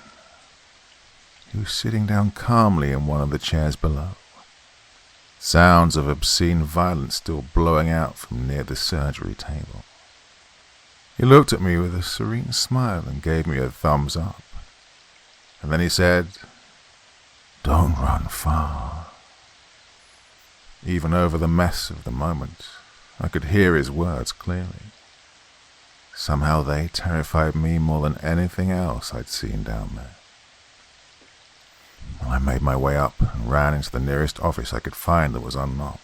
He was sitting down calmly in one of the chairs below, sounds of obscene violence still blowing out from near the surgery table. He looked at me with a serene smile and gave me a thumbs up. And then he said, "Don't run far." Even over the mess of the moment, I could hear his words clearly. Somehow they terrified me more than anything else I'd seen down there. I made my way up and ran into the nearest office I could find that was unlocked.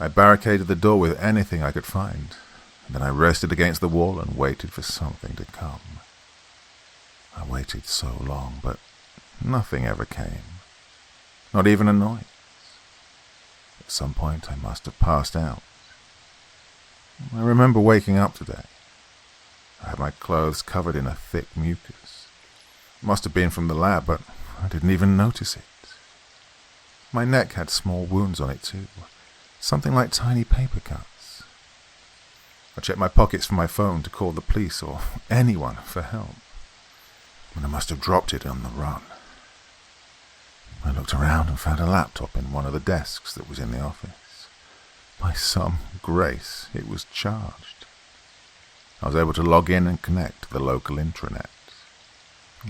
I barricaded the door with anything I could find, and then I rested against the wall and waited for something to come. I waited so long, but nothing ever came. Not even a noise. At some point I must have passed out. I remember waking up today. I had my clothes covered in a thick mucus. It must have been from the lab, but I didn't even notice it. My neck had small wounds on it too, something like tiny paper cuts. I checked my pockets for my phone to call the police or anyone for help, but I must have dropped it on the run. I looked around and found a laptop in one of the desks that was in the office. By some grace, it was charged. I was able to log in and connect to the local intranet.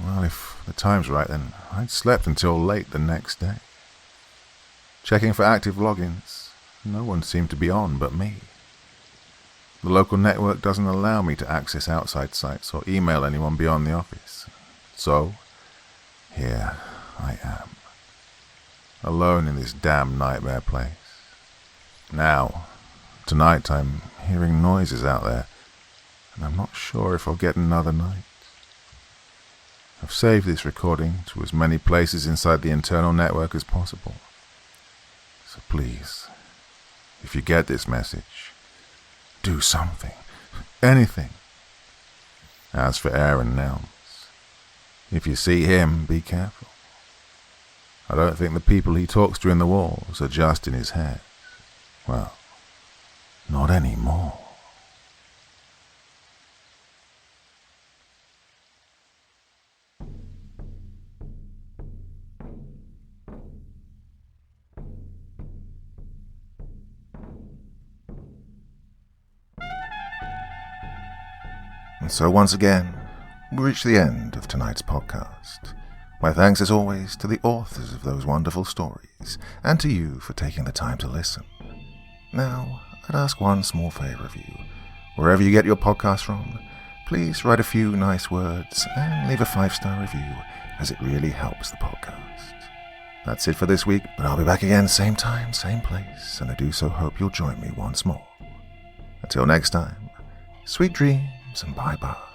Well, if the time's right, then I'd slept until late the next day. Checking for active logins, no one seemed to be on but me. The local network doesn't allow me to access outside sites or email anyone beyond the office. So, here I am, alone in this damn nightmare place. Now, tonight I'm hearing noises out there, and I'm not sure if I'll get another night. I've saved this recording to as many places inside the internal network as possible. So please, if you get this message, do something, anything. As for Aaron Nelms, if you see him, be careful. I don't think the people he talks to in the walls are just in his head. Well, not anymore. And so once again, we reach the end of tonight's podcast. My thanks as always to the authors of those wonderful stories, and to you for taking the time to listen. Now, I'd ask one small favor of you. Wherever you get your podcast from, please write a few nice words and leave a 5-star review, as it really helps the podcast. That's it for this week, but I'll be back again same time, same place, and I do so hope you'll join me once more. Until next time, sweet dreams and bye-bye.